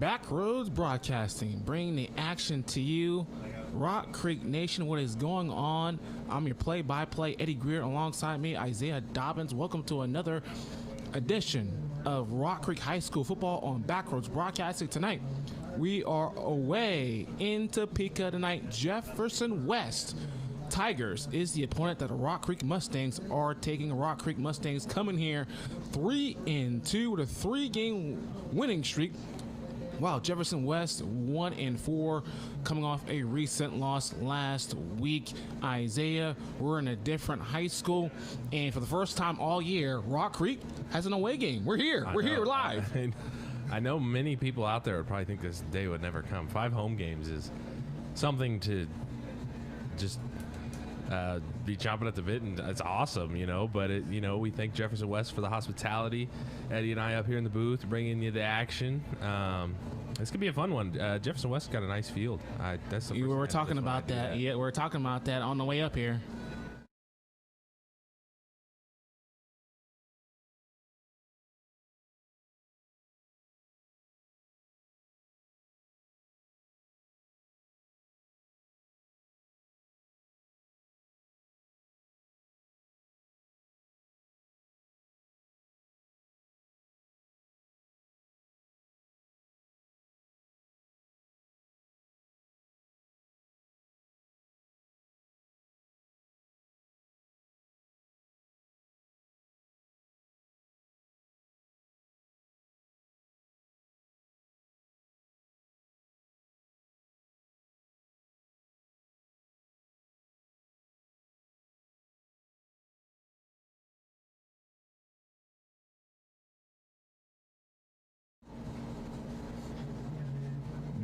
Backroads Broadcasting, bringing the action to you. Rock Creek Nation, what is going on? I'm your play-by-play Eddie Greer. Alongside me, Isaiah Dobbins. Welcome to another edition of Rock Creek High School football on Backroads Broadcasting. Tonight, we are away in Topeka tonight. Jefferson West Tigers is the opponent that the Rock Creek Mustangs are taking. Rock Creek Mustangs coming here 3-2 with a 3-game winning streak. Wow, Jefferson West 1-4, coming off a recent loss last week. Isaiah, we're in a different high school, and for the first time all year, Rock Creek has an away game. We're here. We're here live. I know many people out there would probably think this day would never come. 5 home games is something to just be chomping at the bit, and it's awesome, but we thank Jefferson West for the hospitality. Eddie and I up here in the booth bringing you the action. This could be a fun one. Jefferson West got a nice field. That's the we were talking about that. Yeah, we were talking about that on the way up here.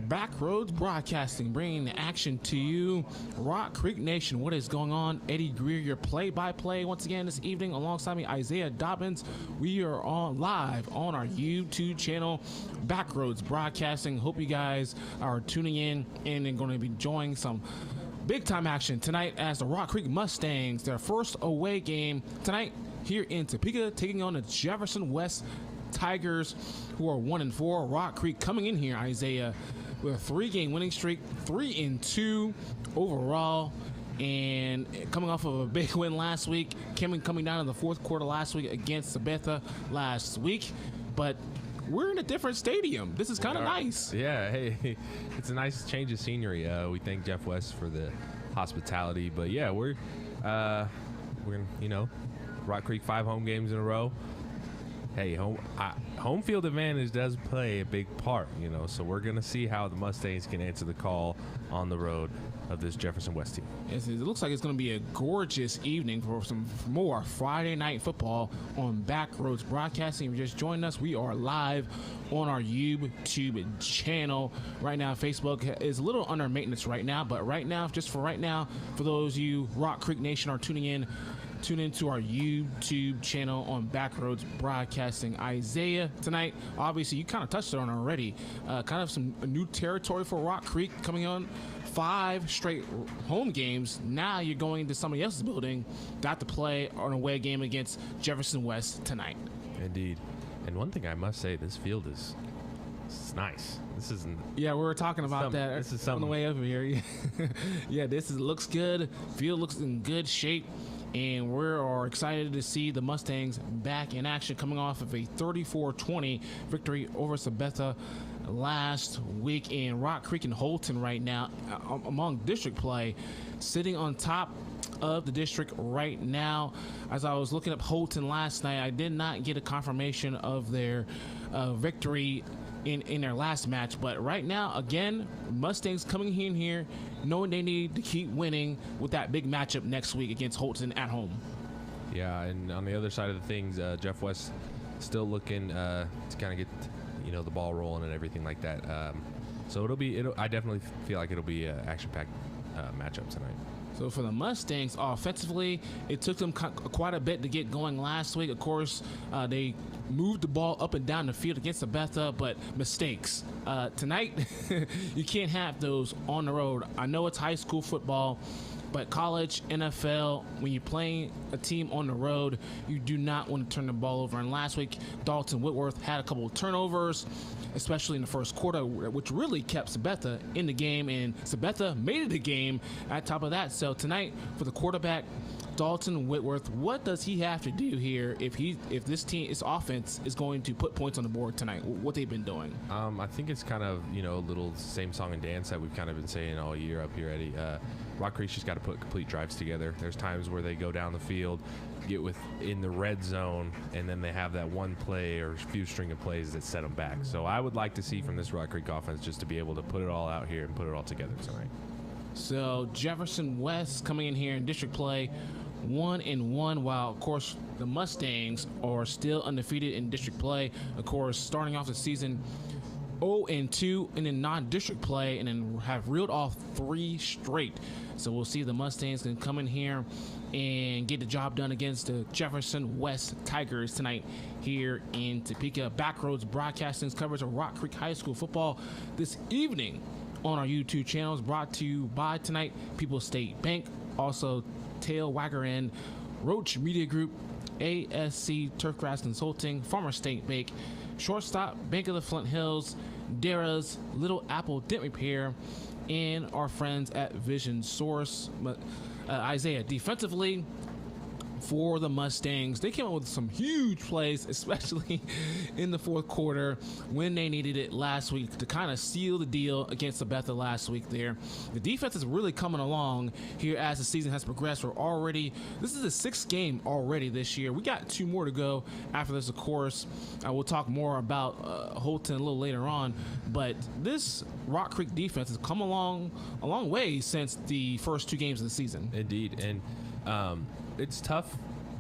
Backroads Broadcasting, bringing the action to you. Rock Creek Nation, what is going on? Eddie Greer, your play-by-play once again this evening. Alongside me, Isaiah Dobbins. We are on live on our YouTube channel, Backroads Broadcasting. Hope you guys are tuning in and going to be enjoying some big-time action tonight as the Rock Creek Mustangs, their first away game tonight here in Topeka, taking on the Jefferson West Tigers, who are 1-4. Rock Creek coming in here, Isaiah, with a 3-game winning streak, 3-2 overall, and coming off of a big win last week, coming down in the fourth quarter last week against Sabetha last week. But we're in a different stadium. This is kind of nice. Yeah, hey, it's a nice change of scenery. We thank Jeff West for the hospitality. But yeah, we're Rock Creek 5 home games in a row. Hey, home field advantage does play a big part, so we're going to see how the Mustangs can answer the call on the road of this Jefferson West team. It looks like it's going to be a gorgeous evening for some more Friday night football on Backroads Broadcasting. If you just joined us, we are live on our YouTube channel right now. Facebook is a little under maintenance right now, but for those of you Rock Creek Nation are tuning into our YouTube channel on Backroads Broadcasting. Isaiah, tonight, obviously, you kind of touched on it already. Kind of some new territory for Rock Creek coming on. 5 straight home games. Now you're going to somebody else's building. Got to play an away game against Jefferson West tonight. Indeed. And one thing I must say, this field is nice. This isn't. Yeah, we were talking about that. This is on the way over here. Yeah, looks good. Field looks in good shape. And we are excited to see the Mustangs back in action, coming off of a 34-20 victory over Sabetha last week. In Rock Creek and Holton right now, among district play, sitting on top of the district right now. As I was looking up Holton last night, I did not get a confirmation of their victory in their last match, but right now, again, Mustangs coming in here knowing they need to keep winning with that big matchup next week against Holton at home. Yeah, and on the other side of the things, Jeff West still looking to kind of get the ball rolling and everything like that. So I definitely feel like it'll be an action-packed matchup tonight. So for the Mustangs, offensively, it took them quite a bit to get going last week. Of course, they moved the ball up and down the field against Sabetha, but mistakes. Tonight, you can't have those on the road. I know it's high school football, But college, NFL, when you're playing a team on the road, you do not want to turn the ball over. And last week, Dalton Whitworth had a couple of turnovers, especially in the first quarter, which really kept Sabetha in the game. And Sabetha made it a game at top of that. So tonight, for the quarterback, Dalton Whitworth, what does he have to do here if this offense is going to put points on the board tonight? What they've been doing? I think it's kind of a little same song and dance that we've kind of been saying all year up here, Eddie. Rock Creek's just got to put complete drives together. There's times where they go down the field, get in the red zone, and then they have that one play or few string of plays that set them back. So I would like to see from this Rock Creek offense just to be able to put it all out here and put it all together tonight. So Jefferson West coming in here in district play, 1-1, while of course the Mustangs are still undefeated in district play. Of course, starting off the season 0-2 and in non-district play, and then have reeled off 3 straight. So we'll see if the Mustangs can come in here and get the job done against the Jefferson West Tigers tonight here in Topeka. Backroads Broadcasting's coverage of Rock Creek High School football this evening on our YouTube channels, brought to you by tonight People's State Bank, also Tail Wagger and Roach Media Group, ASC Turfgrass Consulting, Farmer State Bank, Shortstop Bank of the Flint Hills, Dara's Little Apple Dent Repair, and our friends at Vision Source. Isaiah, defensively for the Mustangs, they came up with some huge plays, especially in the fourth quarter when they needed it last week to kind of seal the deal against Sabetha last week there. The defense is really coming along here as the season has progressed. This is the 6th game already this year. We got 2 more to go after this, of course. We'll talk more about Holton a little later on, but this Rock Creek defense has come along a long way since the first 2 games of the season. Indeed, and it's tough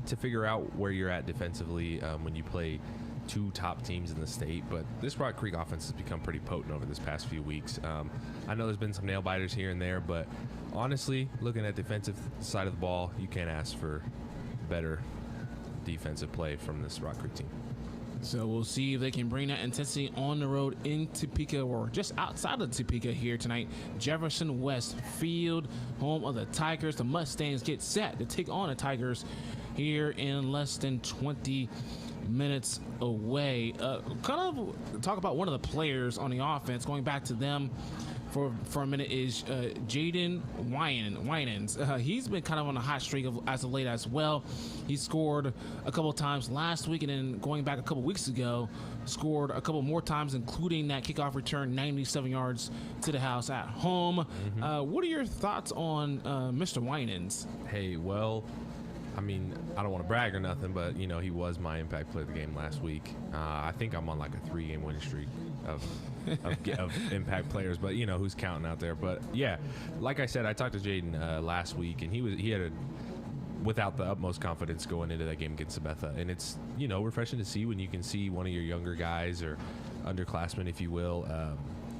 to figure out where you're at defensively when you play 2 top teams in the state, but this Rock Creek offense has become pretty potent over this past few weeks. I know there's been some nail biters here and there, but honestly, looking at defensive side of the ball, you can't ask for better defensive play from this Rock Creek team. So we'll see if they can bring that intensity on the road in Topeka or just outside of Topeka here tonight. Jefferson West Field, home of the Tigers. The Mustangs get set to take on the Tigers here in less than 20 minutes away. Kind of talk about one of the players on the offense, going back to them for a minute, is Jaden Winans. He's been kind of on a hot streak as of late as well. He scored a couple of times last week, and then going back a couple weeks ago, scored a couple more times, including that kickoff return, 97 yards to the house at home. What are your thoughts on Mr. Winans? Hey, well, I mean, I don't want to brag or nothing, but, he was my impact player of the game last week. I think I'm on like a 3-game winning streak of impact players, but who's counting out there. But yeah, like I said, I talked to Jaden last week, and he had without the utmost confidence going into that game against Sabetha, and it's refreshing to see when you can see one of your younger guys or underclassmen, if you will,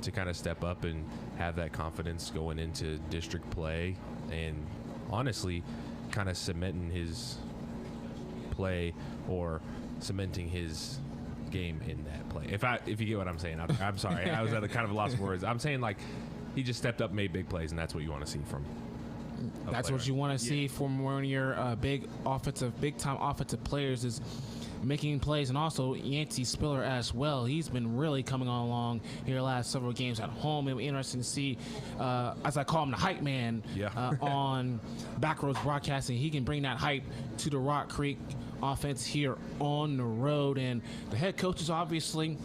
to kind of step up and have that confidence going into district play, and honestly kind of cementing his play or cementing his game in that play. If you get what I'm saying, I'm sorry. I was at a kind of a loss of words. I'm saying, like, he just stepped up, made big plays, and that's what you want to see from. That's what you want to see from one of your big time offensive players, is making plays. And also Yancey Spiller as well. He's been really coming along here the last several games at home. It'll be interesting to see, as I call him, the hype man on Backroads Broadcasting. He can bring that hype to the Rock Creek offense here on the road. And the head coach is obviously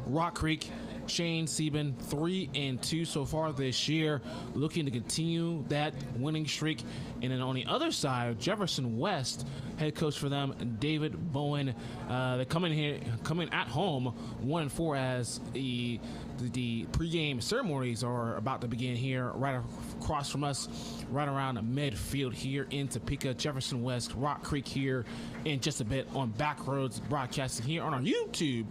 Rock Creek, Shane Sieben, 3-2 so far this year, looking to continue that winning streak. And then on the other side, Jefferson West, head coach for them, David Bowen, they come in at home 1-4 as the pregame ceremonies are about to begin here right across from us, right around the midfield here in Topeka. Jefferson West, Rock Creek here in just a bit on Backroads Broadcasting here on our YouTube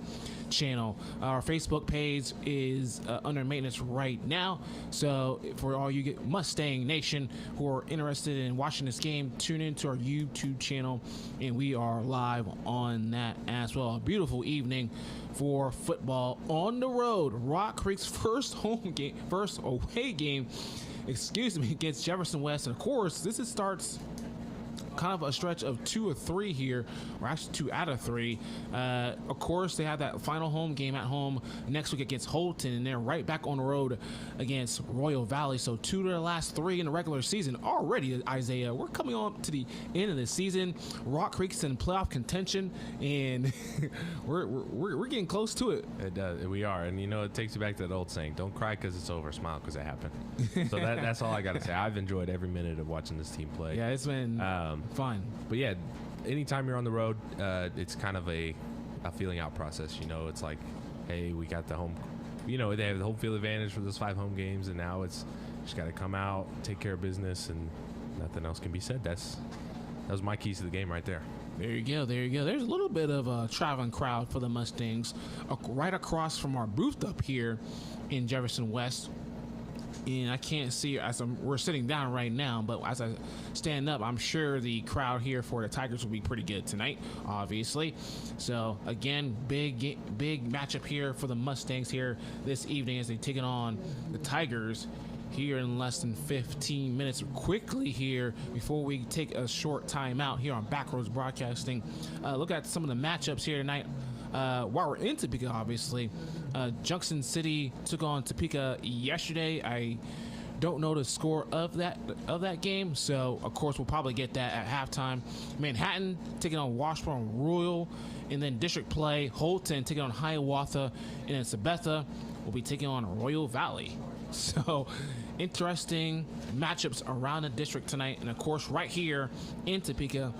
channel. Our Facebook page is under maintenance right now, so for all you Mustang Nation who are interested in watching this game, tune into our YouTube channel, and we are live on that as well. A beautiful evening for football on the road. Rock Creek's first away game excuse me, against Jefferson West. And of course, starts kind of a stretch of 2 or 3 here, or actually 2 out of 3. Of course, they have that final home game at home next week against Holton, and they're right back on the road against Royal Valley. So 2 to the last 3 in the regular season already, Isaiah. We're coming on to the end of the season. Rock Creek's in playoff contention, and we're getting close to it. It does. We are, and it takes you back to that old saying: "Don't cry because it's over, smile because it happened." So that's all I got to say. I've enjoyed every minute of watching this team play. Yeah, it's been fun. But yeah, anytime you're on the road, it's kind of a feeling out process. It's like, hey, we got the home. They have the home field advantage for those 5 home games, and now it's just got to come out, take care of business, and nothing else can be said. That was my keys to the game right there. There you go. There's a little bit of a traveling crowd for the Mustangs right across from our booth up here in Jefferson West. And I can't see we're sitting down right now, but as I stand up, I'm sure the crowd here for the Tigers will be pretty good tonight, obviously. So again, big matchup here for the Mustangs here this evening as they take it on the Tigers here in less than 15 minutes. Quickly here, before we take a short time out here on Backroads Broadcasting, look at some of the matchups here tonight. While we're in Topeka, obviously, Junction City took on Topeka yesterday. I don't know the score of that game, so of course we'll probably get that at halftime. Manhattan taking on Washburn Royal, and then district play, Holton taking on Hiawatha, and then Sabetha will be taking on Royal Valley. So interesting matchups around the district tonight, and of course right here in Topeka,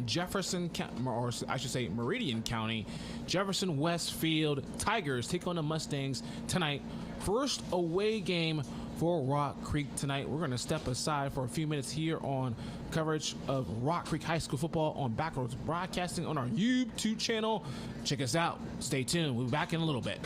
Jefferson, or I should say Meridian County, Jefferson Westfield Tigers take on the Mustangs tonight. First away game for Rock Creek tonight. We're going to step aside for a few minutes here on coverage of Rock Creek High School football on Backroads Broadcasting on our YouTube channel. Check us out. Stay tuned. We'll be back in a little bit.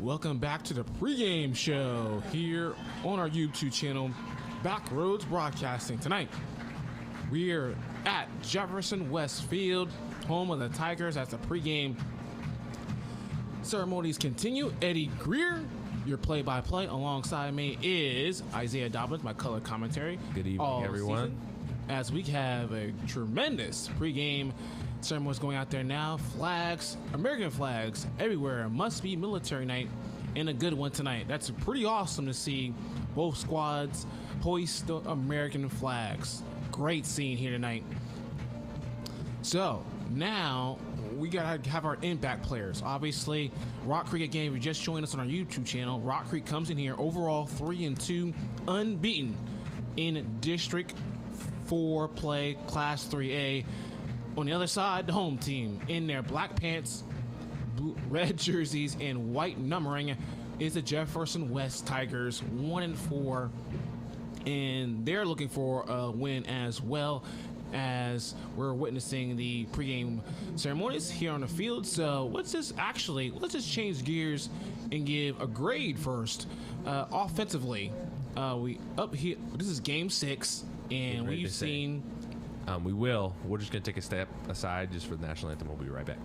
welcome back to the pregame show here on our YouTube channel, Backroads Broadcasting. Tonight, we're at Jefferson West Field, home of the Tigers, as the pregame ceremonies continue. Eddie Greer, your play-by-play, alongside me is Isaiah Dobbins, my color commentary. Good evening, everyone. Season, as we have a tremendous pregame ceremonies going out there now. Flags, American flags everywhere. Must be military night, and a good one tonight. That's pretty awesome to see both squads hoist the American flags. Great scene here tonight. So now we gotta have our impact players. Obviously, Rock Creek, again, if you're just joining us on our YouTube channel, Rock Creek comes in here overall 3-2, unbeaten in District 4 play, Class 3A. On the other side, the home team in their black pants, red jerseys, and white numbering is the Jefferson West Tigers, 1-4, and they're looking for a win as well, as we're witnessing the pregame ceremonies here on the field. So let's just change gears and give a grade first. Offensively, we up here. This is Game 6, and we've seen. We're just going to take a step aside just for the national anthem. We'll be right back.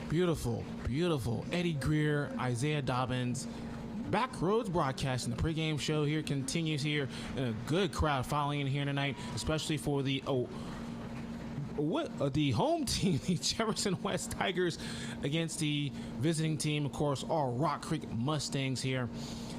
Beautiful, beautiful. Eddie Greer, Isaiah Dobbins. Backroads Broadcasting, the pregame show here continues here. And a good crowd following in here tonight, especially for the home team, the Jefferson West Tigers, against the visiting team, of course, all Rock Creek Mustangs here,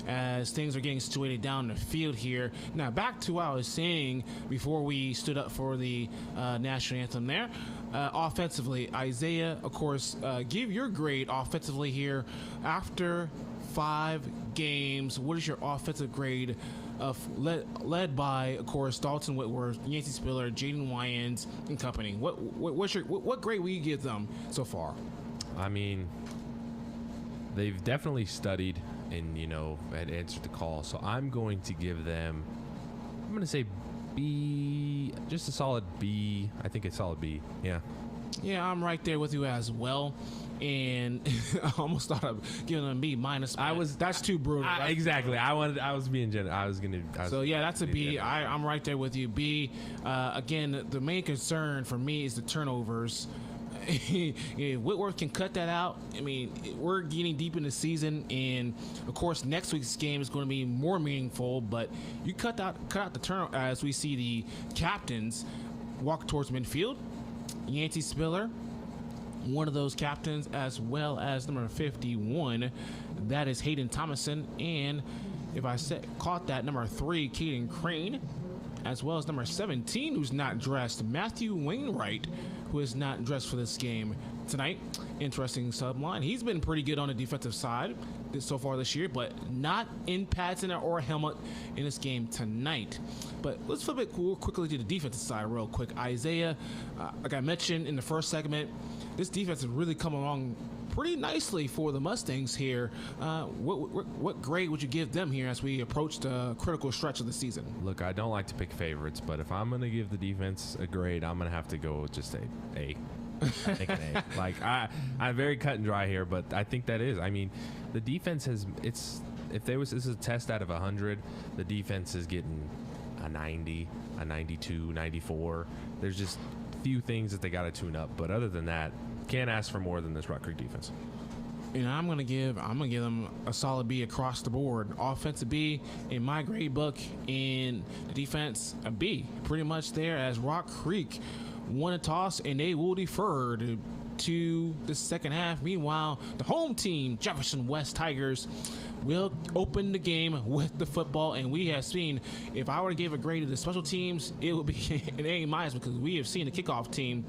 as things are getting situated down the field here. Now, back to what I was saying before we stood up for the national anthem there. Offensively, Isaiah, of course, give your grade offensively here after 5 games. What is your offensive grade led by, of course, Dalton Whitworth, Yancey Spiller, Jaden Wyans, and company? What grade will you give them so far? I mean, they've definitely studied and, had answered the call. So I'm going to give them, I'm going to say B, just a solid B. I think a solid B. Yeah. Yeah, I'm right there with you as well. And I almost thought of giving them B minus. That's too brutal. Exactly. I was being generous. So yeah, that's a B. I'm right there with you. B. Again, the main concern for me is the turnovers. Whitworth can cut that out. I mean, we're getting deep in the season, and of course, next week's game is going to be more meaningful. But you cut out the turn as we see the captains walk towards midfield. Yancey Spiller, one of those captains, as well as number 51, that is Hayden Thomason, and if I caught that, number 3, Caden Crane, as well as number 17, who's not dressed, Matthew Wainwright, who is not dressed for this game tonight. Interesting subline. He's been pretty good on the defensive side so far this year, but not in pads or helmet in this game tonight. But let's flip it quickly to the defensive side real quick. Isaiah, like I mentioned in the first segment, this defense has really come along pretty nicely for the Mustangs here. What grade would you give them here as we approach the critical stretch of the season? Look, I don't like to pick favorites, but if I'm going to give the defense a grade, I'm going to have to go with just A. I think an A. Like, I'm very cut and dry here, but I think that is. I mean, the defense if this is a test out of 100, the defense is getting a 90, a 92, 94. There's just few things that they got to tune up, but other than that, can't ask for more than this Rock Creek defense. And I'm gonna give them a solid B across the board. Offensive B in my grade book, in the defense a B, pretty much there, as Rock Creek won a toss and they will defer to the second half. Meanwhile, the home team, Jefferson West Tigers, will open the game with the football, and we have seen, if I were to give a grade to the special teams, it would be an A-, because we have seen the kickoff team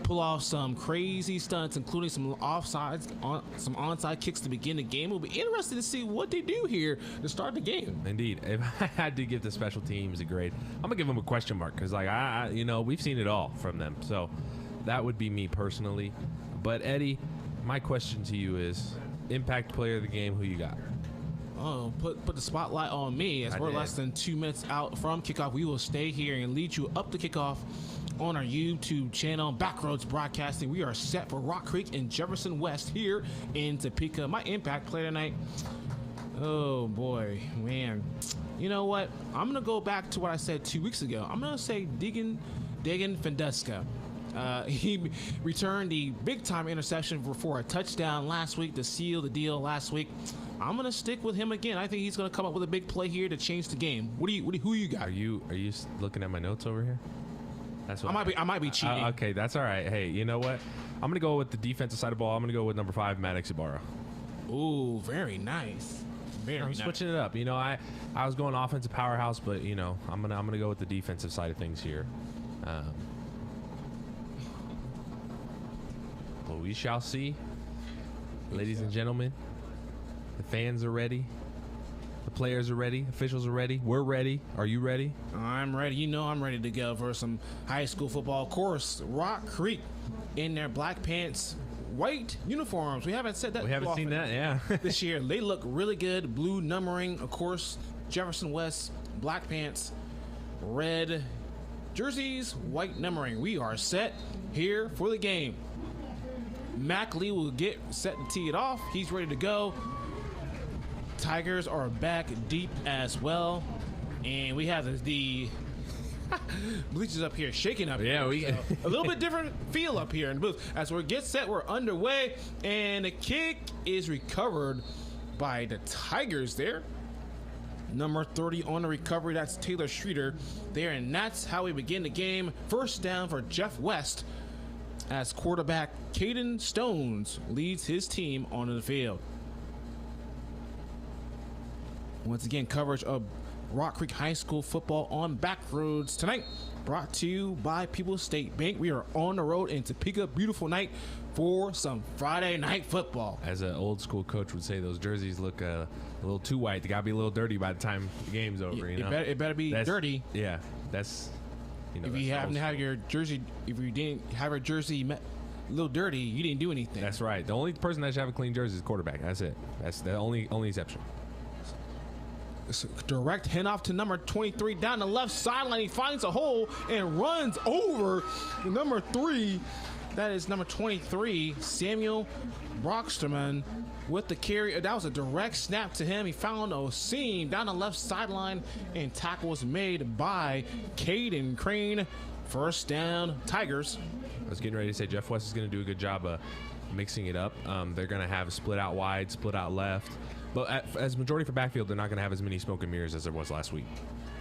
pull off some crazy stunts, including some offsides, some onside kicks to begin the game. It'll be interesting to see what they do here to start the game. Indeed. If I had to give the special teams a grade, I'm gonna give them a question mark, because we've seen it all from them. So that would be me personally. But Eddie, my question to you is, impact player of the game, who you got? Oh, put the spotlight on me, as we're less than 2 minutes out from kickoff. We will stay here and lead you up to kickoff on our YouTube channel, Backroads Broadcasting. We are set for Rock Creek and Jefferson West here in Topeka. My impact player tonight, oh boy, man. You know what? I'm going to go back to what I said 2 weeks ago. I'm going to say Dagan Fendeska. He returned the big-time interception for a touchdown last week to seal the deal last week. I'm going to stick with him again. I think he's going to come up with a big play here to change the game. Who you got? Are you looking at my notes over here? That's what I might be cheating. Okay, that's all right. Hey, you know what? I'm going to go with the defensive side of the ball. I'm going to go with number 5, Maddox Ibarra. Ooh, very nice. I'm switching it up. I was going offensive powerhouse, but I'm gonna go with the defensive side of things here. Well, we shall see, ladies and gentlemen. The fans are ready. The players are ready. Officials are ready. We're ready. Are you ready? I'm ready. I'm ready to go for some high school football. Of course, Rock Creek in their black pants, white uniforms. We haven't said that. We haven't seen that, yeah. This year. They look really good. Blue numbering, of course. Jefferson West, black pants, red jerseys, white numbering. We are set here for the game. Mac Lee will get set to tee it off. He's ready to go. Tigers are back deep as well. And we have the bleachers up here shaking up. Yeah, here. A little bit different feel up here in the booth. As we get set, we're underway, and the kick is recovered by the Tigers there. Number 30 on the recovery, that's Taylor Streeter there, and that's how we begin the game. First down for Jeff West, as quarterback Caden Stones leads his team onto the field. Once again, coverage of Rock Creek High School football on Backroads tonight, brought to you by People's State Bank. We are on the road in Topeka. Beautiful night for some Friday night football. As an old school coach would say, those jerseys look a little too white. They got to be a little dirty by the time the game's over. It better be dirty. Yeah, that's. If you happen to have your jersey, if you didn't have your jersey a little dirty, you didn't do anything. That's right. The only person that should have a clean jersey is the quarterback. That's it. That's the only exception. Direct handoff to number 23 down the left sideline. He finds a hole and runs over the number 3. That is number 23, Samuel Brocksterman, with the carry. That was a direct snap to him. He found a seam down the left sideline, and tackle was made by Caden Crane. First down, Tigers. I was getting ready to say Jeff West is going to do a good job of mixing it up. They're going to have split out wide, split out left. But as majority for backfield, they're not going to have as many smoke and mirrors as there was last week.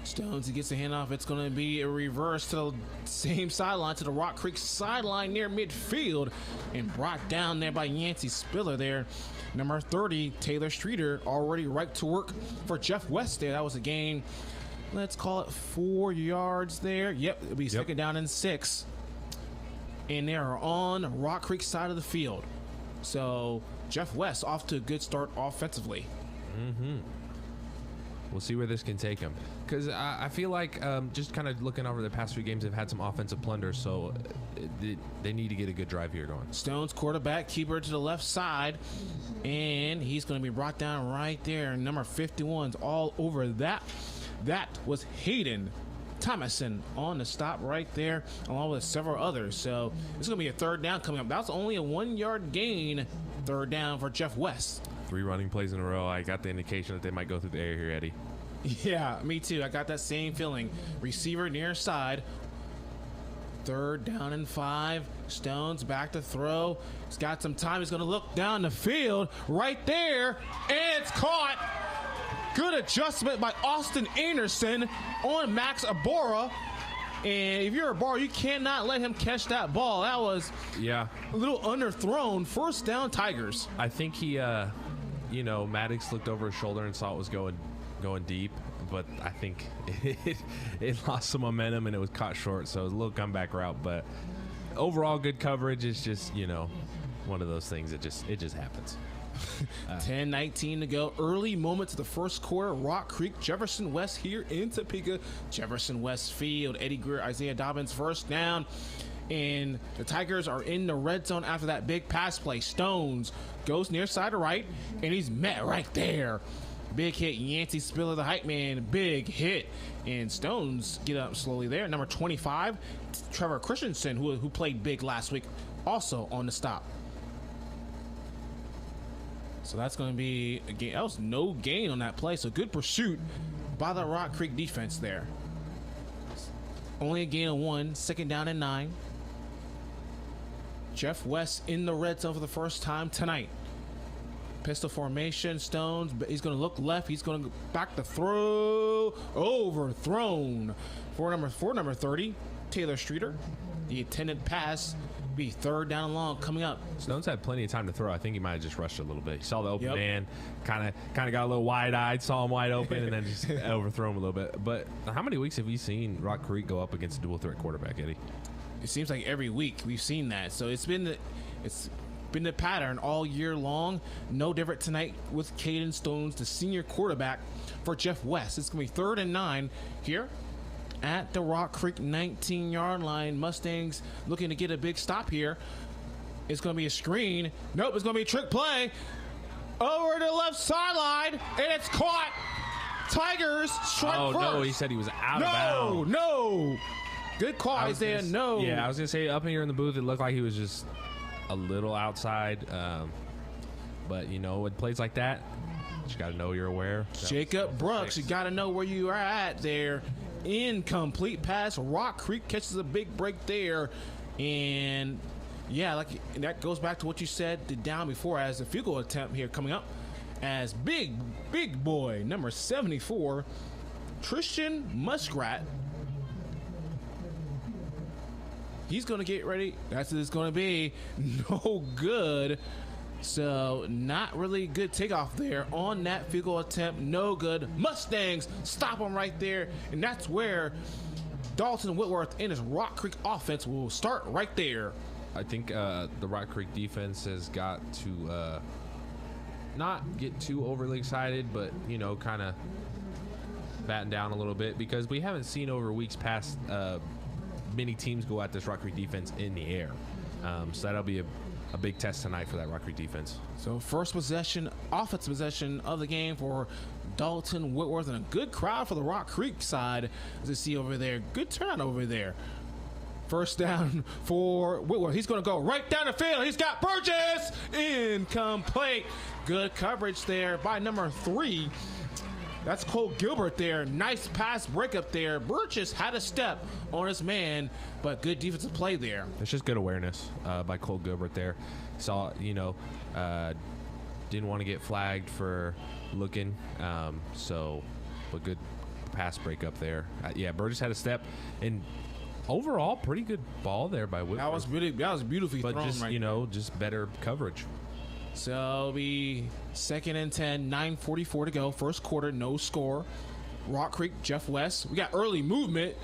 Stones, he gets the handoff. It's going to be a reverse to the same sideline, to the Rock Creek sideline near midfield, and brought down there by Yancey Spiller there. Number 30, Taylor Streeter, already right to work for Jeff West there. That was a gain, let's call it 4 yards there. Yep, it'll be second down and 6. And they are on Rock Creek side of the field. So Jeff West off to a good start offensively. Mm-hmm. We'll see where this can take him. Because I feel like just kind of looking over the past few games, they've had some offensive plunders, so they need to get a good drive here going. Stones, quarterback, keeper to the left side, and he's going to be brought down right there. Number 51's all over that. That was Hayden Thomason on the stop right there, along with several others. So it's going to be a third down coming up. That's only a 1 yard gain. Third down for Jeff West. 3 running plays in a row. I got the indication that they might go through the air here, Eddie. Yeah, me too. I got that same feeling. Receiver near side. 3rd down and 5. Stones back to throw. He's got some time. He's going to look down the field right there. And it's caught. Good adjustment by Austin Anderson on Max Abora. And if you're Abora, you cannot let him catch that ball. That was a little underthrown. 1st down, Tigers. I think he, Maddox looked over his shoulder and saw it was going deep. But I think it lost some momentum and it was caught short. So it was a little comeback route. But overall, good coverage. It's just, one of those things. It just happens. 10-19 to go. Early moments of the first quarter. Rock Creek, Jefferson West here in Topeka. Jefferson West Field. Eddie Greer, Isaiah Dobbins, 1st down. And the Tigers are in the red zone after that big pass play. Stones goes near side to right, and he's met right there. Big hit. Yancey Spiller, the hype man. Big hit. And Stones get up slowly there. Number 25, Trevor Christensen, who played big last week, also on the stop. So that's going to be a gain. That was no gain on that play. So good pursuit by the Rock Creek defense there. Only a gain of 1. 2nd down and 9. Jeff West in the red zone for the first time tonight. Pistol formation. Stones. He's going to look left. He's going to go back to throw. Overthrown. For number 30, Taylor Streeter. The intended pass be 3rd down and long coming up. Stones had plenty of time to throw. I think he might have just rushed a little bit. He saw the open man, kind of got a little wide-eyed, saw him wide open, and then just overthrow him a little bit. But how many weeks have we seen Rock Creek go up against a dual-threat quarterback, Eddie? It seems like every week we've seen that. So it's been the pattern all year long. No different tonight with Caden Stones, the senior quarterback for Jeff West. It's going to be 3rd and 9 here at the Rock Creek 19-yard line. Mustangs looking to get a big stop here. It's going to be a screen. Nope, it's going to be a trick play. Over to the left sideline, and it's caught. Tigers strike first. Oh, no, he said he was out of bounds. No. Good call, Isaiah. No. Yeah, I was going to say up here in the booth, it looked like he was just a little outside. But, with plays like that, you got to know you're aware. Jacob Brooks, you got to know where you are at there. Incomplete pass. Rock Creek catches a big break there. And that goes back to what you said the down before as a field goal attempt here coming up as big boy number 74 Tristan Muskrat. He's going to get ready. That's what it's going to be. No good. So not really good takeoff there on that field goal attempt. No good. Mustangs stop him right there. And that's where Dalton Whitworth and his Rock Creek offense will start right there. I think the Rock Creek defense has got to not get too overly excited, but, kind of batten down a little bit because we haven't seen over weeks past many teams go at this Rock Creek defense in the air. So that'll be a big test tonight for that Rock Creek defense. So first possession, offensive possession of the game for Dalton Whitworth, and a good crowd for the Rock Creek side as you see over there. Good turnout over there. First down for Whitworth. He's going to go right down the field. He's got Burgess. Incomplete. Good coverage there by number 3. That's Cole Gilbert there. Nice pass breakup there. Burgess had a step on his man, but good defensive play there. It's just good awareness by Cole Gilbert there. Saw, didn't want to get flagged for looking. But good pass breakup there. Burgess had a step. And overall, pretty good ball there by Whitworth. That was beautifully but thrown. But just better coverage. So it'll be 2nd and 10, 9:44 to go. First quarter, no score. Rock Creek, Jeff West. We got early movement.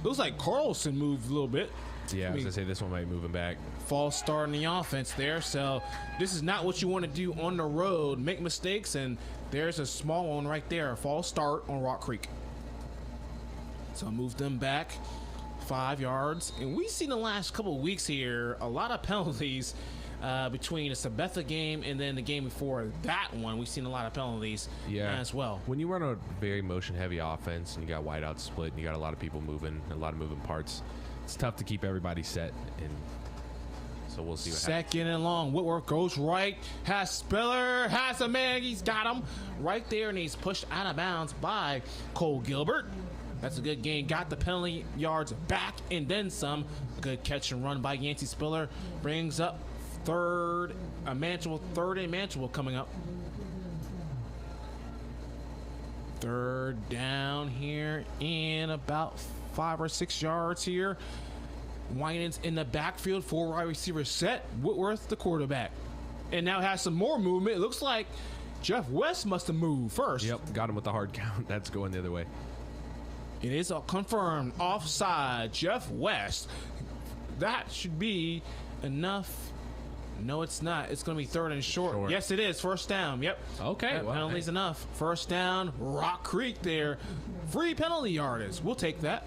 Looks like Carlson moved a little bit. Yeah, I was going to say this one might be moving back. False start in the offense there. So this is not what you want to do on the road. Make mistakes, and there's a small one right there. A false start on Rock Creek. So move them back 5 yards. And we've seen the last couple of weeks here a lot of penalties. Between the Sabetha game and then the game before that one, we've seen a lot of penalties as well. When you run a very motion-heavy offense and you got wideout split and you got a lot of people moving, a lot of moving parts, it's tough to keep everybody set. And So we'll see what happens. Second and long. Whitworth goes right. Has Spiller. Has a man. He's got him right there, and he's pushed out of bounds by Cole Gilbert. That's a good gain. Got the penalty yards back and then some. Good catch and run by Yancey Spiller. Brings up third and manageable coming up. Third down here in about 5 or 6 yards here. Winans in the backfield, 4 wide receivers set. Whitworth, the quarterback. And now has some more movement. It looks like Jeff West must have moved first. Yep, got him with the hard count. That's going the other way. It is a confirmed offside. Jeff West. That should be enough. No, it's not. It's going to be third and short. Yes, it is. First down. Yep. Okay. That penalty's enough. First down. Rock Creek there. Free penalty yardage. We'll take that.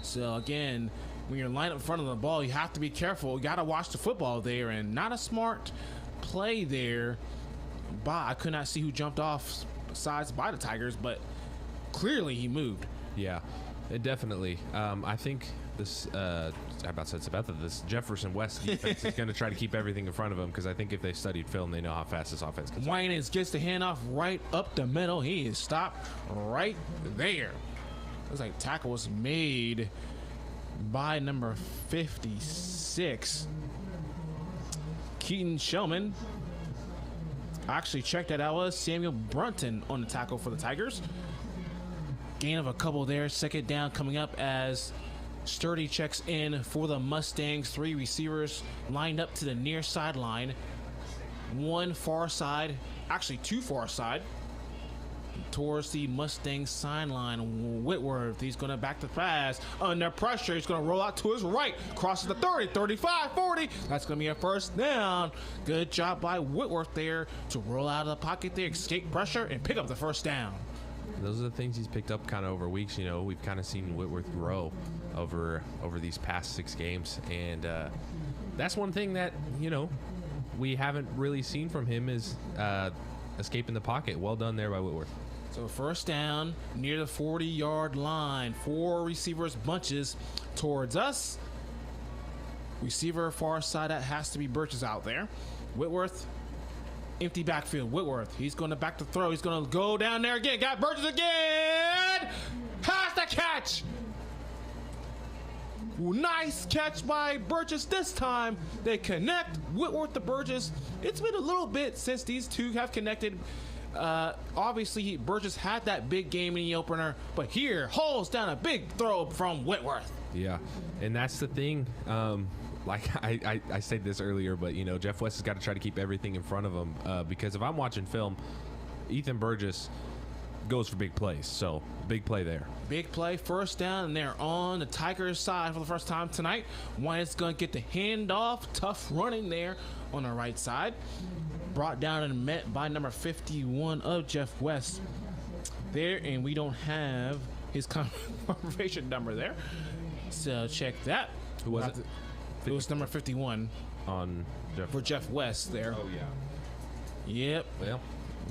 So, again, when you're lined up in front of the ball, you have to be careful. You got to watch the football there. And not a smart play there. I could not see who jumped off besides by the Tigers, but clearly he moved. Yeah, it definitely. I think this this Jefferson West defense is going to try to keep everything in front of them, because I think if they studied film, they know how fast this offense can. Winans gets the handoff right up the middle. He is stopped right there. Looks like tackle was made by number 56, Keaton Shellman. I actually checked that out. Was Samuel Brunton on the tackle for the Tigers. Gain of a couple there. Second down coming up as Sturdy checks in for the Mustangs. 3 receivers lined up to the near sideline. 1 far side, actually 2 far side, towards the Mustang sideline. Whitworth, he's going to back the pass. Under pressure, he's going to roll out to his right. Crosses the 30, 35, 40. That's going to be a first down. Good job by Whitworth there to roll out of the pocket there, escape pressure, and pick up the first down. Those are the things he's picked up kind of over weeks. You know, we've kind of seen Whitworth grow over these past 6 games. And that's one thing that, you know, we haven't really seen from him is escaping the pocket. Well done there by Whitworth. So first down near the 40-yard line. 4 receivers bunches towards us. Receiver far side, that has to be Birches out there. Whitworth, empty backfield. Whitworth, he's going to back the throw. He's going to go down there again. Got Birches again. Has the catch. Nice catch by Birches this time. They connect. Whitworth to Birches. It's been a little bit since these two have connected. Obviously, Birches had that big game in the opener, but here, hauls down a big throw from Whitworth. Yeah, and that's the thing. Like I said this earlier, but, you know, Jeff West has got to try to keep everything in front of him, because if I'm watching film, Ethan Burgess goes for big plays. So, big play there. Big play, first down, and they're on the Tigers' side for the first time tonight. Wyatt's going to get the handoff. Tough running there on the right side. Brought down and met by number 51 of Jeff West there, and we don't have his confirmation number there. So, check that. Who was it? It was number 51 on for Jeff West there. Oh, yeah. Yep. Well,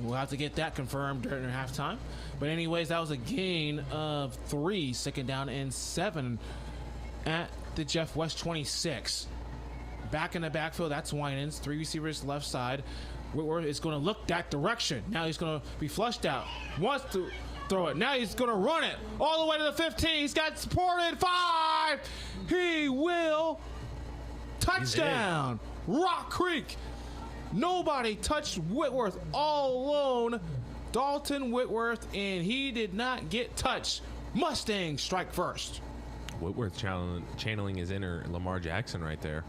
we'll have to get that confirmed during halftime. But anyways, that was a gain of 3, second down and 7 at the Jeff West 26. Back in the backfield, that's Winans. 3 receivers left side. Whitworth is going to look that direction. Now he's going to be flushed out. Wants to throw it. Now he's going to run it all the way to the 15. He's got supported. 5. He will. Touchdown. Rock Creek. Nobody touched Whitworth all alone. Dalton Whitworth, and he did not get touched. Mustangs strike first. Whitworth channeling his inner Lamar Jackson right there.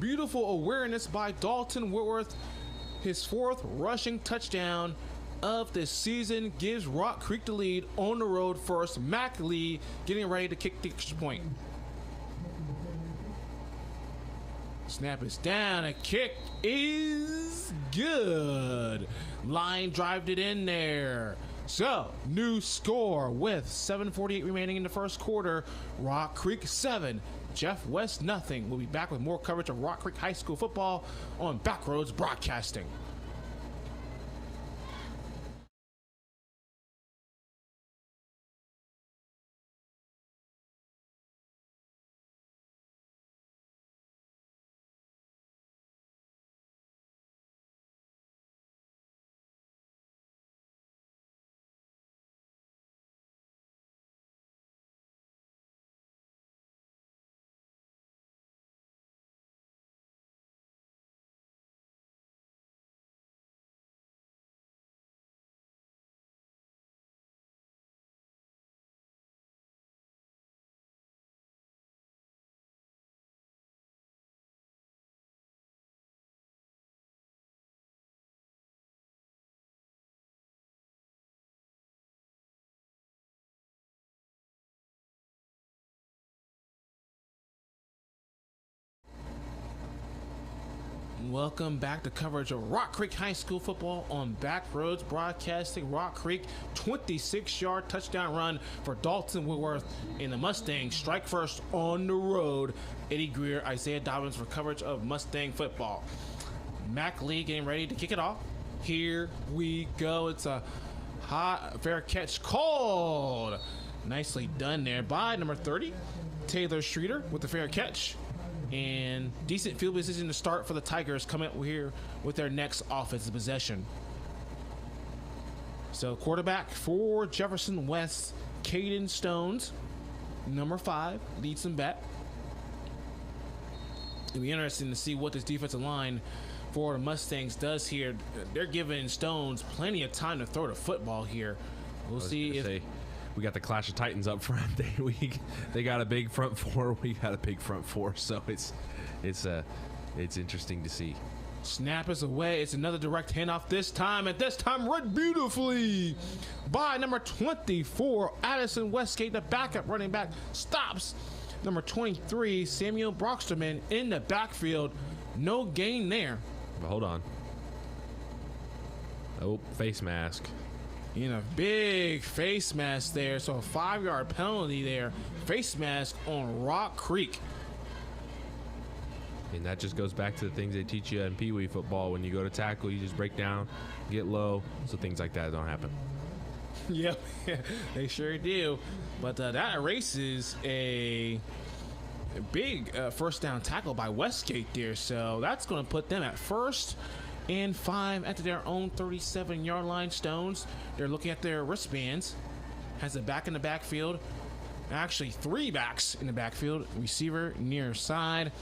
Beautiful awareness by Dalton Whitworth. His 4th rushing touchdown of the season gives Rock Creek the lead on the road first. Mac Lee getting ready to kick the extra point. Snap is down. A kick is good. Line drived it in there. So, new score with 7:48 remaining in the first quarter. Rock Creek 7, Jeff West nothing. We'll be back with more coverage of Rock Creek High School football on Backroads Broadcasting. Welcome back to coverage of Rock Creek High School football on Back Roads Broadcasting. Rock Creek 26-yard touchdown run for Dalton Whitworth, and the Mustangs strike first on the road. Eddie Greer, Isaiah Dobbins for coverage of Mustang football. Mac Lee getting ready to kick it off. Here we go. It's a hot fair catch called. Nicely done there by number 30, Taylor Streeter, with the fair catch. And decent field position to start for the Tigers coming up here with their next offensive possession. So quarterback for Jefferson West, Caden Stones, number 5, leads them back. It'll be interesting to see what this defensive line for the Mustangs does here. They're giving Stones plenty of time to throw the football here. We'll see if... We got the Clash of Titans up front. They got a big front four. We got a big front four. So it's interesting to see. Snap is away. It's another direct handoff this time. And this time read beautifully by number 24, Addison Westgate. The backup running back stops. Number 23, Samuel Broxterman in the backfield. No gain there. But hold on. Oh, face mask. In a big face mask there, so a 5-yard penalty there. Face mask on Rock Creek. And that just goes back to the things they teach you in Pee Wee football. When you go to tackle, you just break down, get low, so things like that don't happen. Yep, they sure do. But that erases a big first down tackle by Westgate there, so that's going to put them at 1st and 5 at their own 37-yard line. Stones, they're looking at their wristbands. Has a back in the backfield. Actually, 3 backs in the backfield. Receiver near side.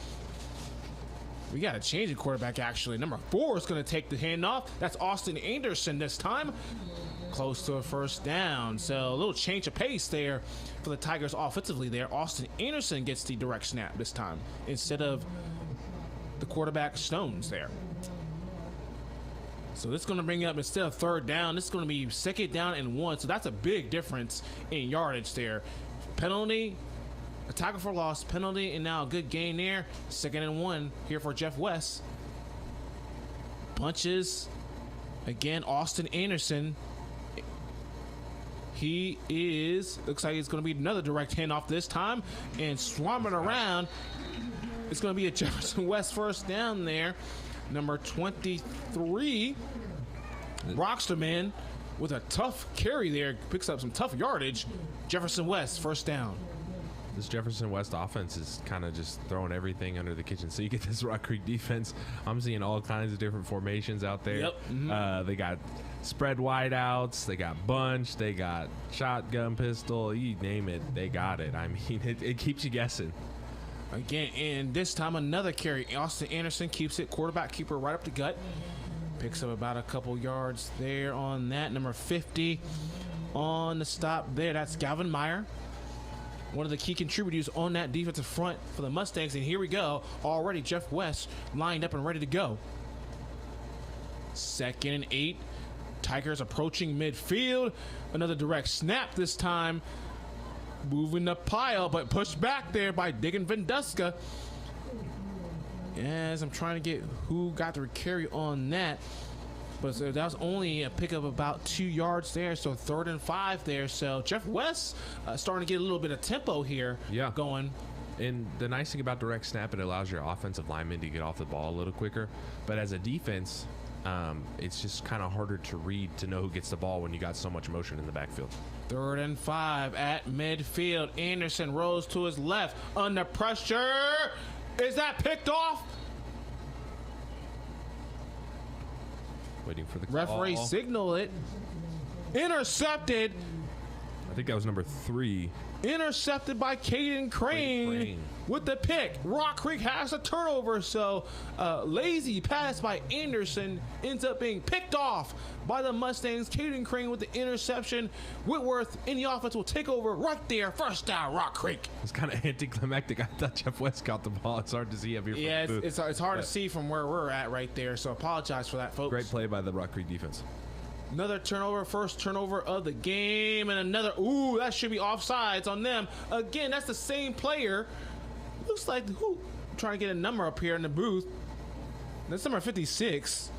We got to change the quarterback, actually. Number 4 is going to take the handoff. That's Austin Anderson this time. Close to a first down. So a little change of pace there for the Tigers offensively there. Austin Anderson gets the direct snap this time instead of the quarterback Stones there. So this is going to bring up, instead of 3rd down, this is going to be 2nd down and 1. So that's a big difference in yardage there. Penalty, a tackle for loss, penalty, and now a good gain there. 2nd and 1 here for Jeff West. Bunches. Again, Austin Anderson. He is, looks like it's going to be another direct handoff this time. And swarming around, it's going to be a Jefferson West first down there. Number 23, Broxterman, with a tough carry there, picks up some tough yardage. Jefferson West, first down. This Jefferson West offense is kind of just throwing everything under the kitchen sink at this Rock Creek defense. I'm seeing all kinds of different formations out there. Yep. Mm-hmm. They got spread wideouts, they got bunch, they got shotgun pistol, you name it, they got it. I mean, it keeps you guessing. Again, and this time another carry. Austin Anderson keeps it. Quarterback keeper right up the gut. Picks up about a couple yards there on that. Number 50 on the stop there. That's Galvin Meyer, one of the key contributors on that defensive front for the Mustangs. And here we go. Already Jeff West lined up and ready to go. 2nd and 8. Tigers approaching midfield. Another direct snap this time. Moving the pile, but pushed back there by Diggin Venduska. As I'm trying to get who got the carry on that. But that was only a pickup about 2 yards there, so 3rd and 5 there. So Jeff West starting to get a little bit of tempo here going. And the nice thing about direct snap, it allows your offensive linemen to get off the ball a little quicker. But as a defense, it's just kind of harder to read, to know who gets the ball when you got so much motion in the backfield. 3rd and 5 at midfield. Anderson rolls to his left under pressure. Is that picked off? Waiting for the referee call. Signal it. Intercepted. I think that was number 3. Intercepted by Caden Crane with the pick. Rock Creek has a turnover, so lazy pass by Anderson ends up being picked off by the Mustangs. Caden Crane with the interception. Whitworth in the offense will take over right there. First down, Rock Creek. It's kind of anticlimactic. I thought Jeff West got the ball. It's hard to see up here. Yeah, it's hard to see from where we're at right there, so apologize for that, folks. Great play by the Rock Creek defense. Another turnover, first turnover of the game, and another, ooh, that should be offsides on them. Again, that's the same player. Looks like, trying to get a number up here in the booth. That's number 56.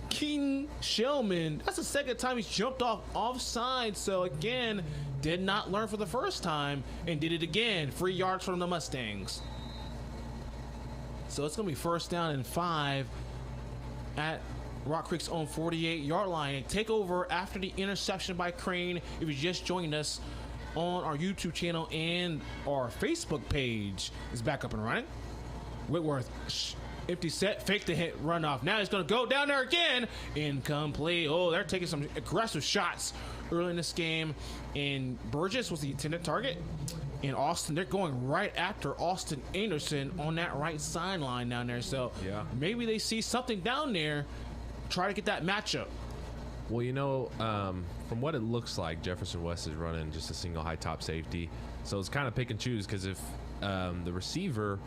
King Shellman. That's the second time he's jumped off offside. So again, did not learn for the first time and did it again. 3 yards from the Mustangs. So it's going to be first down and 5 at Rock Creek's own 48-yard line. And take over after the interception by Crane. If you just joined us on our YouTube channel and our Facebook page is back up and running. Whitworth, empty set, fake the hit, run off. Now he's going to go down there again. Incomplete. Oh, they're taking some aggressive shots early in this game. And Burgess was the intended target. And Austin, they're going right after Austin Anderson on that right sideline down there. So yeah, maybe they see something down there, try to get that matchup. Well, you know, from what it looks like, Jefferson West is running just a single high top safety. So it's kind of pick and choose, because if the receiver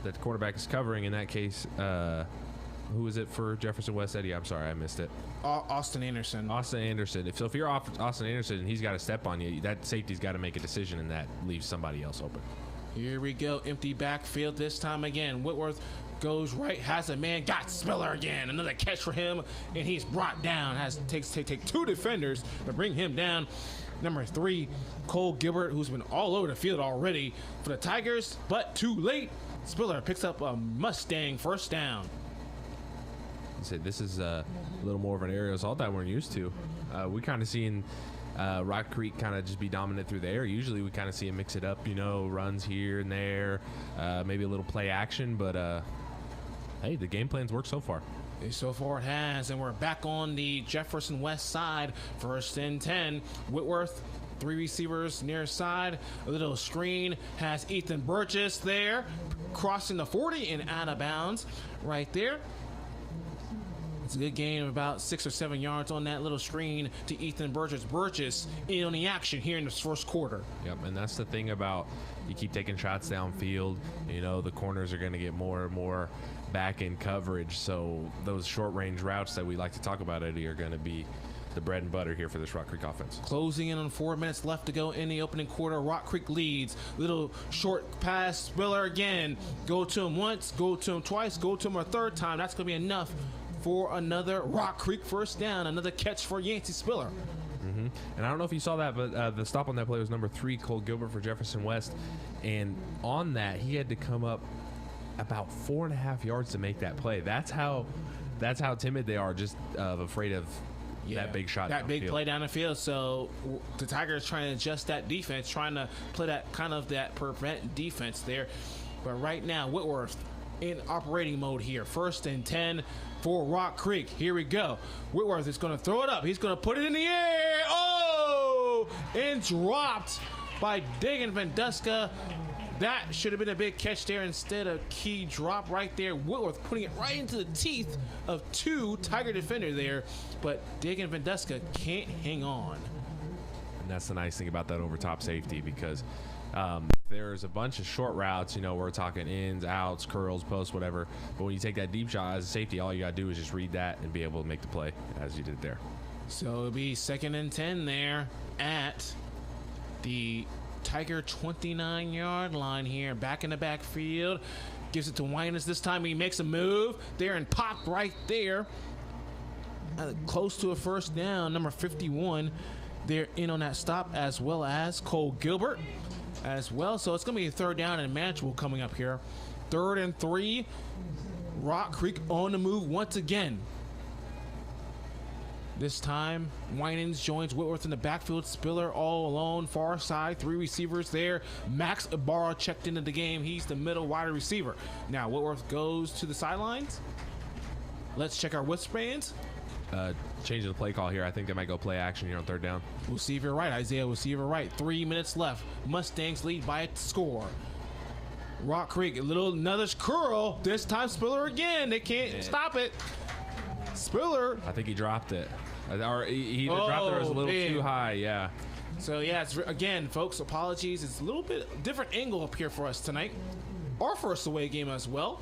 that the quarterback is covering, in that case, who is it for Jefferson West, Eddie? I'm sorry, I missed it. Austin Anderson. Austin Anderson. If you're off Austin Anderson and he's got to step on you, that safety's got to make a decision, and that leaves somebody else open. Here we go. Empty backfield this time again. Whitworth goes right, has a man, got Spiller again. Another catch for him, and he's brought down. Take 2 defenders to bring him down. Number 3, Cole Gilbert, who's been all over the field already for the Tigers, but too late. Spiller picks up a Mustang first down. Say this is a little more of an aerial assault that we're used to. We kind of seen Rock Creek kind of just be dominant through the air. Usually we kind of see him mix it up, you know, runs here and there, maybe a little play action, but hey, the game plan's worked so far. So far it has, and we're back on the Jefferson West side. First and 10. Whitworth, 3 receivers near side. A little screen has Ethan Burgess there, crossing the 40 and out of bounds right there. It's a good gain of about 6 or 7 yards on that little screen to Ethan Burgess. Burgess in on the action here in this first quarter. Yep, and that's the thing about you keep taking shots downfield. You know, the corners are going to get more and more back in coverage. So those short range routes that we like to talk about, Eddie, are going to be the bread and butter here for this Rock Creek offense. Closing in on 4 minutes left to go in the opening quarter. Rock Creek leads. Little short pass. Spiller again. Go to him once, go to him twice, go to him a third time. That's going to be enough for another Rock Creek first down. Another catch for Yancey Spiller. Mm-hmm. And I don't know if you saw that, but the stop on that play was number 3, Cole Gilbert for Jefferson West. And on that, he had to come up about 4.5 yards to make that play. That's how timid they are, just afraid of that big shot. That big play down the field. So the Tigers trying to adjust that defense, trying to play that kind of that prevent defense there. But right now, Whitworth in operating mode here. First and 10 for Rock Creek. Here we go. Whitworth is going to throw it up. He's going to put it in the air. Oh! And dropped by Dagan Van Duska. That should have been a big catch there instead of key drop right there. Whitworth putting it right into the teeth of 2 Tiger defender there. But Dagan Van Duska can't hang on. And that's the nice thing about that over top safety, because there's a bunch of short routes, you know, we're talking ins, outs, curls, posts, whatever. But when you take that deep shot as a safety, all you got to do is just read that and be able to make the play as you did there. So it'll be 2nd and 10 there at the Tiger 29-yard line here. Back in the backfield. Gives it to Winans this time. He makes a move there and popped right there. Close to a first down. Number 51. They're in on that stop, as well as Cole Gilbert as well. So it's going to be a 3rd down and manageable coming up here. 3rd and 3. Rock Creek on the move once again. This time, Winans joins Whitworth in the backfield. Spiller all alone, far side. 3 receivers there. Max Ibarra checked into the game. He's the middle wide receiver. Now, Whitworth goes to the sidelines. Let's check our wristbands. Changing the play call here. I think they might go play action here on 3rd down. We'll see if you're right, Isaiah. We'll see if you're right. 3 minutes left. Mustangs lead by a score. Rock Creek, another curl. This time, Spiller again. They can't stop it. Spiller. I think he dropped it. Or he either dropped it or it was a little too high, yeah. So, yeah, it's, again, folks, apologies. It's a little bit different angle up here for us tonight. Our first away game as well.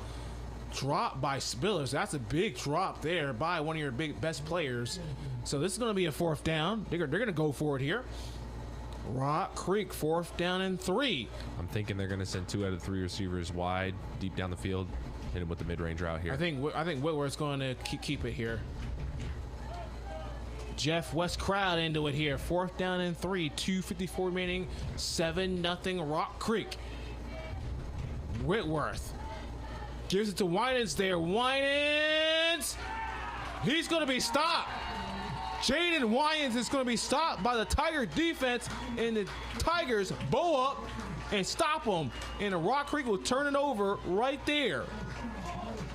Drop by Spillers. That's a big drop there by one of your best players. So this is going to be a 4th down. They're going to go for it here. Rock Creek, 4th down and 3. I'm thinking they're going to send 2 out of 3 receivers wide, deep down the field. hit him with the mid-range route here. I think Whitworth's going to keep it here. Jeff West crowd into it here. 4th down and 3. 2:54 remaining. 7-0 Rock Creek. Whitworth gives it to Winans there. Winans! He's going to be stopped. Jaden Winans is going to be stopped by the Tiger defense, and the Tigers bow up and stop him. And the Rock Creek will turn it over right there.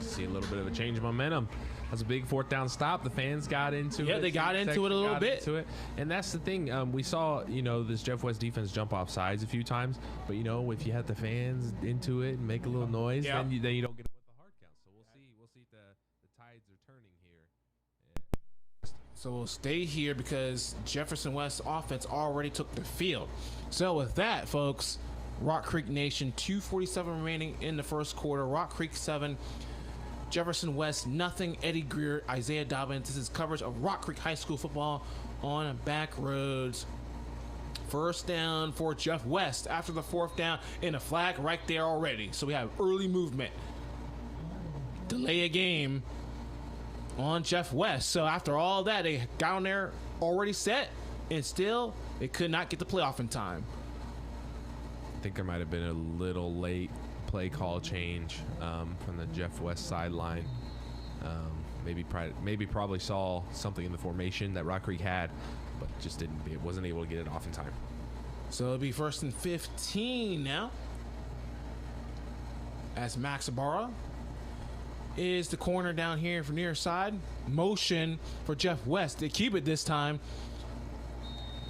See a little bit of a change of momentum. That's a big 4th down stop. The fans got into it. Yeah, they got into it a little bit. And that's the thing. We saw, this Jeff West defense jump off sides a few times. But, if you have the fans into it and make a little noise, then you don't get with the hard count. So we'll see. We'll see if the tides are turning here. So we'll stay here because Jefferson West offense already took the field. So with that, folks, Rock Creek Nation, 2:47 remaining in the first quarter. Rock Creek 7, Jefferson West nothing. Eddie Greer, Isaiah Dobbins. This is coverage of Rock Creek High School football on back roads. First down for Jeff West after the 4th down, and a flag right there already. So we have early movement. Delay a game on Jeff West. So after all that, they got on there already set, and still they could not get the playoff in time. I think there might have been a little late play call change from the Jeff West sideline. Probably saw something in the formation that Rock Creek had, but just wasn't able to get it off in time. So it'll be 1st and 15 now, as Max Ibarra is the corner down here from near side. Motion for Jeff West. They keep it this time.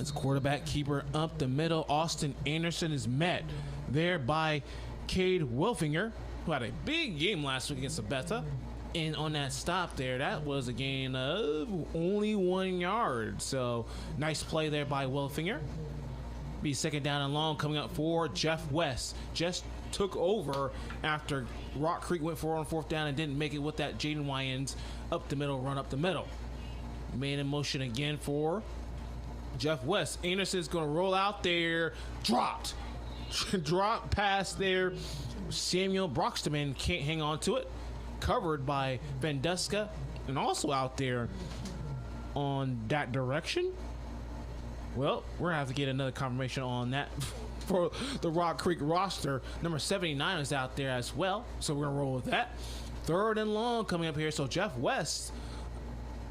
It's quarterback keeper up the middle. Austin Anderson is met there by Cade Wilfinger, who had a big game last week against Sabetha. And on that stop there, that was a gain of only 1 yard. So nice play there by Wilfinger. Be 2nd down and long coming up for Jeff West. Just took over after Rock Creek went for on 4th down and didn't make it with that Jaden Wyans up the middle, run up the middle. Man in motion again for Jeff West. Anderson's going to roll out there. Dropped. Drop pass there. Samuel Broxterman can't hang on to it. Covered by Venduska. And also out there on that direction. Well, we're going to have to get another confirmation on that for the Rock Creek roster. Number 79 is out there as well. So we're going to roll with that. 3rd and long coming up here. So Jeff West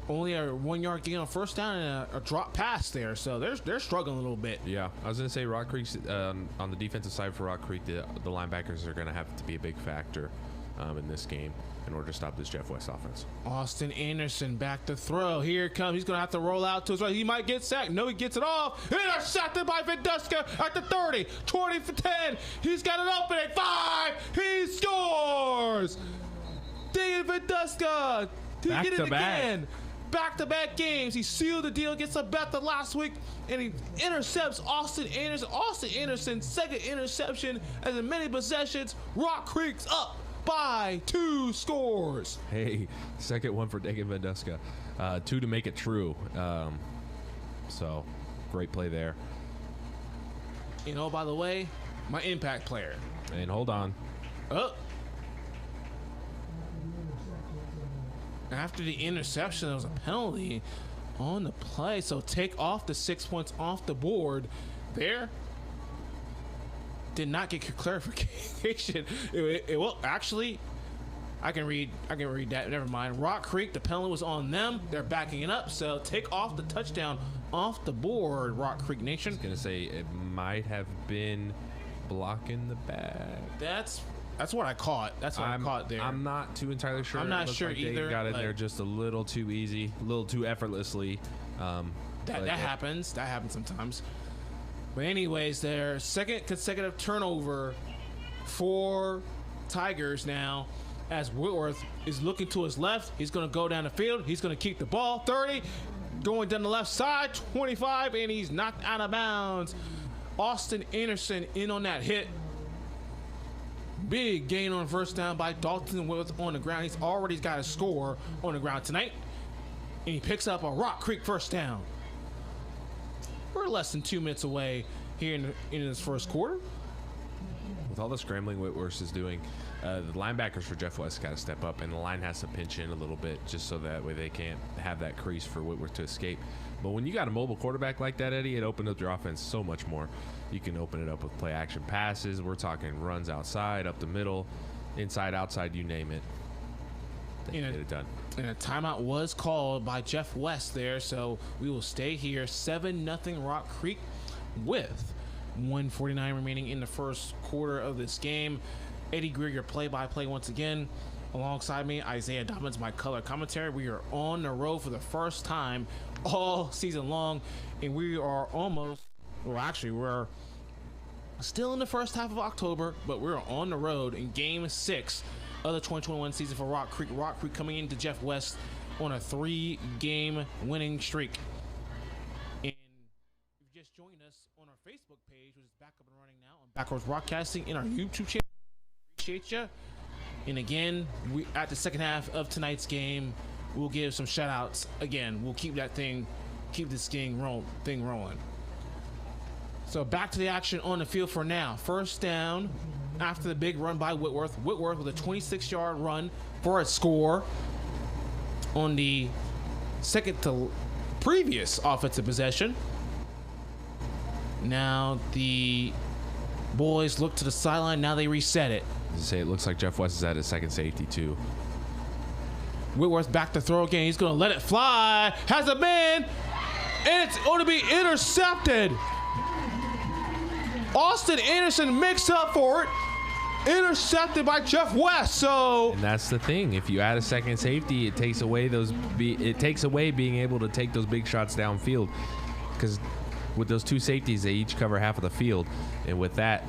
only a 1 yard gain on 1st down and a drop pass there. So they're struggling a little bit. Yeah, I was going to say Rock Creek's on the defensive side for Rock Creek, the linebackers are going to have to be a big factor in this game in order to stop this Jeff West offense. Austin Anderson back to throw. Here it comes. He's going to have to roll out to his right. He might get sacked. No, he gets it off. Intercepted by Venduska at the 30. 20 for 10. He's got it open at 5. He scores. David Venduska. He Back get it to back. again. Back-to-back games. He sealed the deal against Sabetha last week, and he intercepts Austin Anderson. Austin Anderson's 2nd interception as in many possessions. Rock Creek's up by 2 scores. Hey, 2nd one for David Venduska. 2 to make it true. So, great play there. By the way, my impact player. And hold on. Oh. After the interception, there was a penalty on the play. So take off the 6 points off the board there. Did not get clarification. Well, actually, I can read that. Never mind. Rock Creek, the penalty was on them. They're backing it up. So take off the touchdown off the board, Rock Creek Nation. I was going to say it might have been blocking the back. That's what I caught. That's what I caught there. I'm not too entirely sure. I'm not sure either. They got in there just a little too easy, a little too effortlessly. That happens. That happens sometimes. But anyways, their 2nd consecutive turnover for Tigers now, as Whitworth is looking to his left. He's going to go down the field. He's going to keep the ball. 30, going down the left side. 25, and he's knocked out of bounds. Austin Anderson in on that hit. Big gain on 1st down by Dalton Whitworth on the ground. He's already got a score on the ground tonight. And he picks up a Rock Creek 1st down. We're less than 2 minutes away here in this first quarter. with all the scrambling Whitworth is doing, the linebackers for Jeff West got to step up, and the line has to pinch in a little bit just so that way they can't have that crease for Whitworth to escape. But when you got a mobile quarterback like that, Eddie, it opened up your offense so much more. You can open it up with play action passes. We're talking runs outside, up the middle, inside, outside, you name it. They get it done. And a timeout was called by Jeff West there, so we will stay here. 7-0 Rock Creek with 1:49 remaining in the first quarter of this game. Eddie Greer, your play-by-play once again. Alongside me, Isaiah Dobbins, my color commentary. We are on the road for the first time all season long, and we are almost, well, actually, we're still in the first half of October, but we're on the road in Game 6 of the 2021 season for Rock Creek. Rock Creek coming into Jeff West on a 3-game winning streak. And if you've just joined us on our Facebook page, which is back up and running now on Backwards Broadcasting, in our YouTube channel, appreciate you. And again, we at the second half of tonight's game, we'll give some shout outs. Again, we'll keep this thing rolling. So back to the action on the field for now. First down after the big run by Whitworth. Whitworth with a 26-yard run for a score on the second to previous offensive possession. Now the boys look to the sideline. Now they reset it. Say it looks like Jeff West is at his second safety too. Whitworth back to throw again. He's going to let it fly. Has a man, and it's going to be intercepted. Austin Anderson makes up for it. Intercepted by Jeff West. So, and that's the thing. If you add a second safety, it takes away being able to take those big shots downfield. Because with those two safeties, they each cover half of the field, and with that,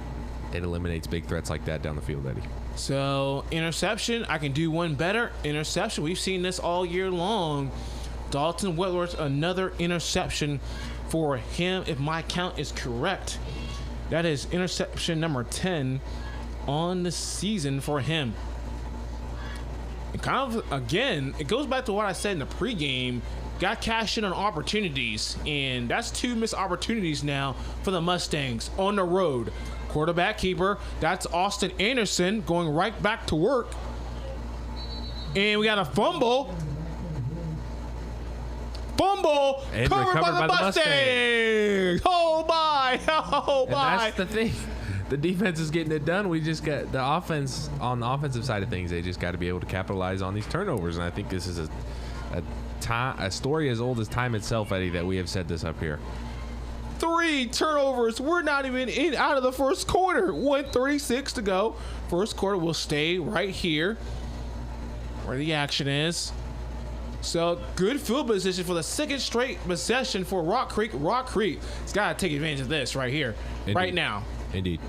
it eliminates big threats like that down the field, Eddie. So, interception. I can do one better. Interception. We've seen this all year long. Dalton Whitworth, another interception for him, if my count is correct. That is interception number 10 on the season for him. And kind of, again, it goes back to what I said in the pregame. Got cashed in on opportunities, and that's 2 missed opportunities now for the Mustangs on the road. Quarterback keeper, that's Austin Anderson going right back to work. And we got a fumble. And Covered by the Mustangs. Oh my. And that's the thing. The defense is getting it done. We just got the offense on the offensive side of things. They just got to be able to capitalize on these turnovers. And I think this is a story as old as time itself, Eddie, that we have said this up here. 3 turnovers. We're not even out of the first quarter. 1:36 to go. First quarter will stay right here where the action is. So good field position for the second straight possession for Rock Creek. Rock Creek has got to take advantage of this right here, right now. Indeed.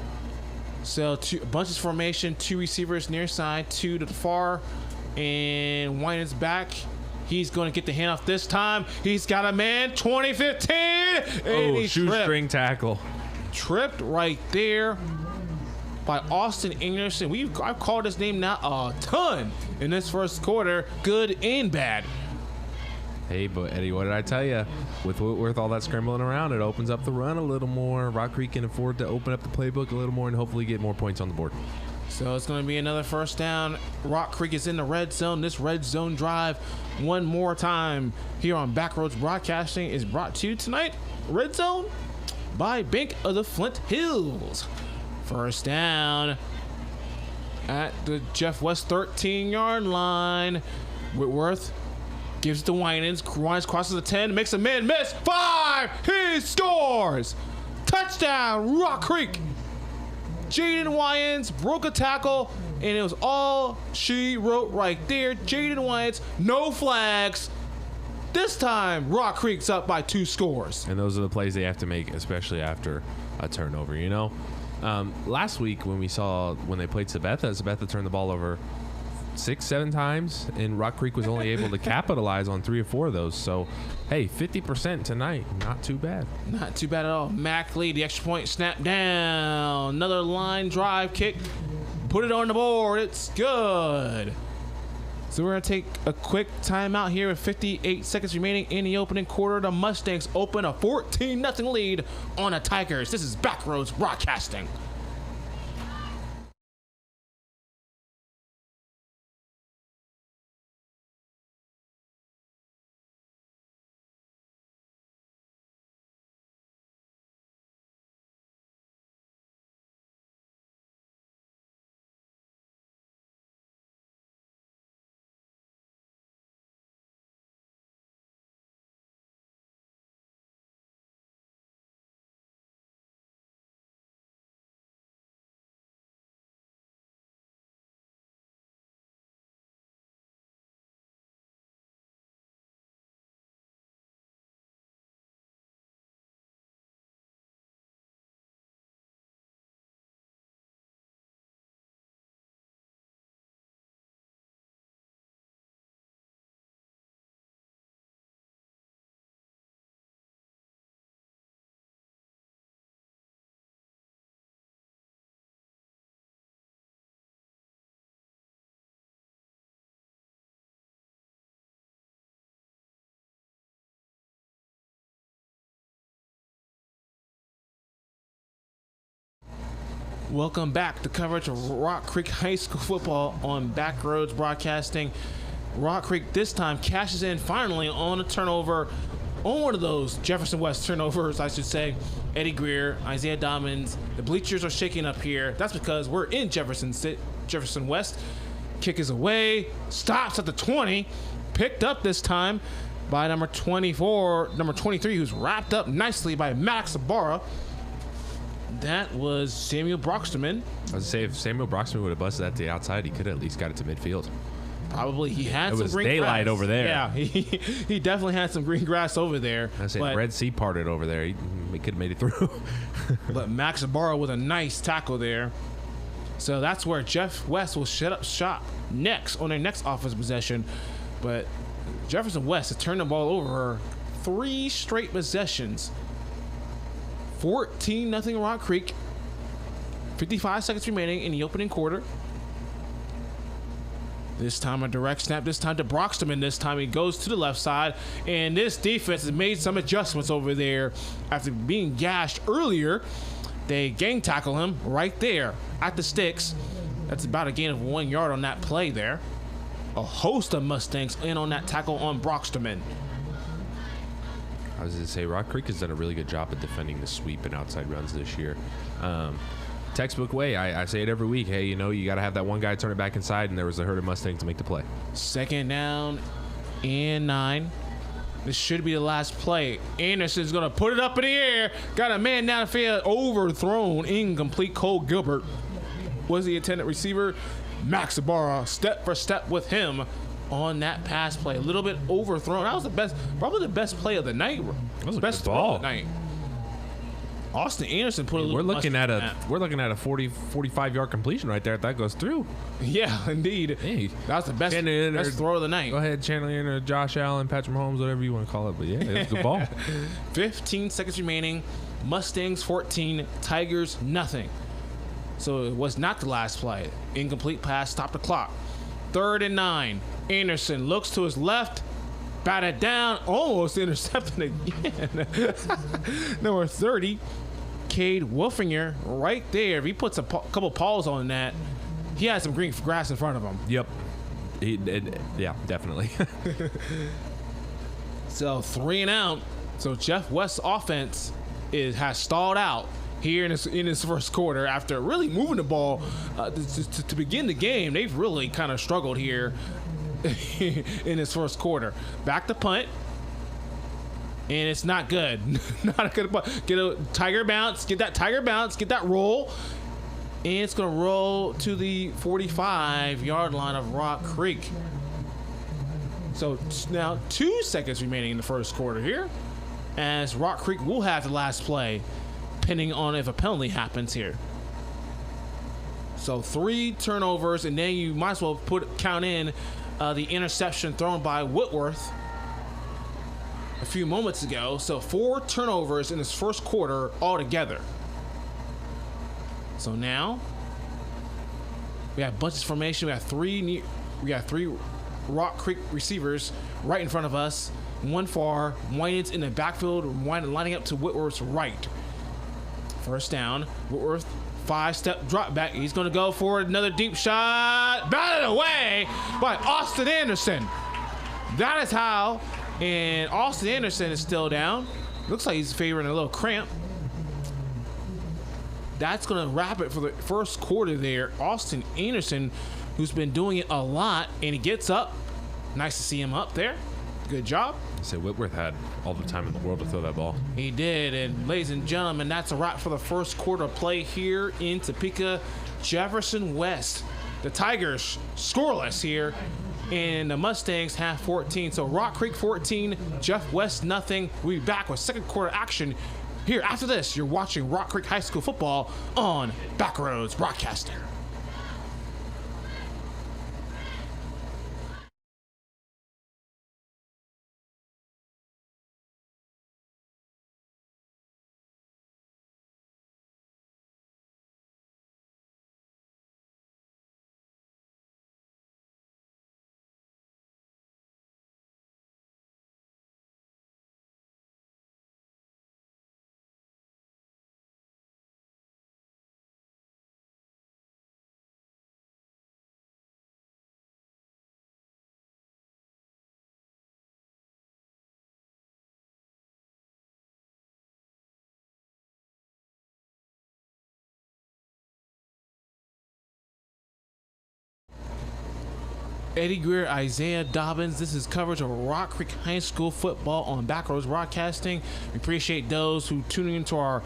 So bunches formation, 2 receivers near side, 2 to the far, and Winans back. He's going to get the handoff this time. He's got a man, 2015. And he's shoestring tackle. Tripped right there by Austin Anderson. I've called his name now a ton in this first quarter, good and bad. Hey, but Eddie, what did I tell you? With Whitworth, all that scrambling around, it opens up the run a little more. Rock Creek can afford to open up the playbook a little more and hopefully get more points on the board. So it's going to be another first down. Rock Creek is in the red zone. This red zone drive one more time here on Backroads Broadcasting is brought to you tonight, Red Zone, by Bank of the Flint Hills. First down at the Jeff West 13-yard line. Whitworth gives it to Winans. Winans crosses the 10, makes a man miss. 5, he scores. Touchdown, Rock Creek. Jaden Wyans broke a tackle, and it was all she wrote right there. Jaden Wyans, no flags. This time, Rock Creek's up by 2 scores. And those are the plays they have to make, especially after a turnover, you know? Last week when they played Sabetha turned the ball over 6-7 times, and Rock Creek was only able to capitalize on 3 or 4 of those. So, hey, 50% tonight, not too bad. Not too bad at all. Mac Lee, the extra point, snap down. Another line drive kick. Put it on the board. It's good. So we're going to take a quick timeout here with 58 seconds remaining in the opening quarter. The Mustangs open a 14-0 lead on the Tigers. This is Backroads Broadcasting. Welcome back to coverage of Rock Creek High School football on Backroads Broadcasting. Rock Creek this time cashes in finally on a turnover, on one of those Jefferson West turnovers, I should say. Eddie Greer, Isaiah Dobbins, the bleachers are shaking up here. That's because we're in Jefferson West. Kick is away, stops at the 20, picked up this time by number 23, who's wrapped up nicely by Max Ibarra. That was Samuel Broxterman. I was going to say, if Samuel Broxterman would have busted that to the outside, he could have at least got it to midfield. Probably. He had some green daylight grass over there. Yeah, he definitely had some green grass over there. I say Red Sea parted over there. He could have made it through. But Max Ibarra with a nice tackle there. So that's where Jeff West will shut up shop next on their next offense possession. But Jefferson West has turned the ball over 3 straight possessions. 14-0 Rock Creek. 55 seconds remaining in the opening quarter. This time a direct snap, this time to Broxterman. This time he goes to the left side. And this defense has made some adjustments over there. After being gashed earlier, they gang tackle him right there at the sticks. That's about a gain of 1 yard on that play there. A host of Mustangs in on that tackle on Broxterman. I was going to say, Rock Creek has done a really good job of defending the sweep and outside runs this year. Textbook way, I say it every week. Hey, you got to have that one guy turn it back inside, and there was a herd of Mustangs to make the play. 2nd down and 9. This should be the last play. Anderson's going to put it up in the air. Got a man down the field, overthrown, incomplete. Cole Gilbert was the intended receiver. Max Ibarra step for step with him on that pass play. A little bit overthrown. That was probably the best play of the night. That was a best good ball of the night. Austin Anderson put a little. We're looking at a 45 yard completion right there. If that goes through. Yeah, indeed. Hey, that was the best throw of the night. Go ahead, channeling in Josh Allen, Patrick Mahomes, whatever you want to call it. But yeah, it was a good ball. 15 seconds remaining. Mustangs 14, Tigers nothing. So it was not the last play. Incomplete pass, stop the clock. 3rd and 9. Anderson looks to his left, batted down, almost intercepted again. Number 30, Cade Wolfinger, right there. If he puts a couple paws on that, he has some green grass in front of him. Yep. Yeah, definitely. So 3 and out. So Jeff West's offense has stalled out here in this first quarter after really moving the ball to begin the game. They've really kind of struggled here in this first quarter. Back to punt. And it's not good. Not a good punt. Get a tiger bounce. Get that tiger bounce. Get that roll. And it's going to roll to the 45-yard line of Rock Creek. So now 2 seconds remaining in the first quarter here, as Rock Creek will have the last play, depending on if a penalty happens here. So 3 turnovers, and then you might as well count in the interception thrown by Whitworth a few moments ago. So 4 turnovers in this first quarter altogether. So now we have bunches of formation. We got three Rock Creek receivers right in front of us. One far, Winans in the backfield, lining up to Whitworth's right. First down, Whitworth, 5-step drop back. He's going to go for another deep shot. Batted away by Austin Anderson. That is how. And Austin Anderson is still down. Looks like he's favoring a little cramp. That's going to wrap it for the first quarter there. Austin Anderson, who's been doing it a lot, and he gets up. Nice to see him up there. Good job. So Whitworth had all the time in the world to throw that ball. He did. And ladies and gentlemen, that's a wrap for the first quarter play here in Topeka, Jefferson West. The Tigers scoreless here, and the Mustangs have 14. So Rock Creek 14, Jeff West nothing. We'll be back with second quarter action here after this. You're watching Rock Creek High School football on Backroads Broadcasting. Eddie Greer, Isaiah Dobbins. This is coverage of Rock Creek High School football on Backroads Broadcasting. We appreciate those who tuning into our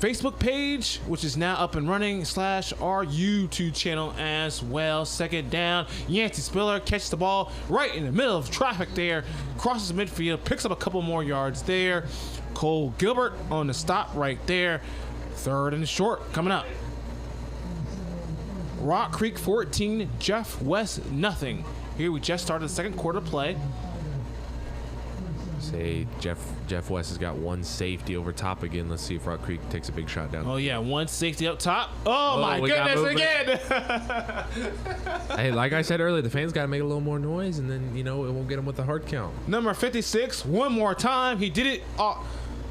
Facebook page, which is now up and running, / our YouTube channel as well. Second down, Yancey Spiller catches the ball right in the middle of traffic there, crosses midfield, picks up a couple more yards there. Cole Gilbert on the stop right there. Third and short coming up. Rock Creek 14, Jeff West nothing. Here we just started the second quarter play. Say Jeff West has got one safety over top again. Let's see if Rock Creek takes a big shot down. Oh yeah, one safety up top. Oh my goodness, again. Hey, like I said earlier, the fans got to make a little more noise, and then, it won't get them with the hard count. Number 56, one more time. He did it.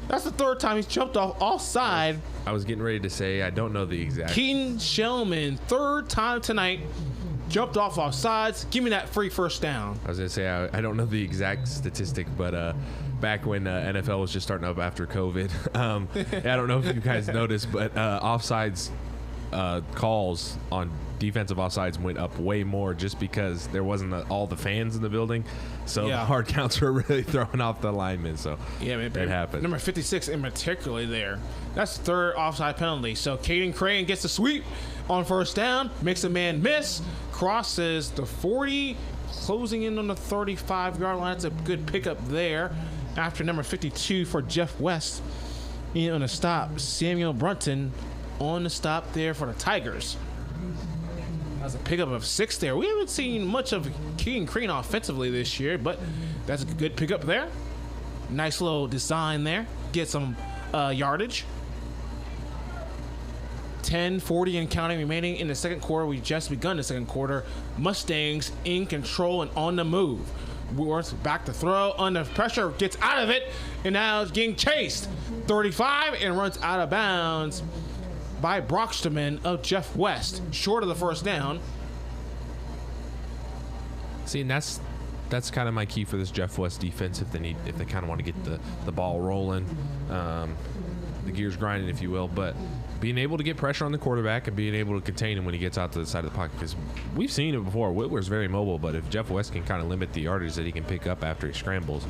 That's the third time he's jumped offside. I was getting ready to say, I don't know the exact. Keaton Shellman, third time tonight, jumped off offsides. Give me that free first down. I was going to say, I don't know the exact statistic, but back when NFL was just starting up after COVID, I don't know if you guys noticed, but offsides calls on defensive offsides went up way more just because there wasn't all the fans in the building. So the hard counts were really throwing off the linemen. So yeah, man, it happened. Number 56 in particular there. That's the third offside penalty. So Caden Crane gets the sweep on first down, makes a man miss, crosses the 40, closing in on the 35-yard line. That's a good pickup there. After number 52 for Jeff West in on the stop, Samuel Brunton on the stop there for the Tigers. That's a pickup of 6 there. We haven't seen much of Keaton Crane offensively this year, but that's a good pickup there. Nice little design there. Get some yardage. 10:40 and counting remaining in the second quarter. We just begun the second quarter. Mustangs in control and on the move. Worth back to throw, under pressure, gets out of it, and now is getting chased. 35 and runs out of bounds by Brocksterman of Jeff West, short of the first down. See, and that's kind of my key for this Jeff West defense if they kind of want to get the ball rolling, the gears grinding, if you will. But being able to get pressure on the quarterback and being able to contain him when he gets out to the side of the pocket, because we've seen it before. Whitwer's very mobile, but if Jeff West can kind of limit the yardage that he can pick up after he scrambles.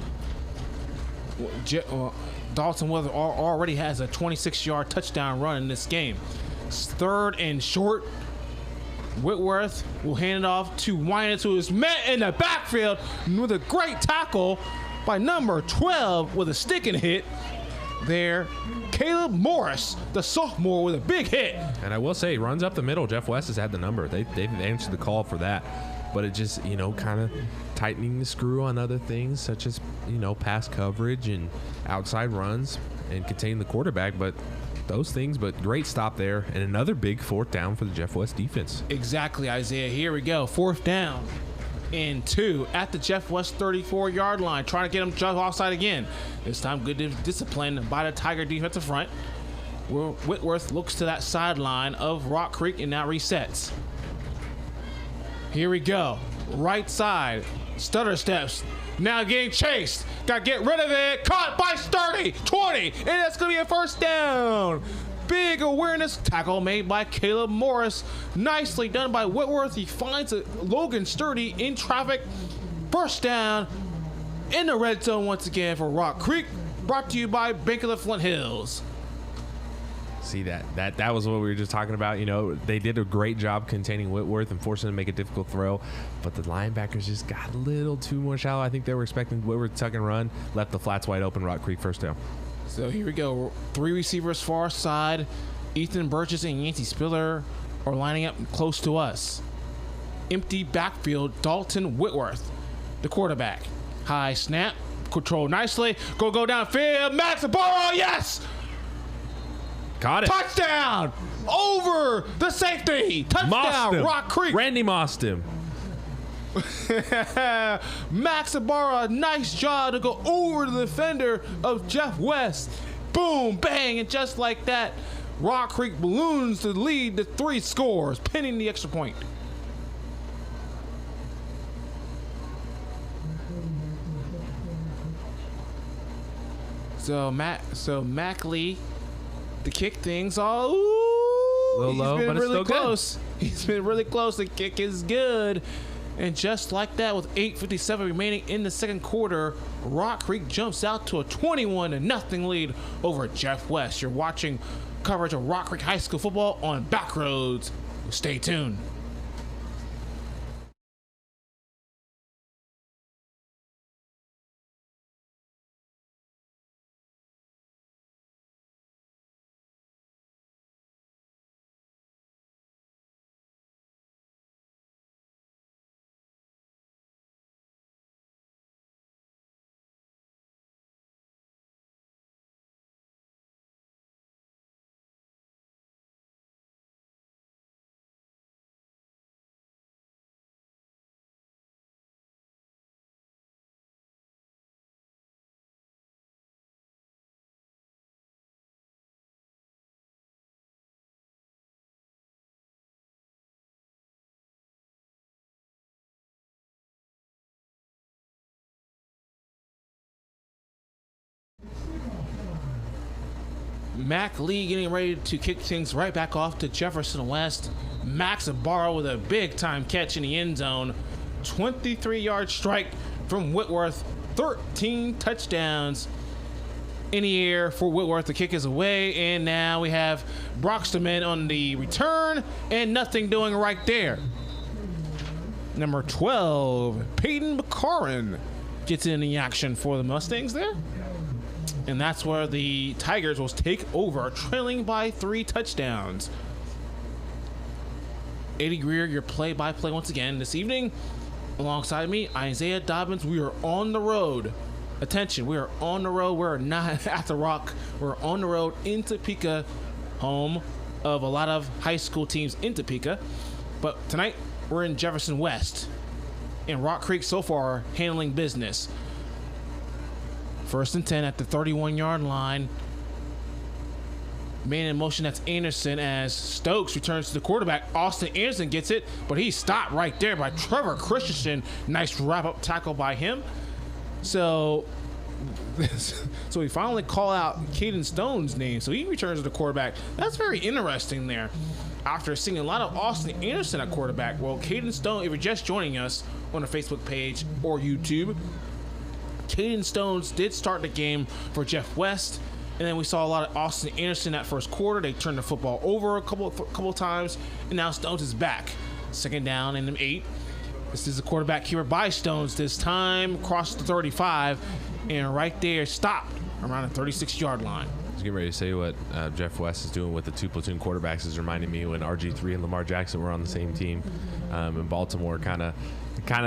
Dalton Weather already has a 26-yard touchdown run in this game. Third and short. Whitworth will hand it off to Wynant, who is met in the backfield with a great tackle by number 12 with a sticking hit there. Caleb Morris, the sophomore, with a big hit. And I will say, he runs up the middle. Jeff West has had the number. They've answered the call for that. But it just, kind of tightening the screw on other things, such as, pass coverage and outside runs and containing the quarterback. But those things, but great stop there. And another big fourth down for the Jeff West defense. Exactly, Isaiah. Here we go. Fourth down and 2 at the Jeff West 34-yard line. Trying to get him jump offside again. This time, good discipline by the Tiger defensive front. Whitworth looks to that sideline of Rock Creek and now resets. Here we go. Right side. Stutter steps. Now getting chased. Got to get rid of it. Caught by Sturdy. 20. And that's going to be a first down. Big awareness tackle made by Caleb Morris. Nicely done by Whitworth. He finds Logan Sturdy in traffic. First down in the red zone once again for Rock Creek. Brought to you by Bank of the Flint Hills. See, that was what we were just talking about. They did a great job containing Whitworth and forcing him to make a difficult throw, but the linebackers just got a little too more shallow. I think they were expecting Whitworth to tuck and run, left the flats wide open. Rock Creek first down. So here we go. 3 receivers far side. Ethan Burgess and Yancey Spiller are lining up close to us. Empty backfield. Dalton Whitworth, the quarterback. High snap. Control nicely. Go downfield. Max Barrow. Yes! Caught it. Touchdown! Over the safety. Touchdown, Rock Creek. Randy mossed him. Max Ibarra, nice job to go over the defender of Jeff West. Boom, bang, and just like that, Rock Creek balloons to lead the 3 scores, pinning the extra point. So Mac Lee to kick things all. Ooh, a little low, but it's really still close. Good. He's been really close. The kick is good. And just like that, with 8:57 remaining in the second quarter, Rock Creek jumps out to a 21-0 lead over Jeff West. You're watching coverage of Rock Creek High School football on Backroads. Stay tuned. Mac Lee getting ready to kick things right back off to Jefferson West. Max Barrow with a big time catch in the end zone. 23-yard strike from Whitworth. 13 touchdowns in the air for Whitworth. The kick is away, and now we have Broxterman on the return, and nothing doing right there. Number 12, Peyton McCarran gets in the action for the Mustangs there. And that's where the Tigers will take over, trailing by 3 touchdowns. Eddie Greer, your play-by-play once again this evening. Alongside me, Isaiah Dobbins. We are on the road. Attention, we are on the road. We're not at the Rock. We're on the road in Topeka, home of a lot of high school teams in Topeka. But tonight, we're in Jefferson West. And Rock Creek so far handling business. 1st and 10 at the 31-yard line. Man in motion, that's Anderson, as Stokes returns to the quarterback. Austin Anderson gets it, but he's stopped right there by Trevor Christensen. Nice wrap-up tackle by him. So we finally call out Caden Stone's name. So he returns to the quarterback. That's very interesting there. After seeing a lot of Austin Anderson at quarterback, well, Caden Stone, if you're just joining us on the Facebook page or YouTube, Caden Stones did start the game for Jeff West, and then we saw a lot of Austin Anderson that first quarter. They turned the football over a couple times, and now Stones is back. 2nd down and 8. This is the quarterback keeper by Stones this time, across the 35, and right there stopped around the 36-yard line. I was getting ready to say what Jeff West is doing with the 2 platoon quarterbacks is reminding me when RG3 and Lamar Jackson were on the same team in Baltimore, kind of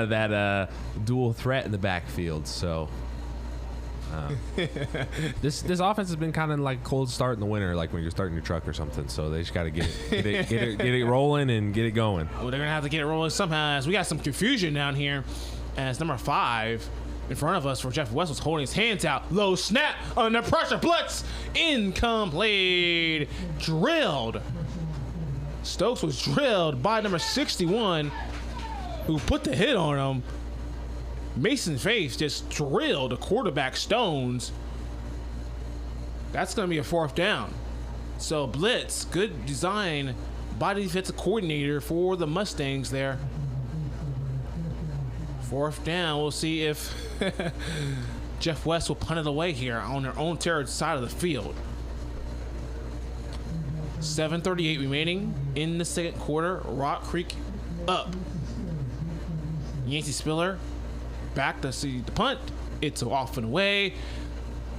that dual threat in the backfield. So this offense has been kind of like a cold start in the winter, like when you're starting your truck or something. So they just got to get it rolling and get it going. Well, they're gonna have to get it rolling somehow. As we got some confusion down here, as number 5 in front of us for Jeff West was holding his hands out. Low snap under pressure, blitz, incomplete, drilled. Stokes was drilled by number 61, who put the hit on him. Mason Faith just drilled the quarterback Stones. That's going to be a 4th down. So blitz, good design by the defensive coordinator for the Mustangs there. 4th down. We'll see if Jeff West will punt it away here on their own territory side of the field. 7:38 remaining in the second quarter. Rock Creek up. Yancey Spiller back to see the punt. It's off and away.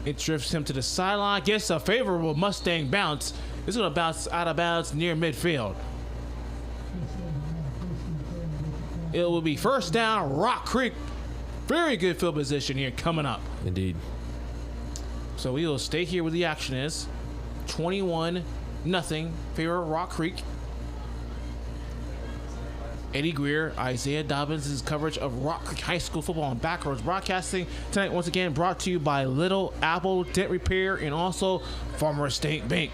It drifts him to the sideline. Gets a favorable Mustang bounce. It's going to bounce out of bounds near midfield. It will be 1st down, Rock Creek. Very good field position here coming up. Indeed. So we will stay here where the action is. 21-0 favor Rock Creek. Eddie Greer, Isaiah Dobbins' coverage of Rock Creek High School football on Backroads Broadcasting. Tonight, once again, brought to you by Little Apple Dent Repair and also Farmer State Bank.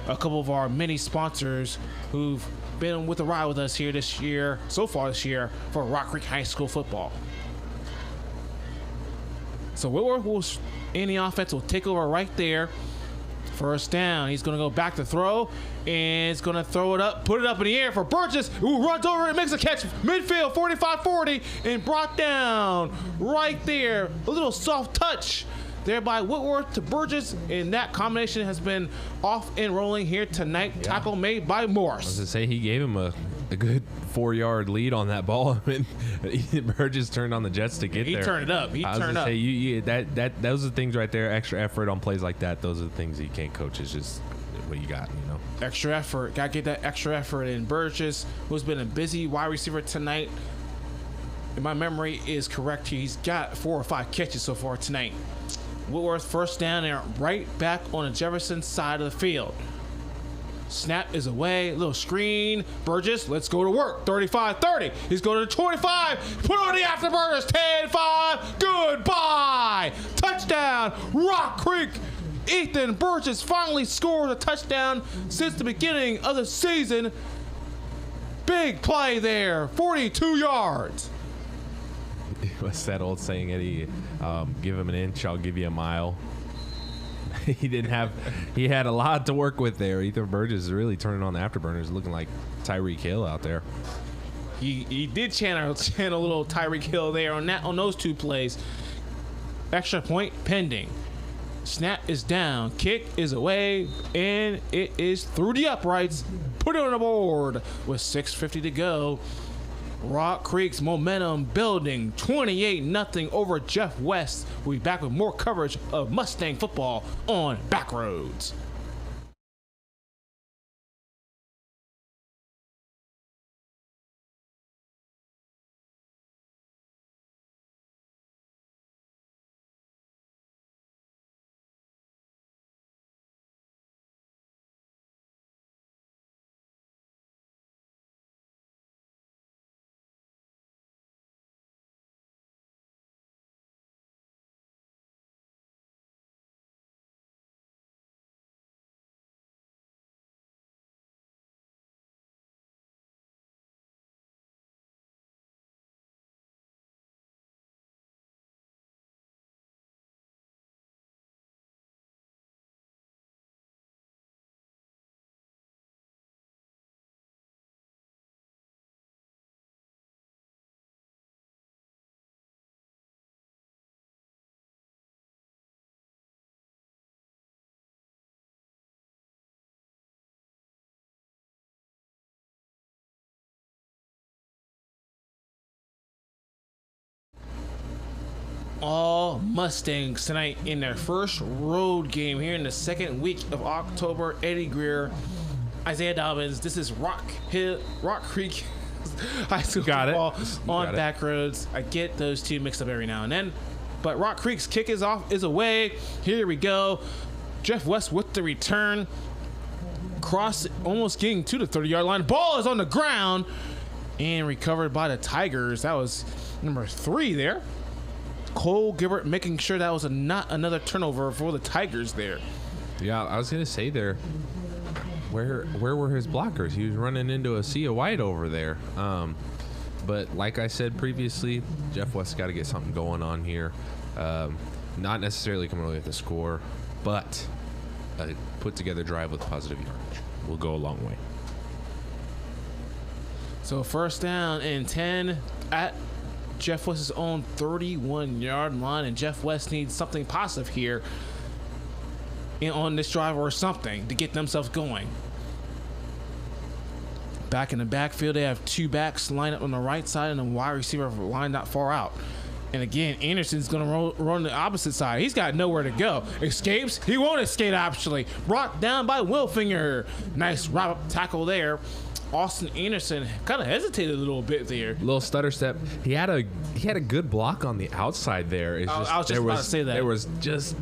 A couple of our many sponsors who've been with the ride with us here this year, so far this year, for Rock Creek High School football. So Whitworth will, in the offense, will take over right there. First down. He's going to go back to throw, and it's going to throw it up, put it up in the air for Burgess, who runs over and makes a catch midfield, 45-40, and brought down right there. A little soft touch there by Whitworth to Burgess, and that combination has been off and rolling here tonight. Yeah. Tackle made by Morris. I was going to say, he gave him a good 4-yard lead on that ball. And Burgess turned on the Jets to get there. He turned it up. He turned up. Say, those are the things right there. Extra effort on plays like that. Those are the things you can't coach. It's just what you got, you know. Extra effort. Got to get that extra effort in. Burgess, who's been a busy wide receiver tonight, if my memory is correct, he's got 4 or 5 catches so far tonight. Whitworth first down there, right back on the Jefferson side of the field. Snap is away, little screen. Burgess, let's go to work. 35-30. He's going to the 25. Put on the afterburners. 10-5. Goodbye. Touchdown. Rock Creek. Ethan Burgess finally scores a touchdown since the beginning of the season. Big play there. 42 yards. What's that old saying, Eddie? Give him an inch, I'll give you a mile. He had a lot to work with there. Ethan Burgess is really turning on the afterburners, looking like Tyreek Hill out there. He did channel a little Tyreek Hill there on those 2 plays. Extra point pending. Snap is down, kick is away, and it is through the uprights. Put it on the board with 6:50 to go. Rock Creek's momentum building, 28-0 over Jeff West. We'll be back with more coverage of Mustang football on Backroads. All Mustangs tonight in their first road game here in the second week of October. Eddie Greer, Isaiah Dobbins. This is Rock Creek High School football on Backroads. I get those 2 mixed up every now and then, but Rock Creek's kick is away. Here we go. Jeff West with the return. Cross, almost getting to the 30-yard line. Ball is on the ground and recovered by the Tigers. That was number 3 there. Cole Gibbert making sure that was not another turnover for the Tigers there. Yeah, I was going to say there, where were his blockers? He was running into a sea of white over there. But like I said previously, Jeff West got to get something going on here. Not necessarily coming away with a score, but a put-together drive with positive yardage will go a long way. So first down and 10 at Jeff West's own 31-yard line, and Jeff West needs something positive here on this drive or something to get themselves going. Back in the backfield, they have 2 backs lined up on the right side and a wide receiver lined not far out. And again, Anderson's going to run the opposite side. He's got nowhere to go. Escapes. He won't escape, actually. Brought down by Wilfinger. Nice wrap-up tackle there. Austin Anderson kind of hesitated a little bit there. Little stutter step. He had a good block on the outside there. I was just about to say that. There was just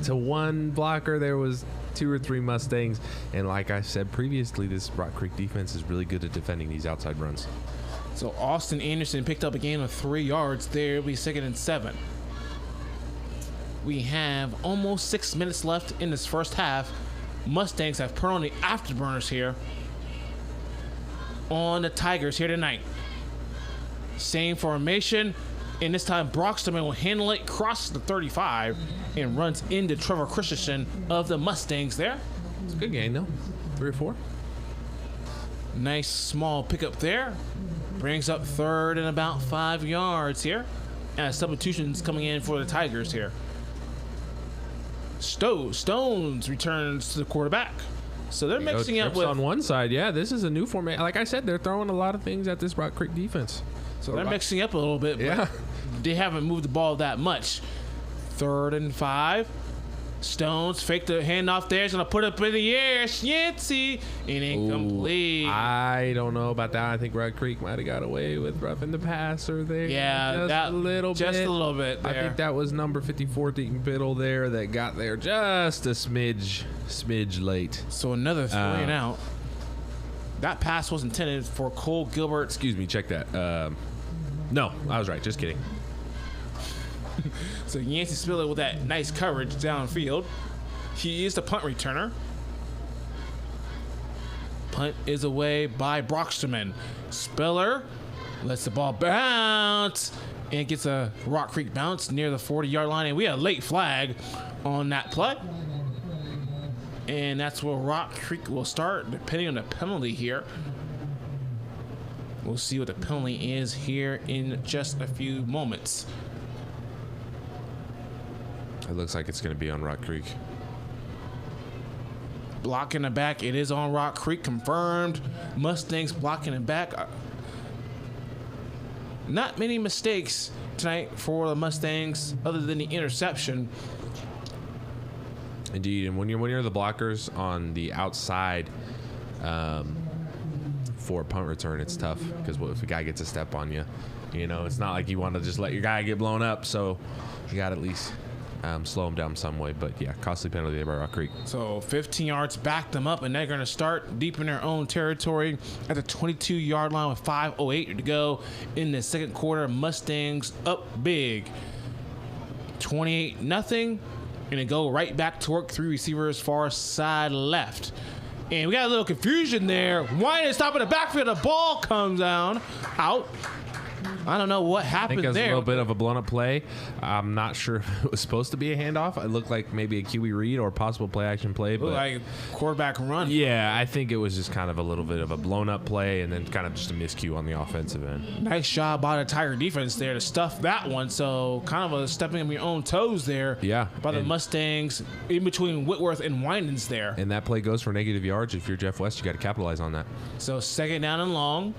to one blocker. There was 2 or 3 Mustangs, and like I said previously, this Rock Creek defense is really good at defending these outside runs. So Austin Anderson picked up a gain of 3 yards there. It'll be 2nd and 7. We have almost 6 minutes left in this first half. Mustangs have put on the afterburners here on the Tigers here tonight. Same formation. And this time, Brocksterman will handle it, crosses the 35, and runs into Trevor Christensen of the Mustangs there. It's a good game, though. 3 or 4. Nice small pickup there. Brings up third and about 5 yards here. And substitutions coming in for the Tigers here. Stones returns to the quarterback. So they're mixing up with... on one side, yeah. This is a new format. Like I said, they're throwing a lot of things at this Rock Creek defense. So they're mixing up a little bit, but they haven't moved the ball that much. 3rd and 5. Stones fake the handoff there. He's going to put it up in the air. Yancy. And incomplete. I don't know about that. I think Rock Creek might have got away with roughing the passer there. Yeah, just a little bit there. I think that was number 54, Deaton Biddle there that got there just a smidge late. So another 3 and out. That pass was intended for Cole Gilbert. Excuse me, check that. No, I was right. Just kidding. So Yancey Spiller with that nice coverage downfield. He is the punt returner. Punt is away by Brocksterman. Spiller lets the ball bounce and gets a Rock Creek bounce near the 40-yard line. And we had a late flag on that play. And that's where Rock Creek will start, depending on the penalty here. We'll see what the penalty is here in just a few moments. It looks like it's going to be on Rock Creek. Blocking the back. It is on Rock Creek. Confirmed. Mustangs blocking the back. Not many mistakes tonight for the Mustangs other than the interception. Indeed. And when you're the blockers on the outside for a punt return, it's tough because if a guy gets a step on you, it's not like you want to just let your guy get blown up. So you got to at least slow them down some way. But yeah, costly penalty there by Rock Creek. So 15 yards backed them up, and they're going to start deep in their own territory at the 22-yard line with 5:08 to go in the second quarter. Mustangs up big, 28-0, and they go right back to work. 3 receivers far side left. And we got a little confusion there. Wynn is stopping the backfield. The ball comes out. I don't know what happened there. I think it was a little bit of a blown up play. I'm not sure if it was supposed to be a handoff. It looked like maybe a QE read or a possible play action play. But like a quarterback run. Yeah, I think it was just kind of a little bit of a blown up play and then kind of just a miscue on the offensive end. Nice job by the Tiger defense there to stuff that one. So kind of a stepping on your own toes there. Yeah. By the Mustangs in between Whitworth and Winans there. And that play goes for negative yards. If you're Jeff West, you got to capitalize on that. So 2nd down and long.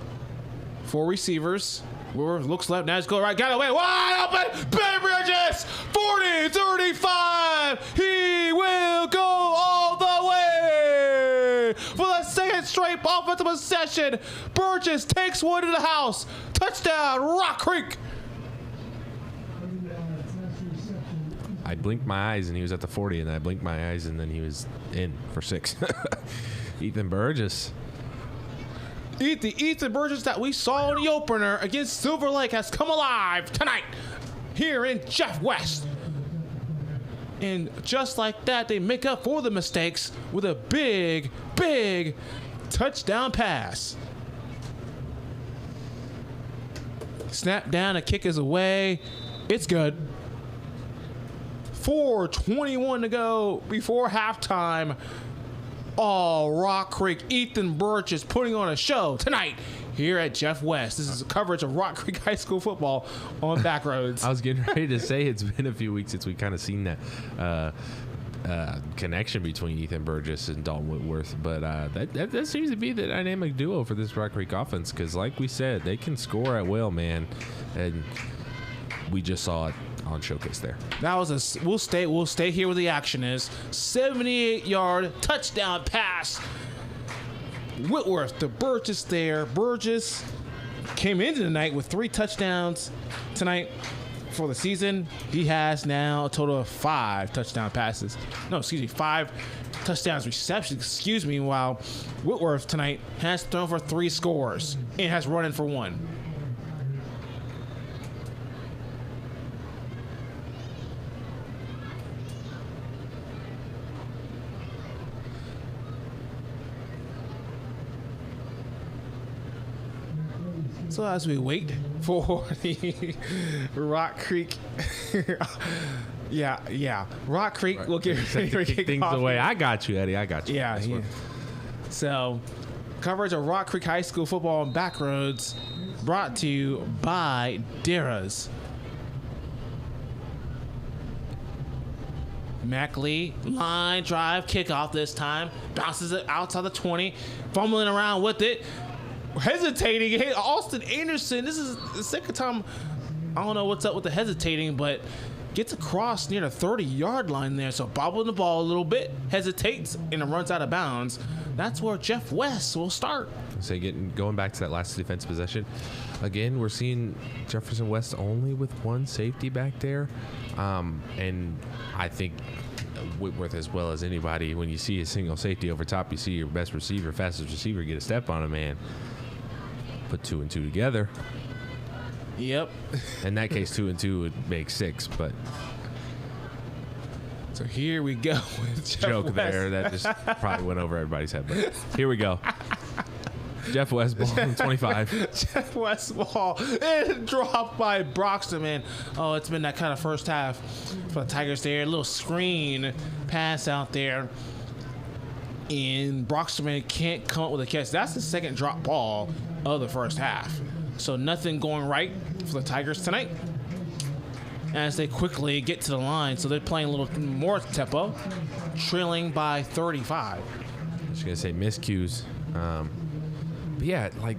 4 receivers. Whitworth looks left. Now he's going right. Got away. Wide open. Ben Bridges. 40, 35. He will go all the way. For the second straight offensive possession. Burgess takes one to the house. Touchdown, Rock Creek. I blinked my eyes and he was at the 40, and I blinked my eyes and then he was in for 6. Ethan Burgess. The Ethan Burgess that we saw in the opener against Silver Lake has come alive tonight here in Jeff West. And just like that, they make up for the mistakes with a big, big touchdown pass. Snap down, a kick is away. It's good. 4:21 to go before halftime. Oh, Rock Creek. Ethan Burgess putting on a show tonight here at Jeff West. This is a coverage of Rock Creek High School football on Backroads. I was getting ready to say it's been a few weeks since we kind of seen that connection between Ethan Burgess and Dalton Whitworth, but that seems to be the dynamic duo for this Rock Creek offense because, like we said, they can score at will, man, and we just saw it on showcase there. That was we'll stay here where the action is. 78-yard touchdown pass. Whitworth to Burgess there. Burgess came into the night with 3 touchdowns tonight for the season. He has now a total of 5 touchdown passes. No, excuse me, 5 touchdowns receptions, while Whitworth tonight has thrown for 3 scores and has run in for 1. So as we wait for the Rock Creek, Rock Creek Right. will get ready to Kick kick things off away. here. I got you, Eddie. I got you. Yeah, That's yeah. what- So coverage of Rock Creek High School football on Backroads brought to you by Dara's. Mackley, line drive, kickoff this time. Bounces it outside the 20, fumbling around with it. Hesitating. Hey, Austin Anderson, this is the second time. I don't know what's up with the hesitating, but gets across near the 30-yard line there. So bobbling the ball a little bit, hesitates, and it runs out of bounds. That's where Jeff West will start. So going back to that last defense possession, again, we're seeing Jefferson West only with one safety back there. And I think Whitworth, as well as anybody, when you see a single safety over top, you see your best receiver, fastest receiver get a step on a man. Put 2 and 2 together. Yep. In that case, 2 and 2 would make 6, but So here we go with Jeff joke West. there that just probably went over everybody's head. But here we go. Jeff West, ball 25. Jeff West ball and dropped by Broxton, man. Oh, it's been that kind of first half for the Tigers there. A little screen pass out there. And Broxton, man, can't come up with a catch. That's the second drop ball of the first half. So nothing going right for the Tigers tonight as they quickly get to the line. So they're playing a little more tempo, trailing by 35. I was going to say miscues. But yeah, like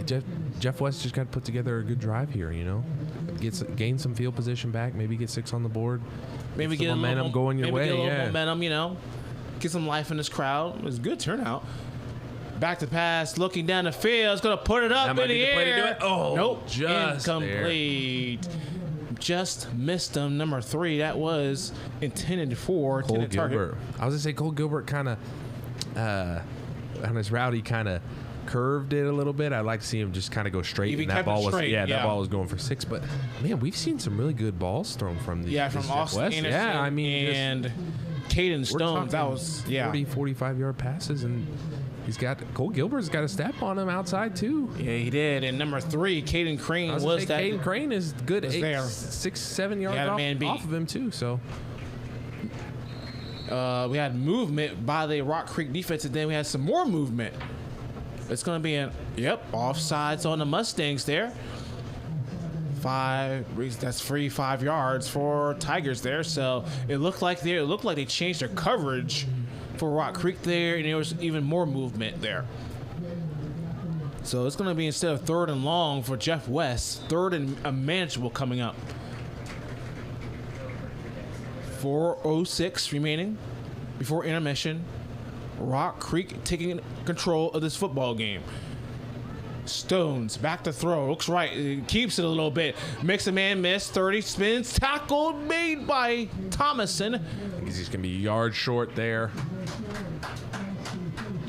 Jeff West just got to put together a good drive here, you know. Gain some field position back, maybe get 6 on the board. Maybe some get momentum a little, going your way. Get a little yeah. momentum, you know. Get some life in this crowd. It was a good turnout. Back to pass, looking down the field. It's going to put it up That in might the be the play to do air. it. Oh, nope. just Incomplete. Just missed him. Number 3. That was intended for Cole intended target. Gilbert. I was going to say Cole Gilbert kind of, on his route, he kind of curved it a little bit. I'd like to see him just kind of go straight. If he And that kept it ball was, straight, that yeah. ball was going for 6. But, man, we've seen some really good balls thrown from these. Yeah, from Jeff Austin West. Anderson Yeah, I mean, and Caden we're Stone. That talking was, 40, 45-yard passes, and Cole Gilbert's got a step on him outside, too. Yeah, he did. And number 3, Caden Crane was that. Caden Crane is good. was 8, there. 6, 7 yards Yeah, man beat. off of him, too. So, We had movement by the Rock Creek defense, and then we had some more movement. It's going to be offsides on the Mustangs there. 5, that's free 5 yards for Tigers there. So it looked like they changed their coverage for Rock Creek there, and there was even more movement there. So it's going to be, instead of 3rd and long for Jeff West, 3rd and manageable coming up. 4:06 remaining before intermission. Rock Creek taking control of this football game. Stones back to throw. Looks right. Keeps it a little bit. Makes a man miss. 30 spins. Tackle made by Thomason. he's going to be a yard short there.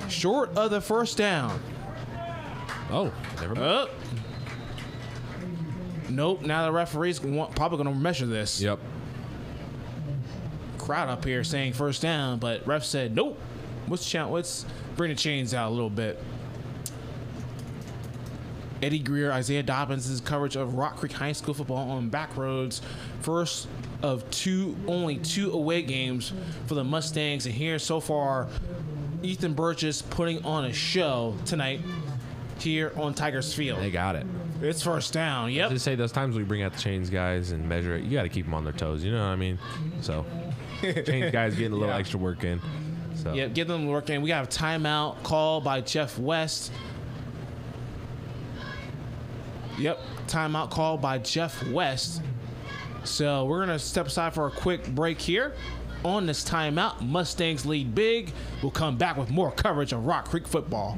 Short of the first down. Oh, never mind. Up. Nope. Now the referee's probably going to measure this. Yep. Crowd up here saying first down, but ref said nope. Let's bring the chains out a little bit. Eddie Greer, Isaiah Dobbins' coverage of Rock Creek High School football on Backroads. First of only two away games for the Mustangs. And here so far, Ethan Burgess putting on a show tonight here on Tigers Field. They got it. It's first down. Yep. Just say those times we bring out the chains guys and measure it, you got to keep them on their toes. You know what I mean? So, chains guys getting a little extra work in. So. Yep, get them working. We got a timeout call by Jeff West. Yep, timeout call by Jeff West. So we're going to step aside for a quick break here. On this timeout, Mustangs lead big. We'll come back with more coverage of Rock Creek football.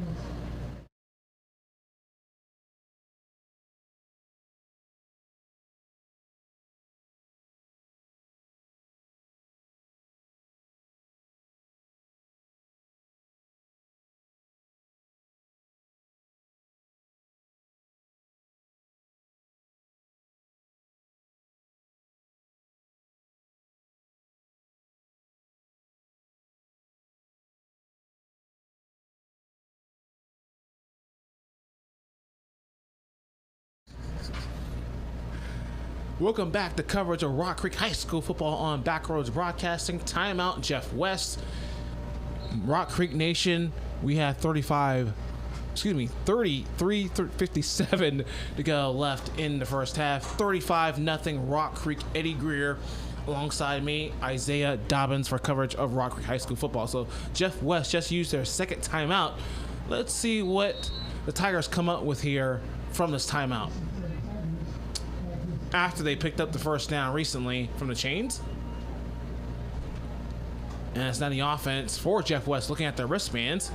Welcome back to coverage of Rock Creek High School football on Backroads Broadcasting. Timeout, Jeff West. Rock Creek Nation, we have 33-57 to go left in the first half. 35-0 Rock Creek. Eddie Greer alongside me, Isaiah Dobbins, for coverage of Rock Creek High School football. So Jeff West just used their second timeout. Let's see what the Tigers come up with here from this timeout, after they picked up the first down recently from the chains. And it's now the offense for Jeff West looking at their wristbands.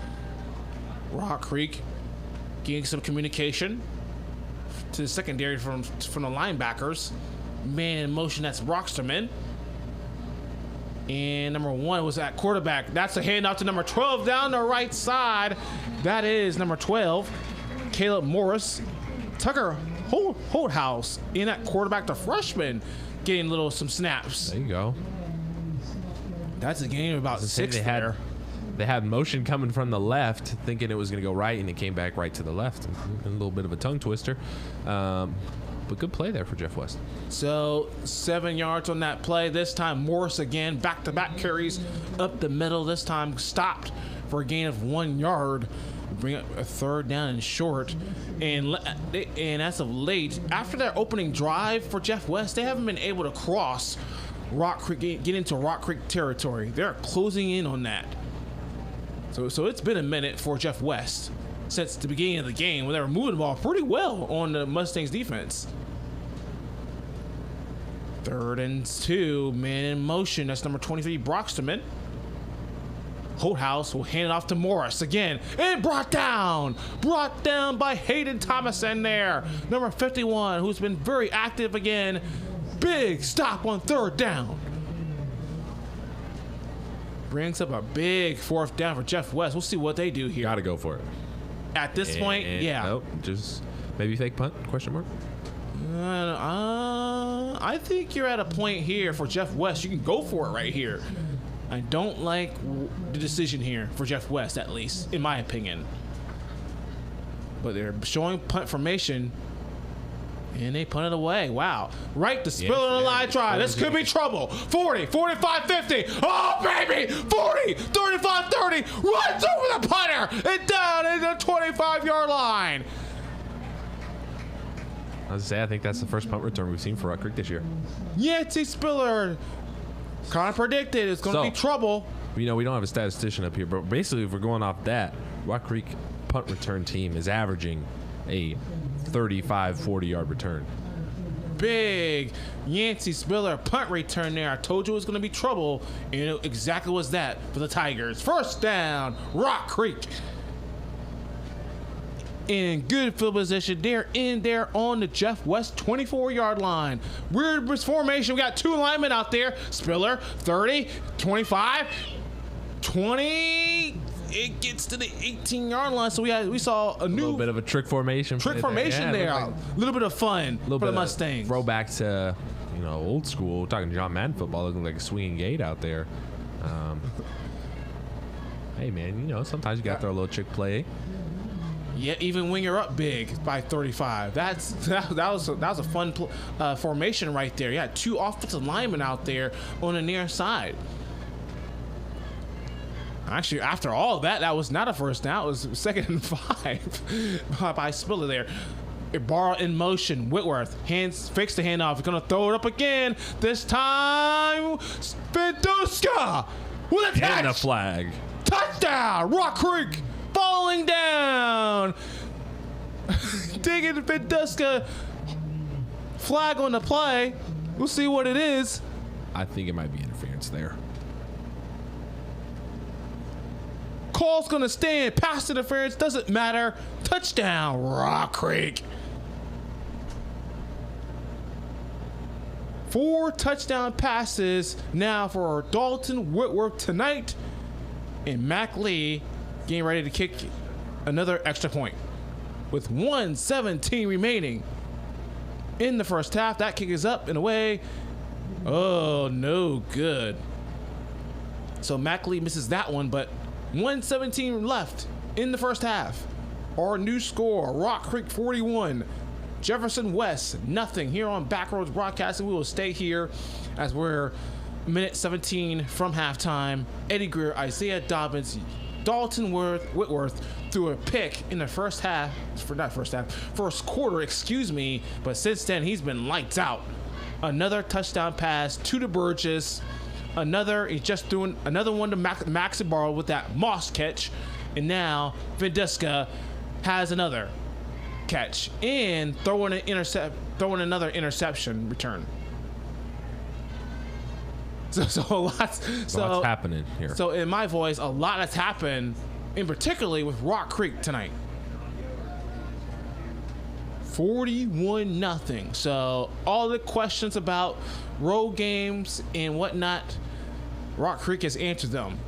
Rock Creek getting some communication to the secondary from the linebackers. Man in motion, that's Rocksterman. And number 1 was at quarterback. That's a handoff to number 12 down the right side. That is number 12, Caleb Morris. Tucker Holthouse in at quarterback, the freshman, getting some snaps. There you go. That's a game of about 6 there. They had motion coming from the left, thinking it was going to go right, and it came back right to the left. A little bit of a tongue twister. But good play there for Jeff West. So 7 yards on that play. This time Morris again, back-to-back carries up the middle. This time stopped for a gain of 1 yard. Bring up a third down and short. And as of late, after their opening drive for Jeff West, they haven't been able to cross Rock Creek, get into Rock Creek territory. They're closing in on that. So it's been a minute for Jeff West since the beginning of the game, when they were moving the ball pretty well on the Mustangs defense. 3rd and 2, man in motion. That's number 23, Brocksterman. Holthouse will hand it off to Morris again, and brought down by Hayden Thomason there. Number 51, who's been very active again. Big stop on 3rd down. Brings up a big 4th down for Jeff West. We'll see what they do here. Gotta go for it. At this point, yeah. Nope, just maybe fake punt, question mark? I think you're at a point here for Jeff West. You can go for it right here. I don't like the decision here for Jeff West, at least, in my opinion. But they're showing punt formation, and they punt it away. Wow. Right to Spiller on the line drive. This could be trouble. 40, 45, 50. Oh, baby! 40, 35, 30. Runs over the punter and down in the 25-yard line. I was going to say, I think that's the first punt return we've seen for Rock Creek this year. Yancey Spiller kind of predicted it's going to be trouble. We don't have a statistician up here, but basically if we're going off that, Rock Creek punt return team is averaging a 35, 40-yard return. Big Yancey Spiller punt return there. I told you it was going to be trouble, and it exactly was that for the Tigers. First down, Rock Creek. In good field position, they're in there on the Jeff West 24-yard line. Weird formation. We got 2 linemen out there. Spiller, 30, 25, 20. It gets to the 18-yard line. So we saw a little bit of a trick formation. There. A little bit of fun for the Mustangs. Throwback to old school. We're talking John Madden football, looking like a swinging gate out there. Hey man, sometimes you got to throw a little trick play. Yeah, even when you're up big by 35. That was a fun formation right there. You had 2 offensive linemen out there on the near side. Actually, after all that was not a first down. It was 2nd and 5 by Spiller there. Ibarra in motion. Whitworth fakes the handoff. He's going to throw it up again. This time, Spinduska with a catch. And a flag. Touchdown, Rock Creek. Falling down. Digging Spinduska. Flag on the play. We'll see what it is. I think it might be interference there. Call's gonna stand. Pass interference, doesn't matter. Touchdown, Rock Creek. 4 touchdown passes now for Dalton Whitworth tonight. And Mac Lee getting ready to kick another extra point. With 1:17 remaining in the first half. That kick is up and away. Oh, no good. So Mac Lee misses that one, but 1:17 left in the first half. Our new score, Rock Creek 41, Jefferson West, nothing. Here on Backroads Broadcasting, we will stay here as we're minute 17 from halftime. Eddie Greer, Isaiah Dobbins, Dalton Whitworth threw a pick in the first quarter, excuse me. But since then, he's been lights out. Another touchdown pass to the Burgess. He's just doing another one to Max Barrow with that Moss catch. And now Vindiska has another catch and throwing another interception return. So lots happening here. So in my voice, a lot has happened, in particularly with Rock Creek tonight. 41-0. So all the questions about road games and whatnot, Rock Creek has answered them.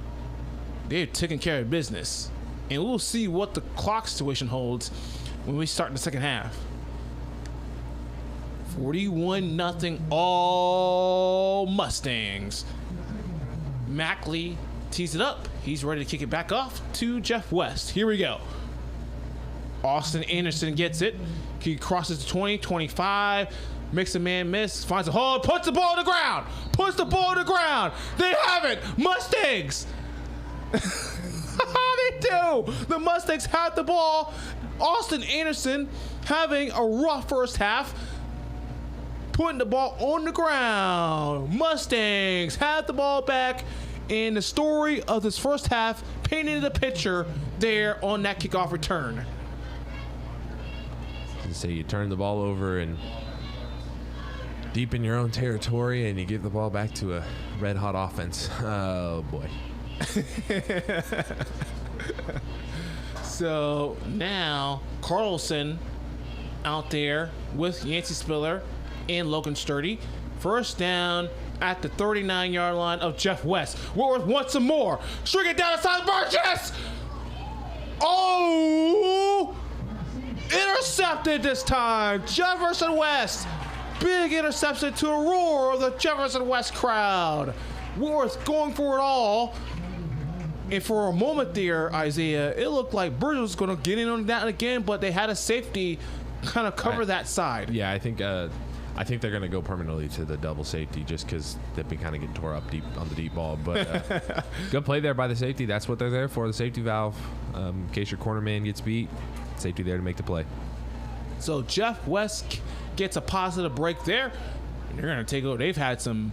They've taken care of business. And we'll see what the clock situation holds when we start the second half. 41-0 all Mustangs. Mackley tees it up. He's ready to kick it back off to Jeff West. Here we go. Austin Anderson gets it. He crosses the 20, 25. Makes a man miss. Finds a hole. Puts the ball on the ground. They have it. Mustangs. They do. The Mustangs have the ball. Austin Anderson having a rough first half. Putting the ball on the ground. Mustangs have the ball back. And the story of this first half painted the picture there on that kickoff return. So you turn the ball over and deep in your own territory, and you give the ball back to a red-hot offense. Oh, boy. So now Carlson out there with Yancey Spiller and Logan Sturdy. First down at the 39-yard line of Jeff West. Whitworth wants some more. String it down the side of Burgess. Oh! Intercepted this time. Jefferson West. Big interception to a roar of the Jefferson West crowd. Whitworth going for it all. And for a moment there, Isaiah, it looked like Burgess was going to get in on that again, but they had a safety kind of cover that side. Yeah, I think they're going to go permanently to the double safety just because they've been kind of getting tore up deep on the deep ball. But good play there by the safety. That's what they're there for, the safety valve. In case your corner man gets beat, safety there to make the play. So Jeff West gets a positive break there. And they're going to take over. They've had some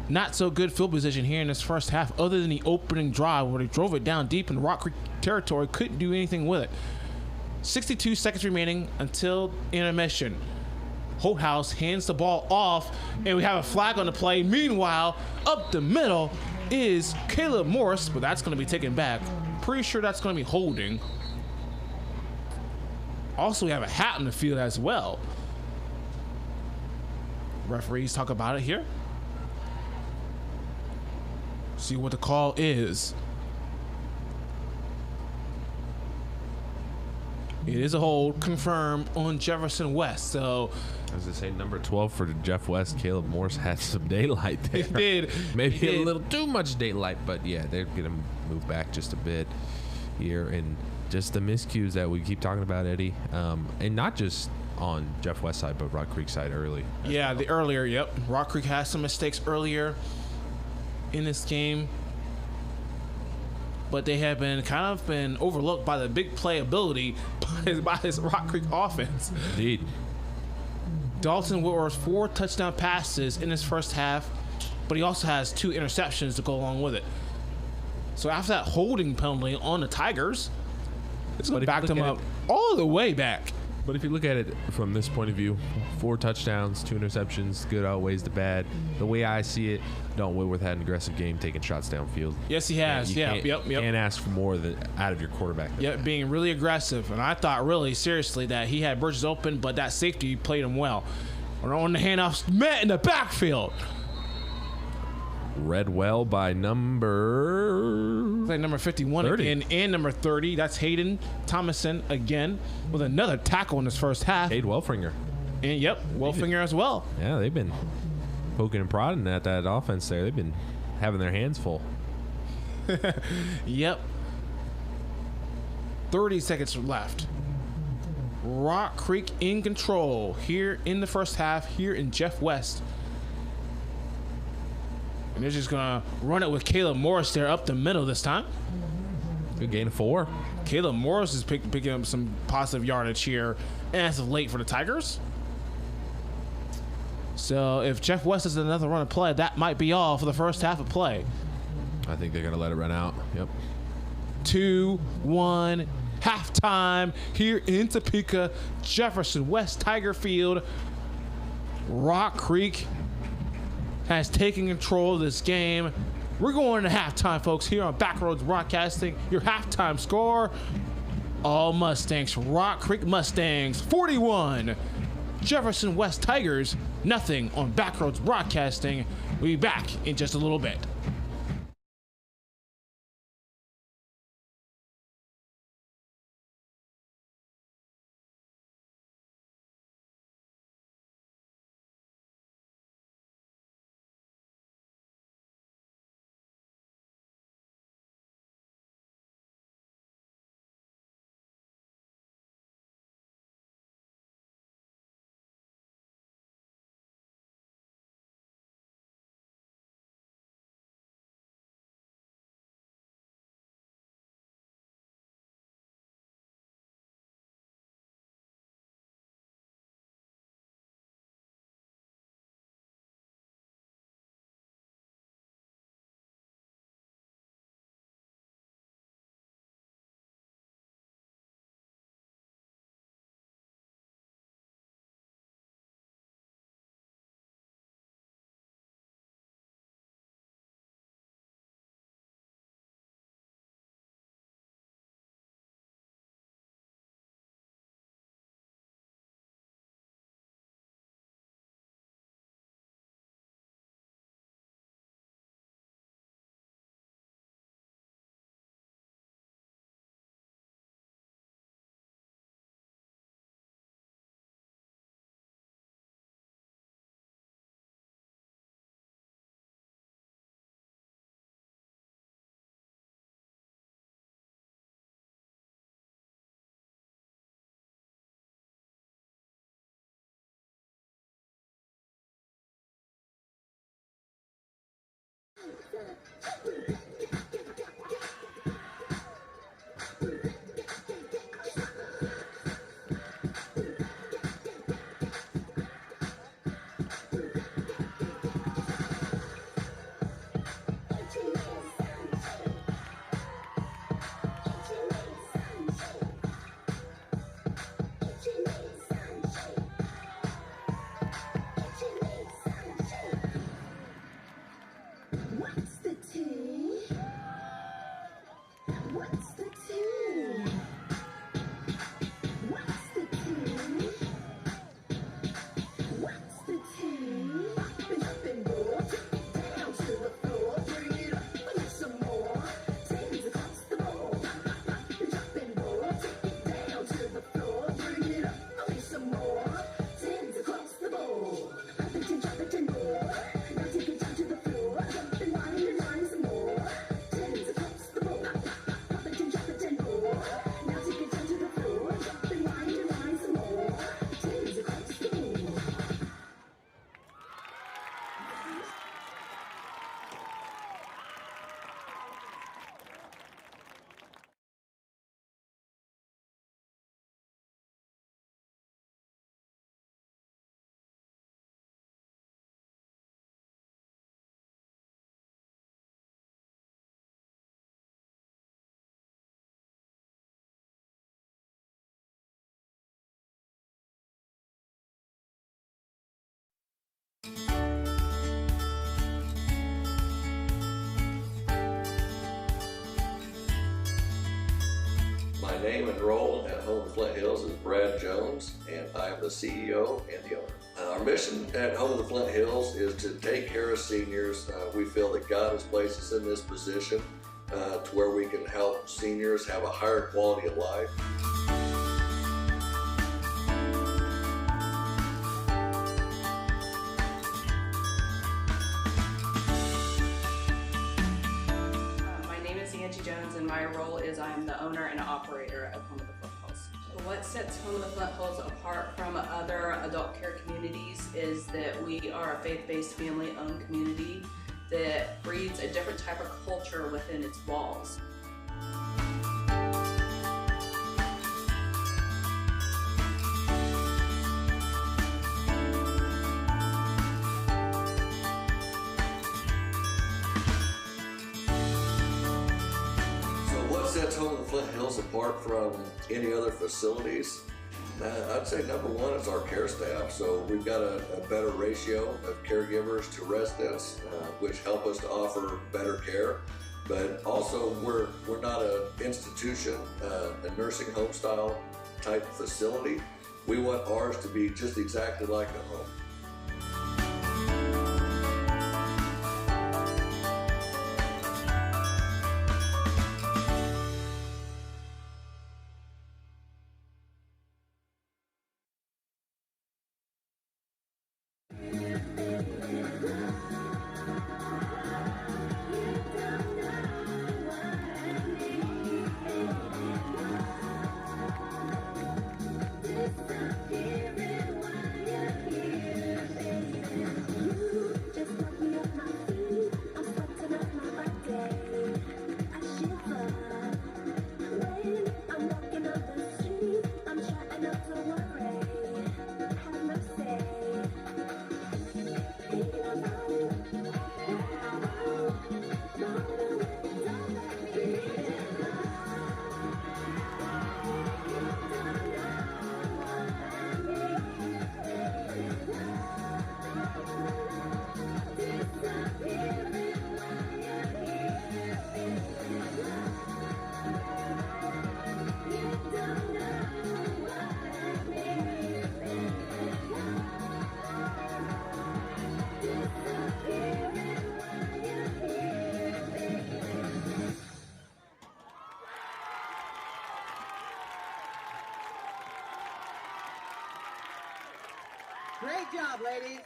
not so good field position here in this first half, other than the opening drive where they drove it down deep in Rock Creek territory. Couldn't do anything with it. 62 seconds remaining until intermission. Holthouse hands the ball off, and we have a flag on the play. Meanwhile, up the middle is Caleb Morris, but that's going to be taken back. Pretty sure that's going to be holding. Also, we have a hat in the field as well. Referees talk about it here. See what the call is. It is a hold confirmed on Jefferson West. So, as I say, number 12 for Jeff West, Caleb Morse had some daylight there. He did. Maybe a little too much daylight, but yeah, they're going to move back just a bit here. And just the miscues that we keep talking about, Eddie. And not just on Jeff West's side, but Rock Creek side early. Yeah, the earlier, yep. Rock Creek has some mistakes earlier in this game, but they have been overlooked by the big playability by his Rock Creek offense. Indeed. Dalton Whitworth 4 touchdown passes in his first half, but he also has 2 interceptions to go along with it. So after that holding penalty on the Tigers, it's going to back them up all the way back. But if you look at it from this point of view, 4 touchdowns, 2 interceptions, good outweighs the bad. The way I see it, Dalton Whitworth had an aggressive game, taking shots downfield. Yes, he has. You Yep. can't ask for more out of your quarterback. Yeah, being really aggressive. And I thought really seriously that he had Burgess open, but that safety played him well. On the handoffs, met in the backfield. Read well by number 51 30. again, and number 30. That's Hayden Thomason again with another tackle in his first half. Cade Welfinger. And yep, Welfinger as well. Yeah, they've been poking and prodding at that offense there. They've been having their hands full. Yep. 30 seconds left. Rock Creek in control here in the first half here in Jeff West. And they're just going to run it with Caleb Morris there up the middle this time. Good gain of 4. Caleb Morris is picking up some positive yardage here as of late for the Tigers. So if Jeff West does another run of play, that might be all for the first half of play. I think they're going to let it run out. Yep. 2-1 halftime here in Topeka, Jefferson West Tiger Field. Rock Creek has taken control of this game. We're going to halftime, folks, here on Backroads Broadcasting. Your halftime score, all Mustangs. Rock Creek Mustangs, 41. Jefferson West Tigers, nothing on Backroads Broadcasting. We'll be back in just a little bit. My name and role at Home of the Flint Hills is Brad Jones, and I am the CEO and the owner. Our mission at Home of the Flint Hills is to take care of seniors. We feel that God has placed us in this position to where we can help seniors have a higher quality of life. My name is Angie Jones, and my role is I am the owner and operator of Home of the Flint Hills. What sets Home of the Flint Hills apart from other adult care communities is that we are a faith-based, family-owned community that breeds a different type of culture within its walls. What sets Home of the Flint Hills apart from any other facilities? I'd say number one is our care staff. So we've got a better ratio of caregivers to residents, which help us to offer better care. But also we're not an institution, a nursing home style type facility. We want ours to be just exactly like a home. Great job, ladies.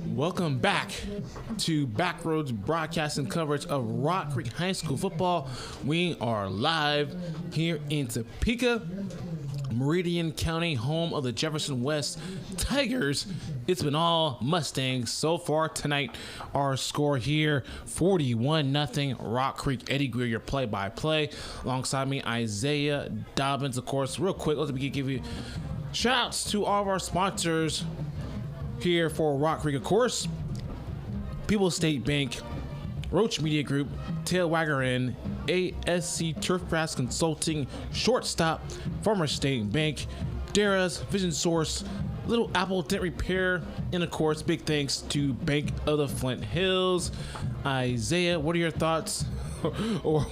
Welcome back to Backroads Broadcasting coverage of Rock Creek High School football. We are live here in Topeka, Meridian County, home of the Jefferson West Tigers. It's been all Mustangs so far tonight. Our score here, 41-0 Rock Creek. Eddie Greer, your play-by-play. Alongside me, Isaiah Dobbins, of course. Real quick, let's give you shout-outs to all of our sponsors here for Rock Creek, of course. People's State Bank, Roach Media Group, Tailwagger Inn, ASC Turfgrass Consulting, Shortstop, Farmer State Bank, Dara's Vision Source, Little Apple Dent Repair, and of course, big thanks to Bank of the Flint Hills. Isaiah, what are your thoughts? Or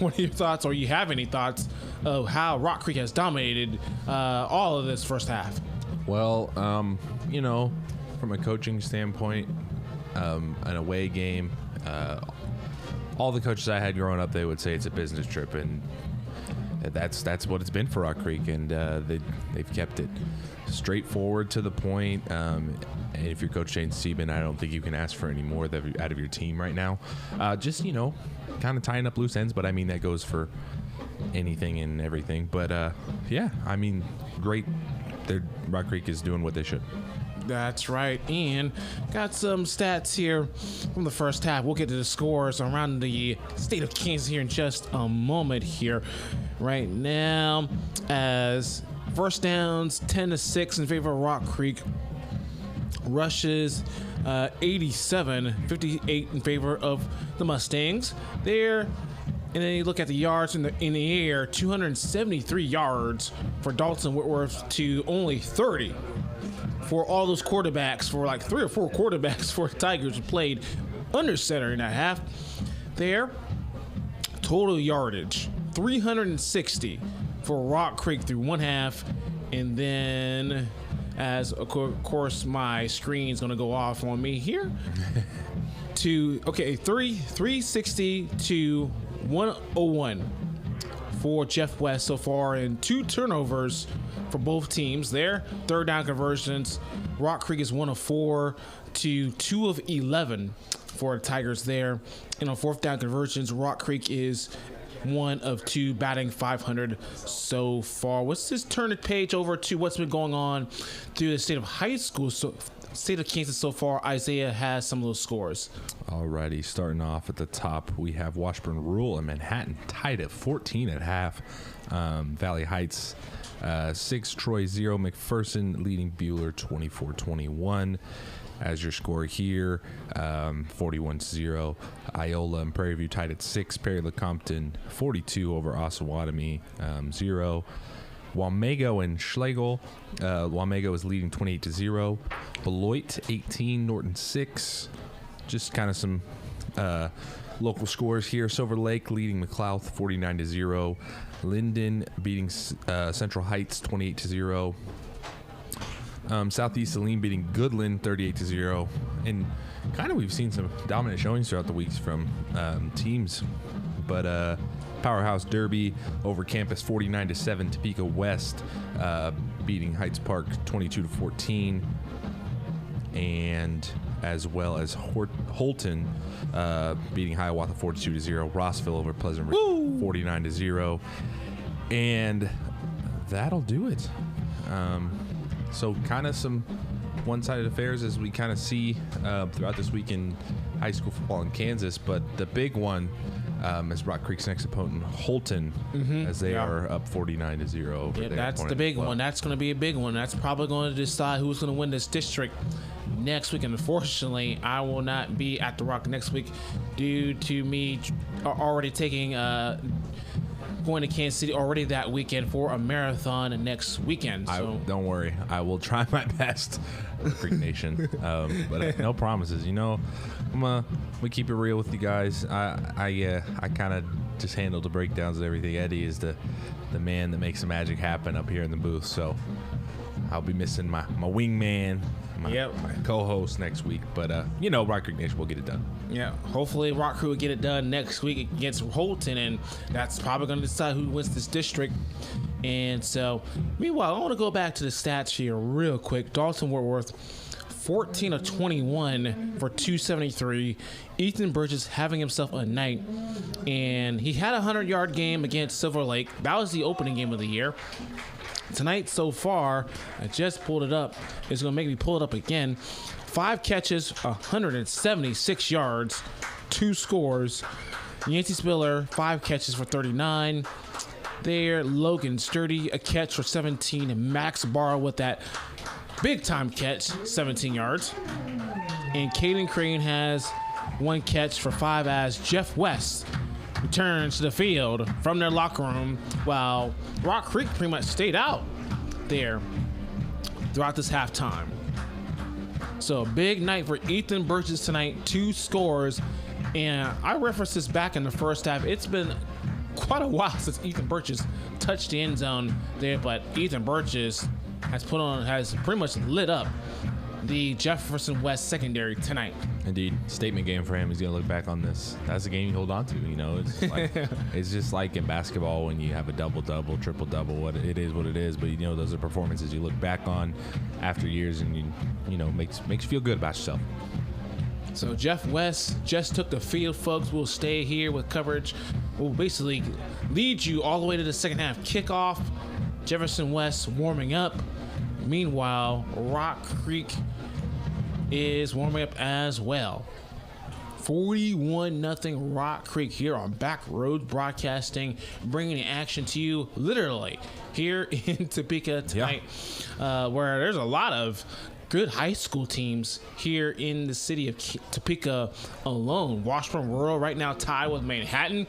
you have any thoughts of how Rock Creek has dominated all of this first half? Well, from a coaching standpoint, an away game, all the coaches I had growing up, they would say it's a business trip, and that's what it's been for Rock Creek, and they've kept it straightforward to the point. And if you're Coach Shane Sieben, I don't think you can ask for any more out of your team right now. Just kind of tying up loose ends, but I mean that goes for anything and everything. But great. Rock Creek is doing what they should. That's right, and got some stats here from the first half. We'll get to the scores around the state of Kansas here in just a moment here. Right now, as first downs 10-6 in favor of Rock Creek, rushes 87, 58 in favor of the Mustangs. There, and then you look at the yards in the air, 273 yards for Dalton Whitworth to only 30 for all those quarterbacks, for like 3 or 4 quarterbacks for Tigers who played under center in that half. There, total yardage, 360 for Rock Creek through one half. And then, as of course my screen's gonna go off on me here, 360 to 101 for Jeff West so far, and 2 turnovers for both teams there. Third down conversions, Rock Creek is 1 of 4 to 2 of 11 for the Tigers there. And on fourth down conversions, Rock Creek is 1 of 2, batting .500 so far. Let's just turn the page over to what's been going on through the state of high school. State of Kansas so far. Isaiah has some of those scores. Alrighty, starting off at the top, we have Washburn Rural and Manhattan tied at 14 at half. Valley Heights 6, Troy 0, McPherson leading Bueller 24-21. As your score here, 41-0. Iola and Prairie View tied at 6. Perry Lecompton 42 over Osawatomie 0. Wamego and Schlegel. Wamego is leading 28-0. Beloit 18, Norton 6. Just kind of some local scores here. Silver Lake leading McLouth 49-0. Linden beating Central Heights 28-0. Southeast Saline beating Goodland 38-0. And kind of we've seen some dominant showings throughout the weeks from teams. But Powerhouse Derby over Campus 49-7. Topeka West beating Heights Park 22-14. And as well as Holton beating Hiawatha 42-0. Rossville over Pleasant Ridge 49-0. And that'll do it. So kind of some one-sided affairs as we kind of see throughout this week in high school football in Kansas. But the big one is Rock Creek's next opponent, Holton, as they are up 49-0 over their that's the big one. That's going to be a big one. That's probably going to decide who's going to win this district next week. And unfortunately, I will not be at the Rock next week due to me already taking going to Kansas City already that weekend for a marathon next weekend. So don't worry, I will try my best, Creek Nation. But no promises. We keep it real with you guys. I kind of just handle the breakdowns and everything. Eddie is the man that makes the magic happen up here in the booth. So I'll be missing my wingman, my co-host next week. But, Rock Creek Nation will get it done. Yeah, hopefully Rock Creek will get it done next week against Holton, and that's probably going to decide who wins this district. And so, meanwhile, I want to go back to the stats here real quick. Dalton Whitworth, 14 of 21 for 273. Ethan Burgess having himself a night, and he had a 100-yard game against Silver Lake. That was the opening game of the year. Tonight so far, I just pulled it up. It's going to make me pull it up again. 5 catches, 176 yards, 2 scores. Yancey Spiller, 5 catches for 39. There, Logan Sturdy, a catch for 17. And Max Barr with that big-time catch, 17 yards. And Caden Crane has 1 catch for 5 as Jeff West returns to the field from their locker room while Rock Creek pretty much stayed out there throughout this halftime. So a big night for Ethan Burgess tonight, 2 scores. And I referenced this back in the first half. It's been quite a while since Ethan Burgess touched the end zone there, but Ethan Burgess has pretty much lit up the Jefferson West secondary tonight. Indeed. Statement game for him. He's going to look back on this. That's a game you hold on to. It's just like in basketball when you have a double-double, triple-double. What it is. But, those are performances you look back on after years and, makes you feel good about yourself. So Jeff West just took the field, folks. We'll stay here with coverage. We'll basically lead you all the way to the second half kickoff. Jefferson West warming up. Meanwhile, Rock Creek is warming up as well. 41-0 Rock Creek here on Back Roads Broadcasting, bringing the action to you literally here in Topeka tonight, where there's a lot of good high school teams here in the city of Topeka alone. Washburn Rural right now tied with Manhattan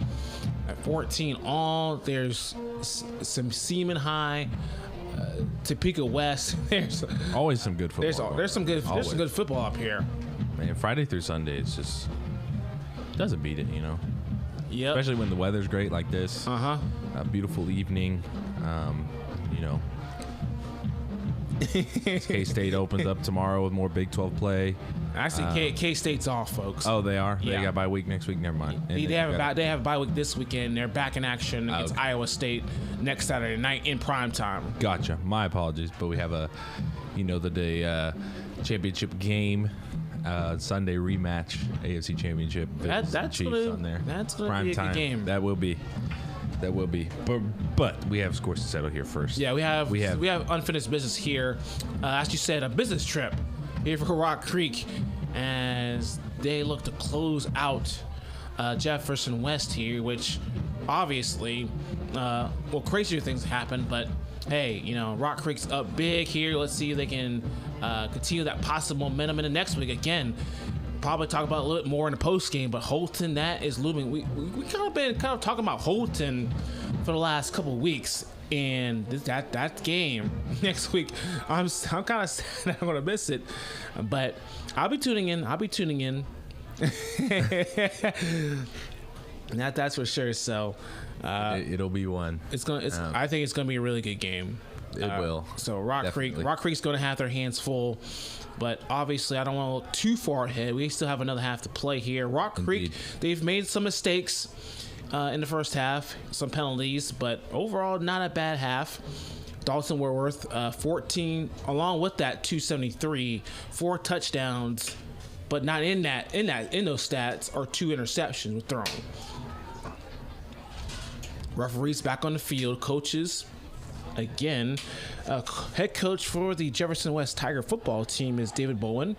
at 14 all. There's some Seaman High. Topeka West. There's always some good football. There's some good football up here. Man, Friday through Sunday, it's just doesn't beat it, Yep. Especially when the weather's great like this. A beautiful evening. K-State opens up tomorrow with more Big 12 play. Actually, K-State's off, folks. Oh, they are? Yeah. They got bye week next week? Never mind. They have a bye week this weekend. They're back in action against Iowa State next Saturday night in prime time. Gotcha. My apologies. But we have the day championship game, Sunday rematch, AFC Championship. That's Chiefs on there. That's going to be a good game. That will be. But we have scores to settle here first. Yeah, we have unfinished business here. As you said, a business trip here for Rock Creek as they look to close out Jefferson West here, which obviously, crazier things happen, but hey, Rock Creek's up big here. Let's see if they can continue that positive momentum in the next week. Again, probably talk about a little bit more in the post game, but Holton, that is looming. We been talking about Holton for the last couple of weeks, and that game next week, I'm kind of sad I'm gonna miss it, but I'll be tuning in. That's for sure. So it'll be one. I think it's gonna be a really good game. It will. So Rock Creek's going to have their hands full, but obviously I don't want to look too far ahead. We still have another half to play here. Rock Creek, they've made some mistakes in the first half, some penalties, but overall not a bad half. Dalton Whitworth, 14, along with that 273, 4 touchdowns, but not in those stats are 2 interceptions were thrown. Referees back on the field, coaches. Again, head coach for the Jefferson West Tiger football team is David Bowen.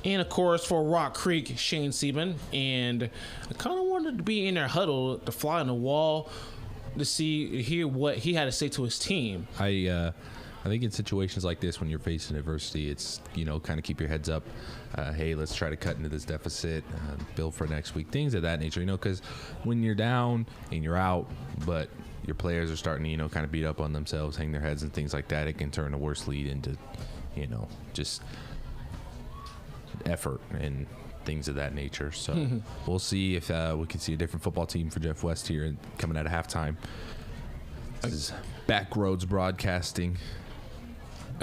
And, of course, for Rock Creek, Shane Seaman. And I kind of wanted to be in their huddle, to fly on the wall, to hear what he had to say to his team. I think in situations like this, when you're facing adversity, it's, kind of keep your heads up. Hey, let's try to cut into this deficit, build for next week, things of that nature, because when you're down and you're out, but your players are starting to, kind of beat up on themselves, hang their heads and things like that, it can turn a worse lead into, just effort and things of that nature. So we'll see if we can see a different football team for Jeff West here coming out of halftime. This is Back Roads Broadcasting.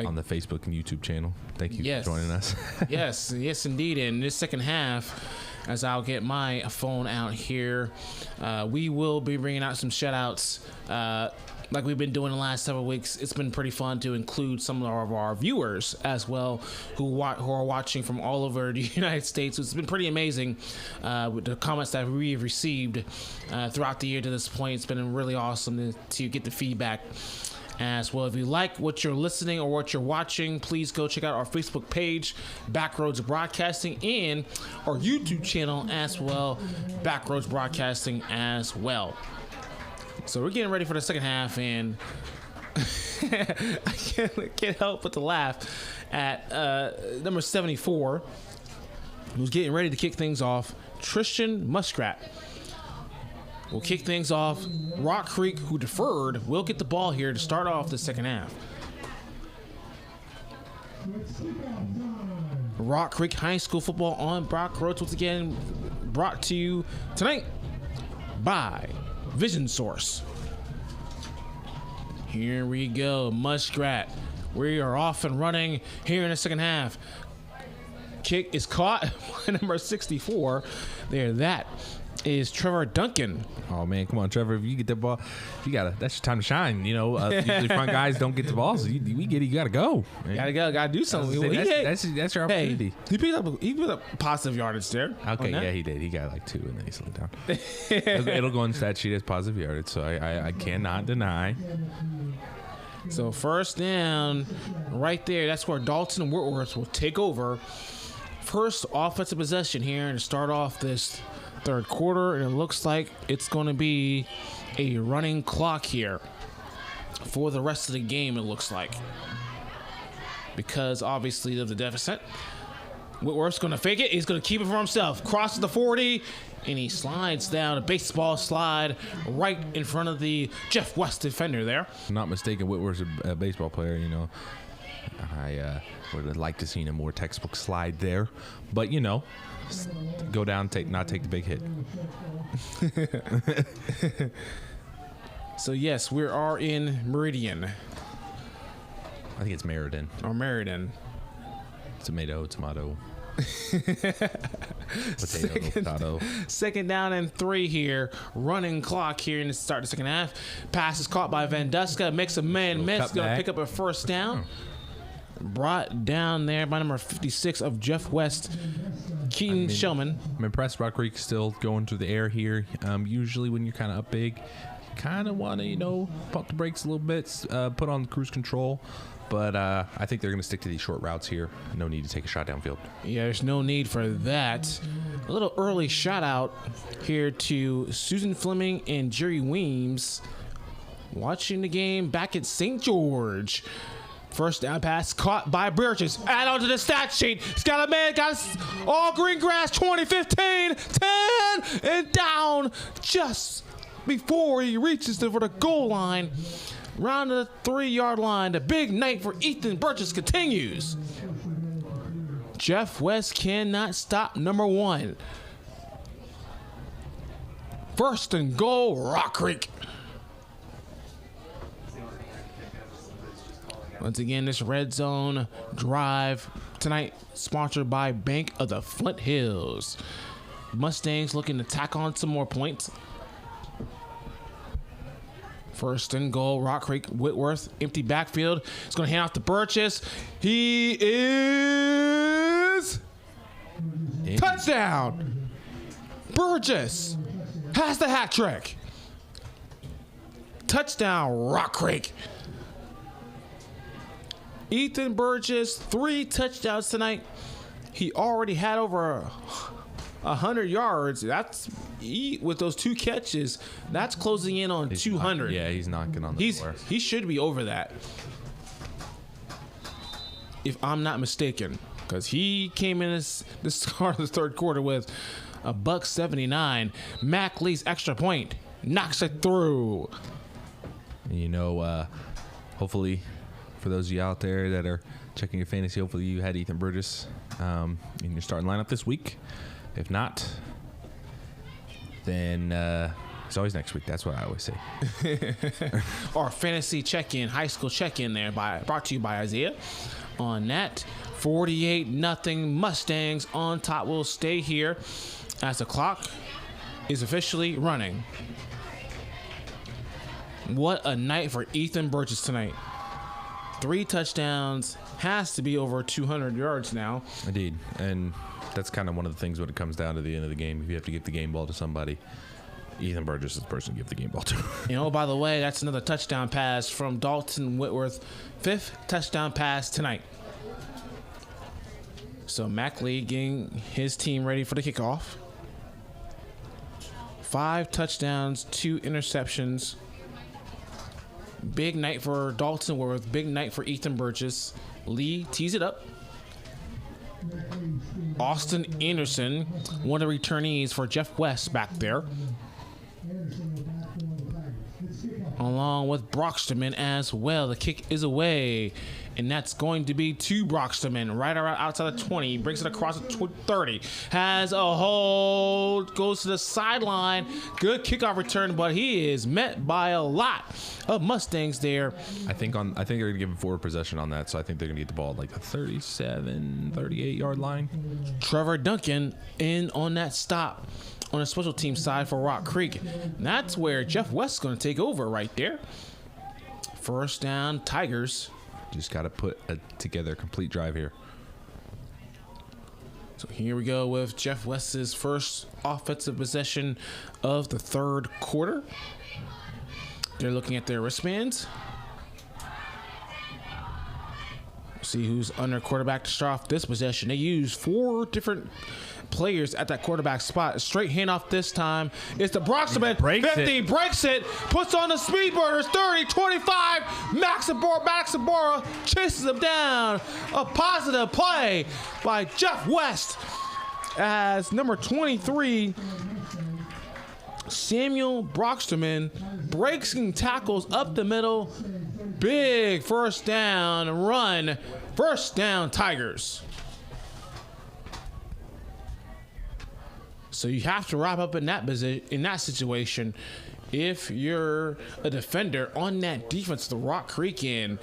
on the Facebook and YouTube channel. Thank you for joining us. yes, indeed. In this second half, as I'll get my phone out here, we will be bringing out some shout-outs like we've been doing the last several weeks. It's been pretty fun to include some of our viewers as well who are watching from all over the United States. It's been pretty amazing with the comments that we've received throughout the year to this point. It's been really awesome to get the feedback as well. If you like what you're listening or what you're watching, please go check out our Facebook page, Backroads Broadcasting, and our YouTube channel as well, Backroads Broadcasting as well. So we're getting ready for the second half, and I can't help but to laugh at number 74, who's getting ready to kick things off. Tristan Muskrat will kick things off. Rock Creek, who deferred, will get the ball here to start off the second half. Rock Creek High School football on Brock Roads once again, brought to you tonight by Vision Source. Here we go, Muskrat. We are off and running here in the second half. Kick is caught by number 64. There, that is Trevor Duncan. Oh man, come on, Trevor! If you get the ball, that's your time to shine. You know, usually front guys don't get the ball, so you gotta go. Man. Gotta do something. That's your opportunity. He picked up positive yardage there. Okay, yeah, he did. He got like 2, and then he slowed down. It'll go in stat sheet as positive yardage, so I cannot deny. So first down, right there. That's where Dalton and Whitworth will take over. First offensive possession here to start off this third quarter, and it looks like it's going to be a running clock here for the rest of the game, it looks like, because obviously of the deficit. Whitworth's going to fake it. He's going to keep it for himself. Crosses the 40, and he slides down a baseball slide right in front of the Jeff West defender there. If I'm not mistaken, Whitworth's a baseball player, you know. I would have liked to seen a more textbook slide there, but you know, go down, not take the big hit. So yes, we are in Meridian. I think it's Meriden. Or Meriden. Tomato. Potato. Second down and 3 here. Running clock here in the start of the second half. Pass is caught by Van Duska. Makes a man miss. Going to pick up a first down. Brought down there by number 56 of Jeff West, Keaton Shellman. I'm impressed. Rock Creek still going through the air here. Usually when you're kind of up big, kind of want to, pump the brakes a little bit, put on cruise control. But I think they're going to stick to these short routes here. No need to take a shot downfield. Yeah, there's no need for that. A little early shout out here to Susan Fleming and Jerry Weems watching the game back at St. George. First down pass caught by Burgess. Add on to the stat sheet. He's got a man, all green grass, 2015, 10, and down just before he reaches for the goal line. Round to the 3-yard line. The big night for Ethan Burgess continues. Jeff West cannot stop number 1. First and goal, Rock Creek. Once again, this red zone drive tonight sponsored by Bank of the Flint Hills. Mustangs looking to tack on some more points. First and goal, Rock Creek. Whitworth, empty backfield. He's going to hand off to Burgess. He is... touchdown! Burgess has the hat trick. Touchdown, Rock Creek. Ethan Burgess, 3 touchdowns tonight. He already had over 100 yards. That's with those 2 catches. That's closing in on 200. He's knocking on the door. He should be over that, if I'm not mistaken, because he came in this start of the third quarter with a $179. Mac Lee's extra point knocks it through. Hopefully, for those of you out there that are checking your fantasy, hopefully you had Ethan Burgess in your starting lineup this week. If not, then It's always next week. That's what I always say. Our fantasy check-in, high school check-in there, brought to you by Isaiah. On that, 48-0 Mustangs on top. Will stay here as the clock is officially running. What a night for Ethan Burgess tonight. 3 touchdowns, has to be over 200 yards now. Indeed. And that's kind of one of the things when it comes down to the end of the game. If you have to give the game ball to somebody, Ethan Burgess is the person to give the game ball to. By the way, that's another touchdown pass from Dalton Whitworth. 5th touchdown pass tonight. So Mac Lee getting his team ready for the kickoff. 5 touchdowns, 2 interceptions. Big night for Dalton Whitworth. Big night for Ethan Burgess. Lee tees it up. Austin Anderson, one of the returnees for Jeff West back there. Along with Broxterman as well. The kick is away. And that's going to be to Broxterman right around outside the 20. Brings it across the 30. Has a hold. Goes to the sideline. Good kickoff return, but he is met by a lot of Mustangs there. I think they're going to give him forward possession on that, so I think they're going to get the ball at like the 37, 38-yard line. Trevor Duncan in on that stop on the special team side for Rock Creek. And that's where Jeff West is going to take over right there. First down, Tigers. Just got to put together a complete drive here. So here we go with Jeff West's first offensive possession of the third quarter. They're looking at their wristbands. See who's under quarterback to start off this possession. They use 4 different players at that quarterback spot. Straight handoff this time. It's the Broxterman. 50, breaks it, puts on the speed burners. 30, 25. Maxabora chases him down. A positive play by Jeff West as number 23, Samuel Broxterman, breaks and tackles up the middle. Big first down run. First down, Tigers. So you have to wrap up in that position, in that situation, if you're a defender on that defense, the Rock Creek in.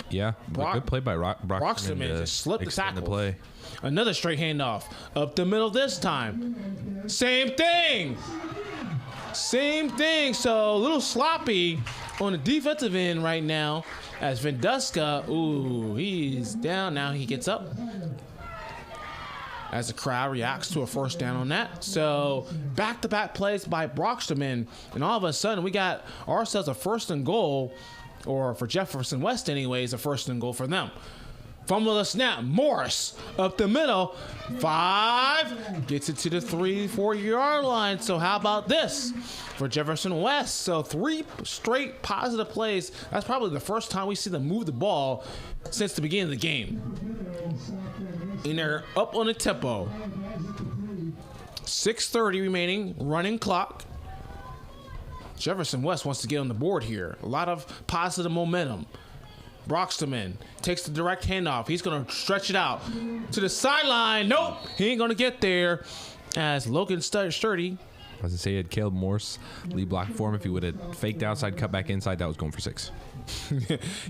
Yeah, good play by Broxterman to slip the tackle. Play. Another straight handoff up the middle this time. Same thing. So a little sloppy on the defensive end right now as Venduska, he's down now. He gets up as the crowd reacts to a first down on that. So back-to-back plays by Broxterman, and all of a sudden we got ourselves a first and goal, or for Jefferson West anyways, a first and goal for them. Fumble the snap. Morris up the middle. 5. Gets it to the 3-4 yard line. So how about this for Jefferson West? So 3 straight positive plays. That's probably the first time we see them move the ball since the beginning of the game. And they're up on the tempo. 6:30 remaining. Running clock. Jefferson West wants to get on the board here. A lot of positive momentum. Broxterman takes the direct handoff. He's going to stretch it out to the sideline. Nope, he ain't going to get there as Logan Sturdy. I was going to say he had Caleb Morse lead block for him. If he would have faked outside, cut back inside, that was going for 6.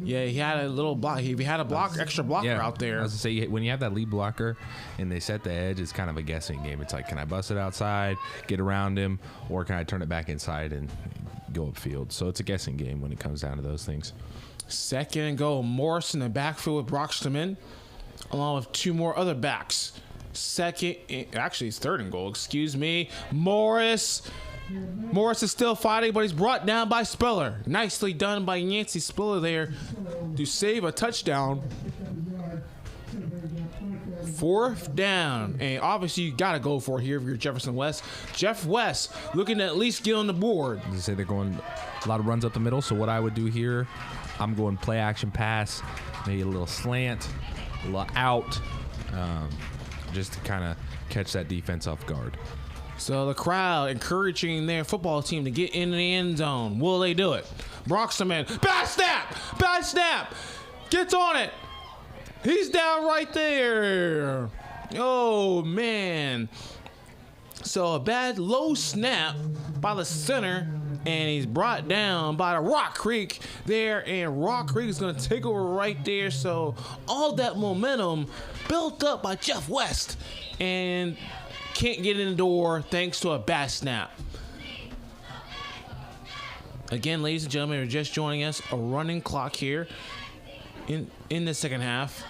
Yeah, he had a little block. He had a extra blocker out there. I was going to say, when you have that lead blocker and they set the edge, it's kind of a guessing game. It's like, can I bust it outside, get around him, or can I turn it back inside and go upfield? So it's a guessing game when it comes down to those things. Second and goal. Morris in the backfield with Broxterman, along with 2 more other backs. It's third and goal. Excuse me. Morris is still fighting, but he's brought down by Spiller. Nicely done by Yancey Spiller there to save a touchdown. 4th down, and obviously you got to go for it here if you're Jefferson West. Jeff West looking to at least get on the board. As I say, they're going a lot of runs up the middle, so what I would do here, I'm going play action pass, maybe a little slant, a little out, just to kind of catch that defense off guard. So the crowd encouraging their football team to get in the end zone. Will they do it? Broxterman, bad snap, gets on it. He's down right there. Oh, man. So a bad low snap by the center and he's brought down by the Rock Creek there, and Rock Creek is going to take over right there. So all that momentum built up by Jeff West, and can't get in the door thanks to a bad snap. Again, ladies and gentlemen, if you're just joining us, a running clock here in the second half.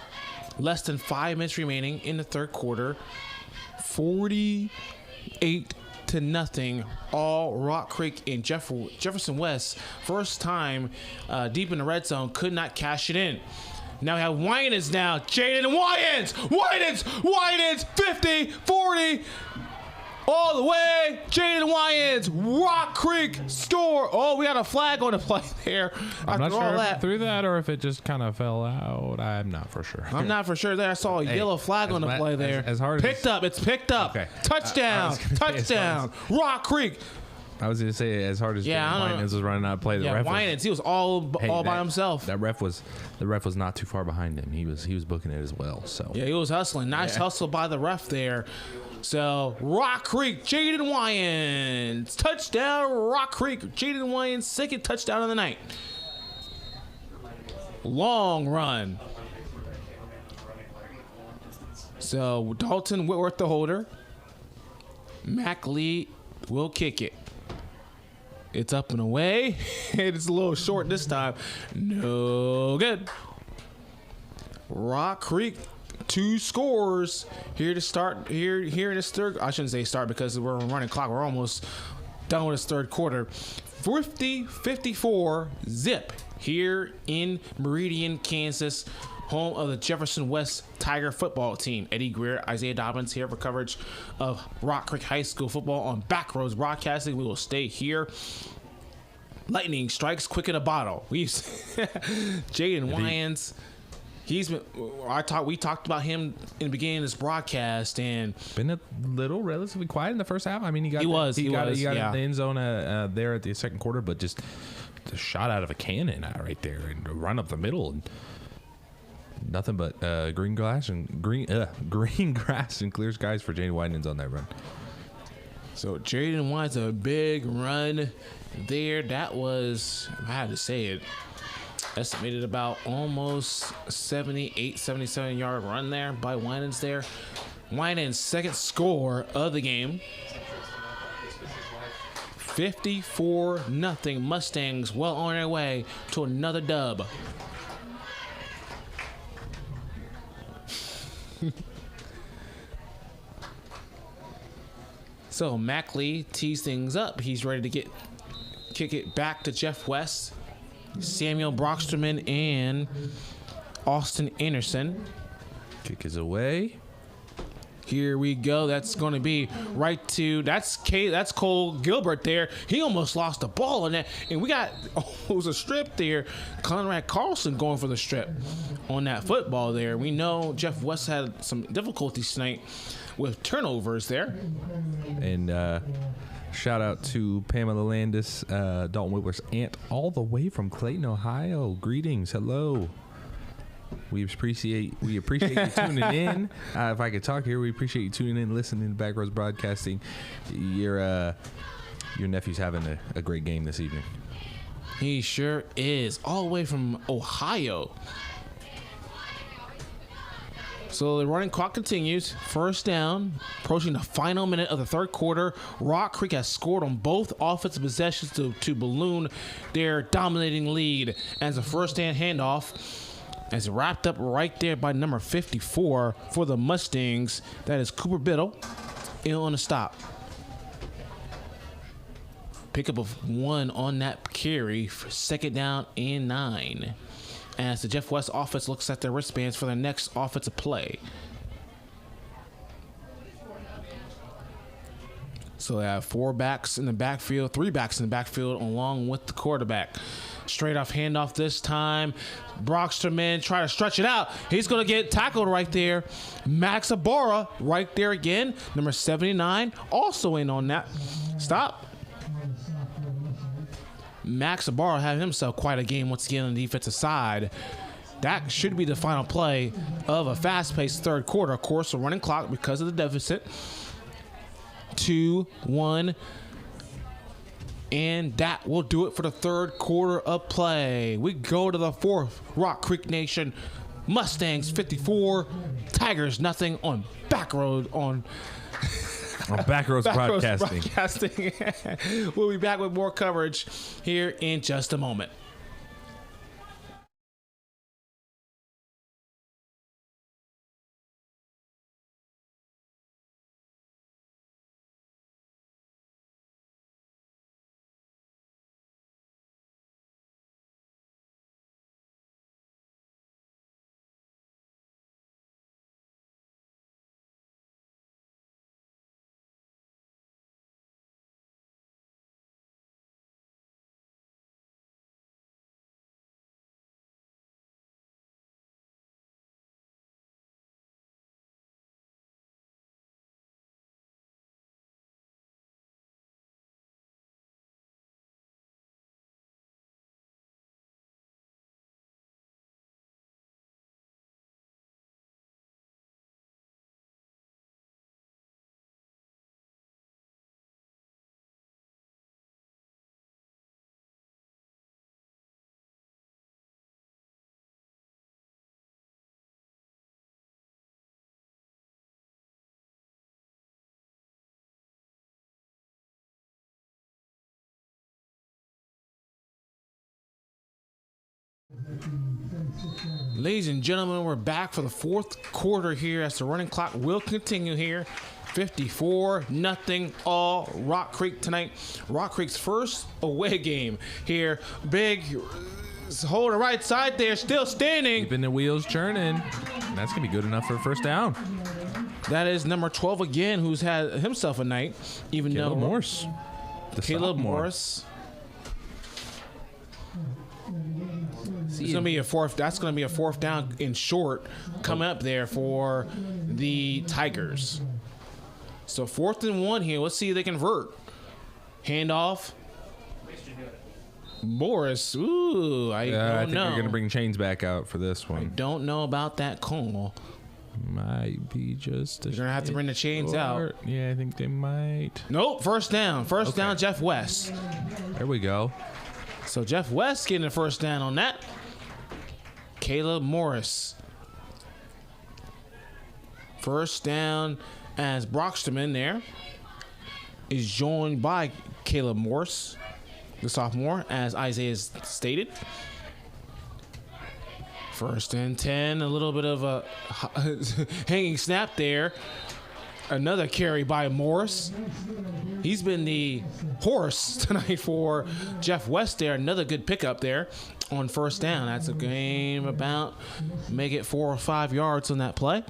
Less than 5 minutes remaining in the third quarter. 48-0, all Rock Creek and Jefferson West. First time deep in the red zone, could not cash it in. Now we have Winans now. Jaden Winans, 50, 40, all the way. Jaden Winans, Rock Creek score. Oh, we got a flag on the play there. I'm not sure if it threw that or if it just kind of fell out. I'm not for sure. I'm not for sure there. I saw a yellow flag on the play there. As hard picked up. It's picked up. Okay. Touchdown. Touchdown. Rock Creek. I was going to say, as hard as Winans was running out of play, the ref Winans, he was all by himself. The ref was not too far behind him. He was booking it as well. So yeah, he was hustling. Nice hustle by the ref there. So Rock Creek, Jaden Winans, touchdown. Rock Creek, Jaden Winans, second touchdown of the night. Long run. So Dalton Whitworth the holder. Mac Lee will kick it. It's up and away. It's a little short this time. No good. Rock Creek, 2 scores here to start. Here in this third. I shouldn't say start because we're running clock. We're almost done with this third quarter. 50-54 zip here in Meridian, Kansas, home of the Jefferson West Tiger football team. Eddie Greer, Isaiah Dobbins here for coverage of Rock Creek High School football on Backroads Broadcasting. We will stay here. Lightning strikes quick in a bottle. Jaden Winans. We talked about him in the beginning of this broadcast, and been a little relatively quiet in the first half. I mean, he got in the end zone there at the second quarter, but just a shot out of a cannon right there and run up the middle. And nothing but green grass and clear skies for Jaden Winans on that run. So Jaden Winans, a big run there. That was, I had to say it, estimated about almost 77 yard run there by Winans there. Winans' second score of the game. 54-0. Mustangs well on their way to another dub. So Mac Lee tees things up. He's ready to kick it back to Jeff West, Samuel Brocksterman, and Austin Anderson. Kick is away. Here we go. That's going to be right to that's Cole Gilbert there. He almost lost the ball on that, and we got it was a strip there. Conrad Carlson going for the strip on that football there. We know Jeff West had some difficulties tonight with turnovers there. And shout out to Pamela Landis, Dalton Whitworth's aunt, all the way from Clayton, Ohio. Greetings, hello. We appreciate you tuning in. If I could talk here, we appreciate you tuning in, listening to Backroads Broadcasting. Your nephew's having a great game this evening. He sure is, all the way from Ohio. So the running clock continues. First down, approaching the final minute of the third quarter. Rock Creek has scored on both offensive possessions to balloon their dominating lead. As a first-hand handoff, as wrapped up right there by number 54 for the Mustangs. That is Cooper Biddle in on the stop. Pickup of 1 on that carry for second down and 9. As the Jeff West offense looks at their wristbands for their next offensive play. So they have 4 backs in the backfield, 3 backs in the backfield along with the quarterback. Straight off handoff this time. Brocksterman try to stretch it out. He's going to get tackled right there. Max Ibarra right there again. Number 79 also in on that. Stop. Max Ibarra had himself quite a game once again on the defensive side. That should be the final play of a fast-paced third quarter. Of course, a running clock because of the deficit. 2-1. And that will do it for the third quarter of play. We go to the fourth. Rock Creek Nation, Mustangs 54, Tigers nothing on Backroads on Backroads Broadcasting. Broadcasting. We'll be back with more coverage here in just a moment. Ladies and gentlemen, we're back for the fourth quarter here as the running clock will continue here. 54-0 all Rock Creek tonight. Rock Creek's first away game here. Big hold the right side there, still standing. Keeping the wheels churning. That's going to be good enough for a first down. That is number 12 again, who's had himself a night. Even Caleb though Morse. Caleb Morse. It's gonna be a fourth. That's gonna be a fourth down in short coming up there for the Tigers. So 4th and 1 here. Let's see if they convert. Handoff. Morris. Ooh, I I think know. they're going to bring chains back out for this I one. don't know about that call. Might be just. You're gonna have to bring the chains out. Yeah, I think they might. Nope. First down. First down. Jeff West. There we go. So Jeff West getting the first down on that. Caleb Morris. First down as Brocksterman there is joined by Caleb Morris, the sophomore, as Isaiah stated. First and 10, a little bit of a hanging snap there. Another carry by Morris. He's been the horse tonight for Jeff West there. Another good pickup there on first down. That's a game about make it 4 or 5 yards on that play.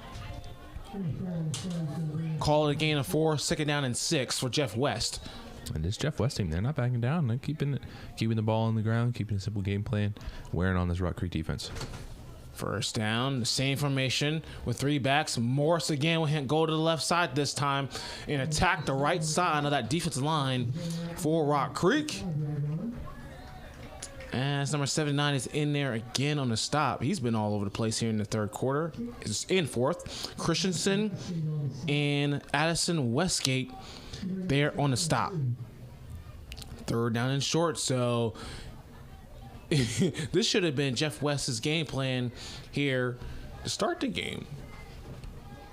Call it a gain of 4, 2nd down and 6 for Jeff West. And this Jeff West team, they're not backing down. They're keeping the ball on the ground, keeping a simple game plan, wearing on this Rock Creek defense. First down, the same formation with 3 backs. Morris again will go to the left side this time and attack the right side of that defensive line for Rock Creek. As number 79 is in there again on the stop. He's been all over the place here in the third quarter. Is in fourth. Christensen and Addison Westgate there on the stop. 3rd down and short, so this should have been Jeff West's game plan here to start the game.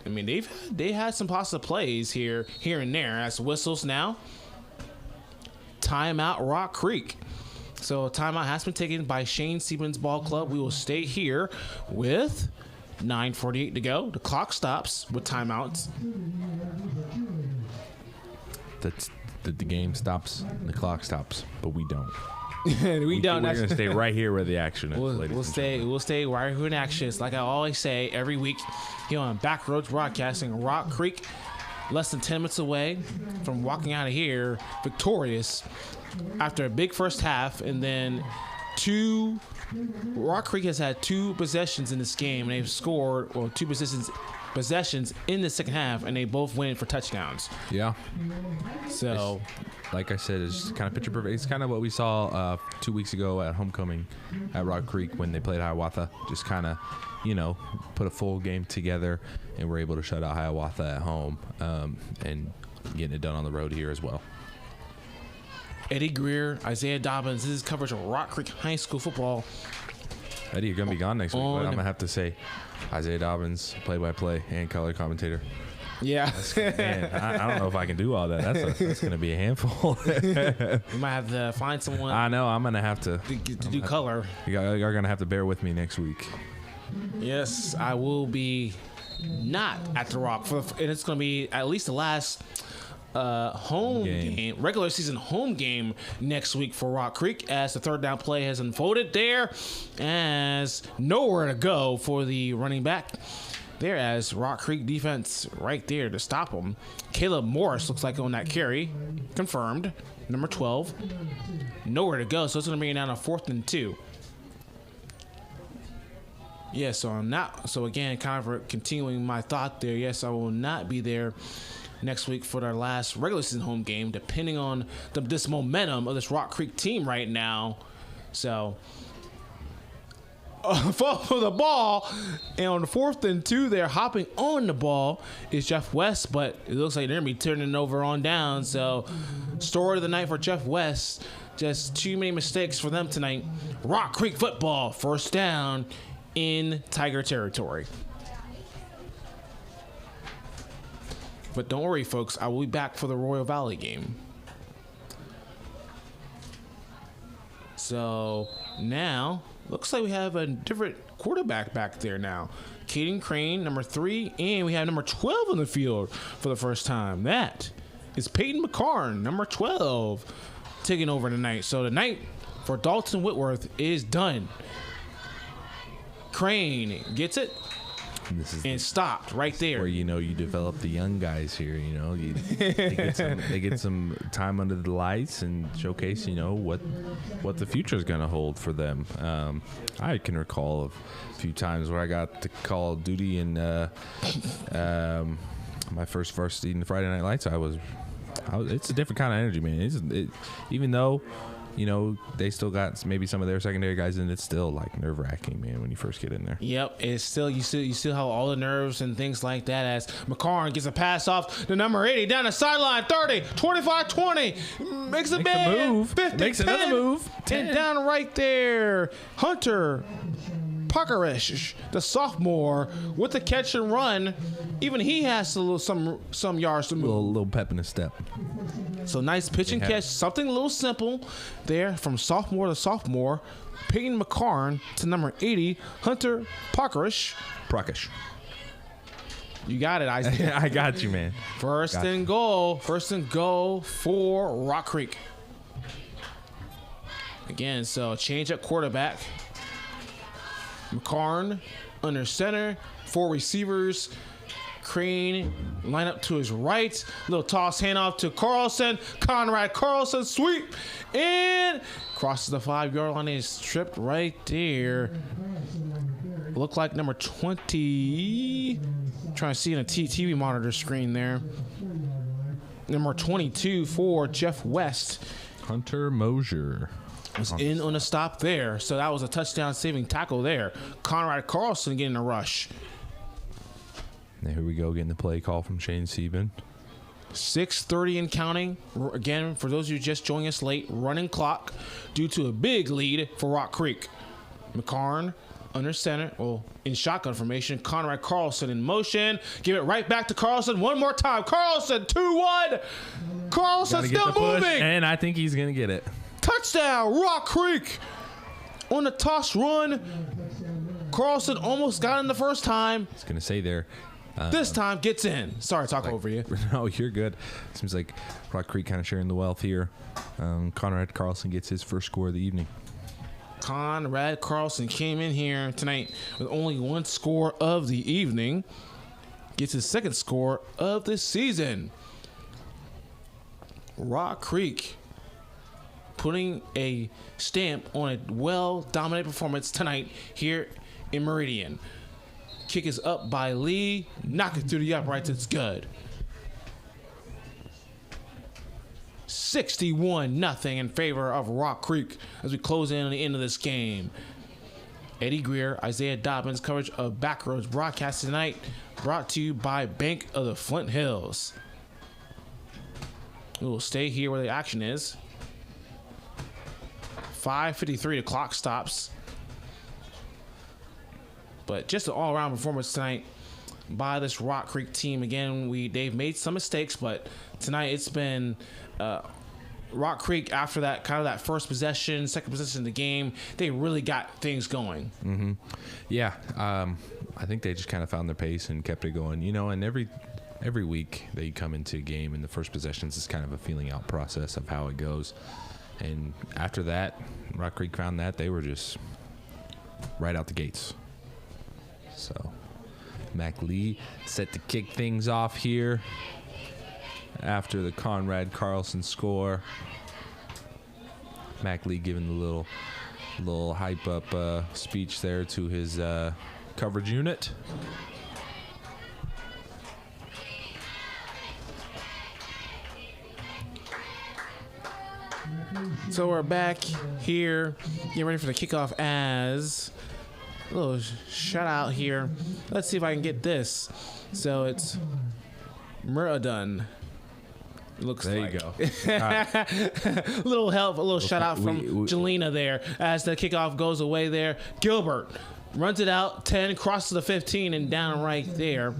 I mean, they had some possible plays here and there. As whistles now. Timeout Rock Creek. So timeout has been taken by Shane Siemens Ball Club. We will stay here with 9:48 to go. The clock stops with timeouts. The game stops, the clock stops, but we don't. we don't. We're going to stay right here where the action is. We'll stay right here in action. It's like I always say every week here on Backroads Broadcasting. Rock Creek, less than 10 minutes away from walking out of here victorious after a big first half, and then Rock Creek has had 2 possessions in this game, and they've scored 2 possessions in the second half, and they both win for touchdowns. Yeah. So, like I said, it's kind of picture perfect. It's kind of what we saw 2 weeks ago at homecoming at Rock Creek when they played Hiawatha. Just kind of, put a full game together, and we're able to shut out Hiawatha at home and getting it done on the road here as well. Eddie Greer, Isaiah Dobbins. This is coverage of Rock Creek High School football. Eddie, you're going to be gone next week, but I'm going to have to say Isaiah Dobbins, play-by-play, and color commentator. Yeah. Man, I don't know if I can do all that. That's going to be a handful. You might have to find someone. I know. I'm going to have to do color. You're going to have to bear with me next week. Yes, I will be not at the Rock. And it's going to be at least the last home game, regular season home game next week for Rock Creek, as the third down play has unfolded there, as nowhere to go for the running back there, as Rock Creek defense right there to stop him. Caleb Morris looks like on that carry, confirmed, number 12, nowhere to go, so it's going to bring it down to 4th and 2. Yeah, so I'm not, so again, kind of continuing my thought there, yes, I will not be there next week for their last regular season home game, depending on this momentum of this Rock Creek team right now. So, fall for the ball, and on the 4th and 2, they're hopping on the ball is Jeff West, but it looks like they're going to be turning it over on down. So, story of the night for Jeff West, just too many mistakes for them tonight. Rock Creek football, first down in Tiger territory. But don't worry, folks. I will be back for the Royal Valley game. So now, looks like we have a different quarterback back there now. Caden Crane, number 3, and we have number 12 on the field for the first time. That is Peyton McCarn, number 12, taking over tonight. So the night for Dalton Whitworth is done. Crane gets it. And stopped right there. Where you develop the young guys here. They get some time under the lights and showcase what the future is going to hold for them. I can recall a few times where I got to call duty in my first varsity in the Friday Night Lights. It's a different kind of energy, man. Even though they still got maybe some of their secondary guys in, it's still like nerve-wracking, man, when you first get in there. Yep, it's still you still have all the nerves and things like that, as McCarn gets a pass off the number 80 down the sideline, 30, 25, 20, makes a move, 50, makes 10, another move, 10 down right there. Hunter Parkerish, the sophomore, with the catch and run. Even he has some yards to move. A little pep in his step. So nice pitch and catch, something a little simple there from sophomore to sophomore. Peyton McCarn to number 80, Hunter Parkerish. You got it, Isaac. I got you, man. First and goal for Rock Creek. Again, so change at quarterback. McCarn under center, 4 receivers. Crane line up to his right. Little toss handoff to Carlson. Conrad Carlson sweep and crosses the 5-yard line and is tripped right there. Look like number 20. Trying to see in a TV monitor screen there. Number 22 for Jeff West. Hunter Mosier was in on the stop there. So that was a touchdown saving tackle there. Conrad Carlson getting a rush. Now here we go, getting the play call from Shane Sieben. 6:30 and counting. Again, for those of you just joining us late, running clock due to a big lead for Rock Creek. McCarn under center, in shotgun formation. Conrad Carlson in motion. Give it right back to Carlson one more time. Carlson, 2-1. Carlson still moving. And I think he's going to get it. Touchdown, Rock Creek. On the toss run. Carlson almost got in the first time. I was going to say there. This time gets in. Sorry to talk over you. No, you're good. Seems like Rock Creek kind of sharing the wealth here. Conrad Carlson gets his first score of the evening. Conrad Carlson came in here tonight with only 1 score of the evening. Gets his 2nd score of the season. Rock Creek putting a stamp on a well-dominated performance tonight here in Meridian. Kick is up by Lee. Knock it through the uprights. It's good. 61-0 in favor of Rock Creek as we close in on the end of this game. Eddie Greer, Isaiah Dobbins, coverage of Backroads broadcast tonight, brought to you by Bank of the Flint Hills. We will stay here where the action is. 5:53, the clock stops. But just an all-around performance tonight by this Rock Creek team. Again, they've made some mistakes, but tonight it's been Rock Creek after that kind of that first possession, second possession of the game. They really got things going. Mm-hmm. Yeah, I think they just kind of found their pace and kept it going. You know, and every week they come into a game and the first possessions is kind of a feeling out process of how it goes. And after that, Rock Creek found that they were just right out the gates. So Mac Lee set to kick things off here after the Conrad Carlson score. Mac Lee giving the little hype up speech there to his coverage unit. So we're back here, getting ready for the kickoff as a little shout out here. Let's see if I can get this. So it's Muradun. Looks there like. You go. Right. Little help, a little shout out from Jelena there as the kickoff goes away there. Gilbert runs it out, 10, crosses the 15 and down right there.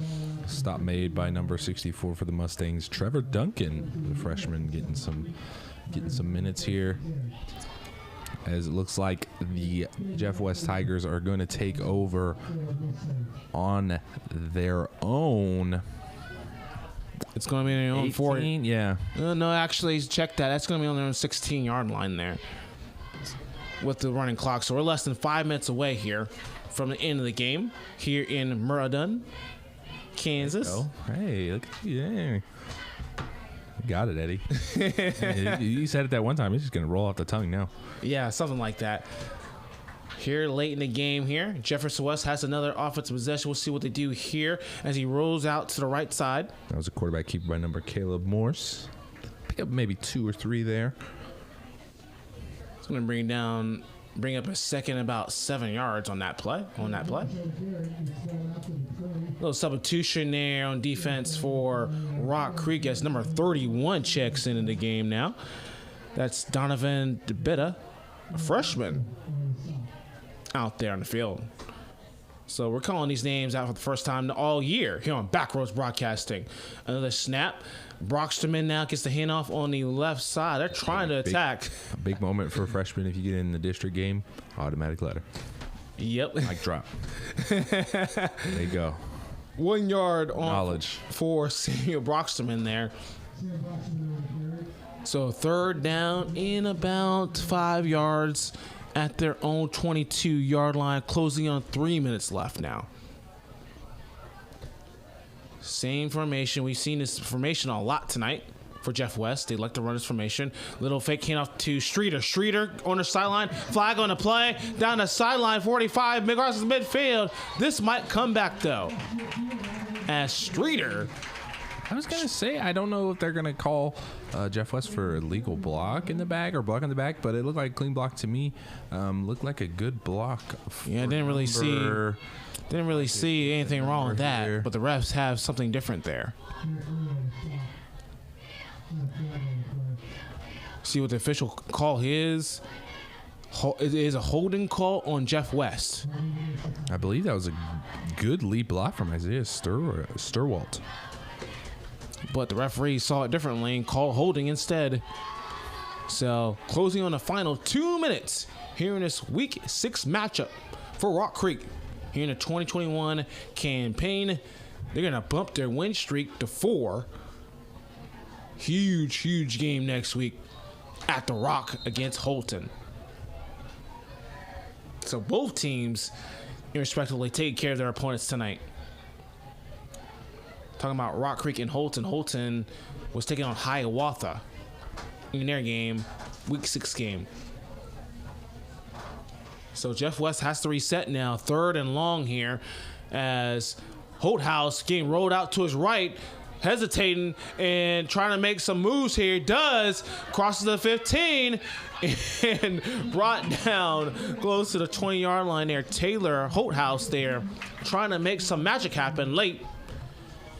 Stop made by number 64 for the Mustangs, Trevor Duncan, the freshman, getting some minutes here. As it looks like the Jeff West Tigers are going to take over on their own. It's going to be on their own 40. Yeah. No, actually, check that. That's going to be on their own 16-yard line there with the running clock. So we're less than 5 minutes away here from the end of the game here in Muradun, Kansas. Oh, hey, look at you there. Got it, Eddie. You said it that one time. It's just going to roll off the tongue now. Yeah, something like that. Here late in the game here, Jefferson West has another offensive possession. We'll see what they do here as he rolls out to the right side. That was a quarterback keeper by number Caleb Morse. Pick up maybe 2 or 3 there. It's going to bring up a second about 7 yards on that play. Little substitution there on defense for Rock Creek as number 31 checks into the game now. That's Donovan DeBitta, a freshman, out there on the field. So we're calling these names out for the first time all year here on Backroads Broadcasting. Another snap. Brocksterman now gets the handoff on the left side. They're trying to attack. A big moment for a freshman if you get in the district game. Automatic letter. Yep. Mic drop. There you go. 1 yard on Knowledge for Samuel Brocksterman there. So third down in about 5 yards at their own 22-yard line, closing on 3 minutes left now. Same formation. We've seen this formation a lot tonight for Jeff West. They like to run this formation. Little fake handoff to Streeter. Streeter on the sideline. Flag on the play. Down the sideline, 45. McGrath's midfield. This might come back, though. As Streeter. I was going to say, I don't know if they're going to call Jeff West for a legal block in the back or block in the back, but it looked like a clean block to me. Looked like a good block. Yeah, I didn't really see anything wrong with that, here. But the refs have something different there. See what the official call is. It is a holding call on Jeff West. I believe that was a good lead block from Isaiah Sturwalt. But the referee saw it differently and called holding instead. So closing on the final 2 minutes here in this week 6 matchup for Rock Creek. Here in the 2021 campaign, they're going to bump their win streak to 4. Huge game next week at the Rock against Holton. So both teams, irrespectively, taking care of their opponents tonight. Talking about Rock Creek and Holton. Holton was taking on Hiawatha in their game, week 6 game. So Jeff West has to reset now. 3rd and long here as Holthouse getting rolled out to his right, hesitating and trying to make some moves here. Does, crosses the 15 and brought down close to the 20-yard line there. Taylor Holthouse there trying to make some magic happen late.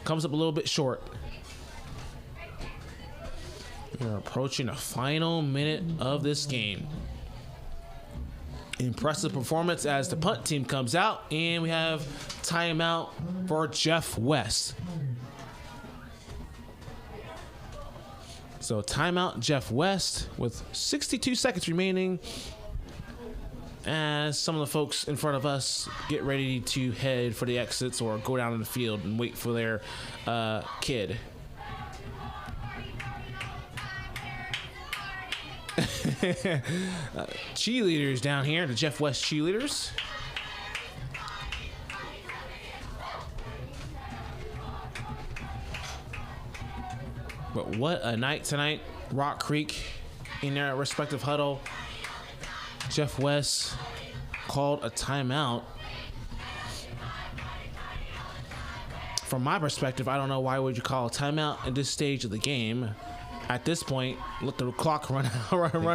Comes up a little bit short. We're approaching the final minute of this game. Impressive performance as the punt team comes out, and we have timeout for Jeff West. So timeout Jeff West with 62 seconds remaining as some of the folks in front of us get ready to head for the exits or go down in the field and wait for their kid. Cheerleaders down here, the Jeff West cheerleaders. But what a night tonight. Rock Creek in their respective huddle. Jeff West called a timeout. From my perspective, I don't know why would you call a timeout at this stage of the game. At this point, let the clock run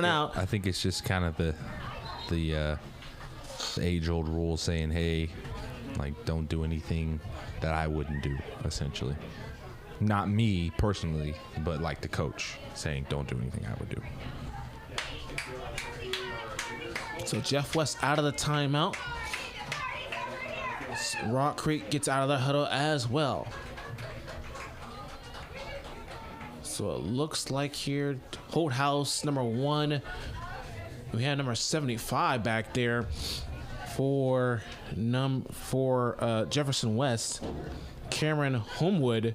out. I think it's just kind of the age-old rule saying, hey, like, don't do anything that I wouldn't do, essentially. Not me personally, but like the coach saying, don't do anything I would do. So Jeff West out of the timeout. Rock Creek gets out of the huddle as well. So it looks like here, Holt House number 1. We have number 75 back there for Jefferson West. Cameron Homewood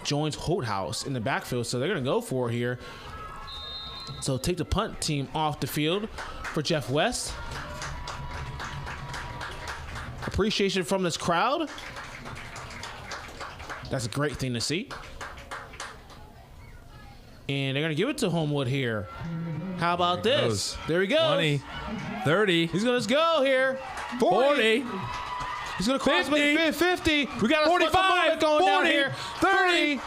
joins Holt House in the backfield, so they're going to go for it here. So take the punt team off the field for Jeff West. Appreciation from this crowd. That's a great thing to see. And they're going to give it to Homewood here. How about this? There he goes. 20, 30. He's going to go here. 40. He's going to cross 50. 50. We got a 45 going 40, down here. 30.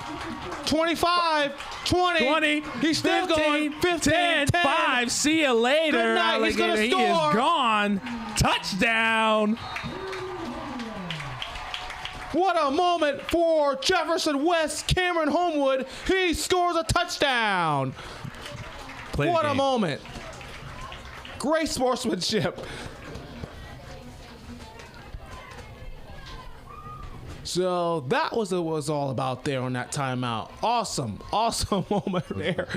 25. 20. He's still 15, going. 15. 10, 5. See you later. Good night. He's going to He score. is gone. Touchdown. What a moment for Jefferson West. Cameron Homewood. He scores a touchdown. What a moment. Great sportsmanship. So that was what it was all about there on that timeout. Awesome moment there.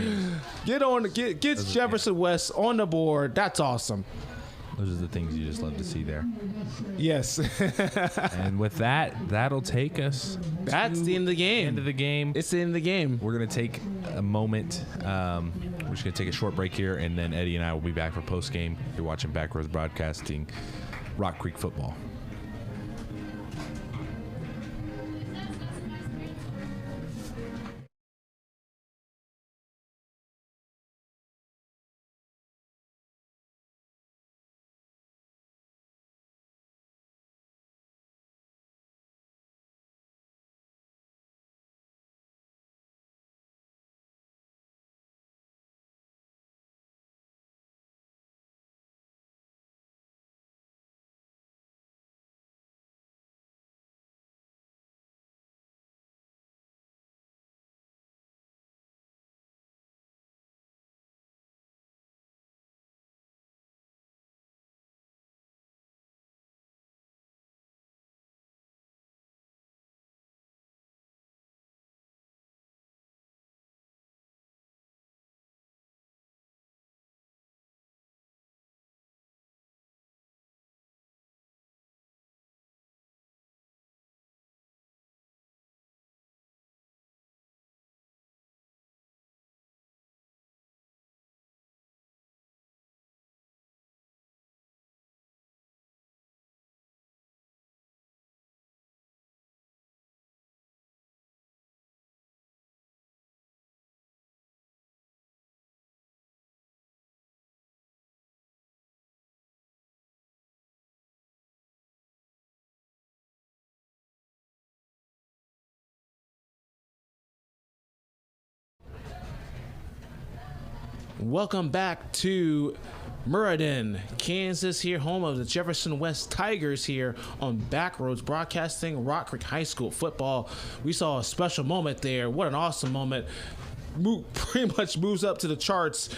Get Jefferson West on the board. That's awesome. Those are the things you just love to see there. Yes. And with that, that'll take us. That's the end of the game. End of the game. It's the end of the game. We're going to take a moment. We're just going to take a short break here, and then Eddie and I will be back for post-game. You're watching Backroads Broadcasting, Rock Creek football. Welcome back to Meriden, Kansas here, home of the Jefferson West Tigers here on Backroads Broadcasting, Rock Creek High School football. We saw a special moment there. What an awesome moment. Pretty much moves up to the charts.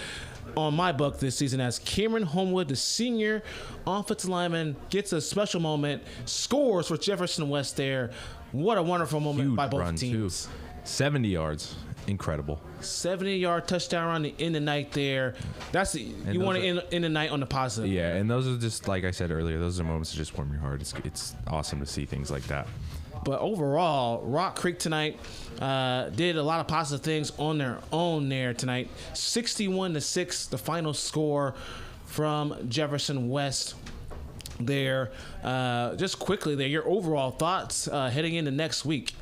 on my book this season as Cameron Homewood, the senior offensive lineman, gets a special moment, scores for Jefferson West there. What a wonderful moment Huge by both run, teams. too. 70 yards. Incredible. 70-yard touchdown run in the night there. You want to end the night on the positive. Yeah, and those are just, like I said earlier, those are moments that just warm your heart. It's awesome to see things like that. But overall, Rock Creek tonight did a lot of positive things on their own there tonight. 61-6, the final score from Jefferson West there. Just quickly there, your overall thoughts heading into next week.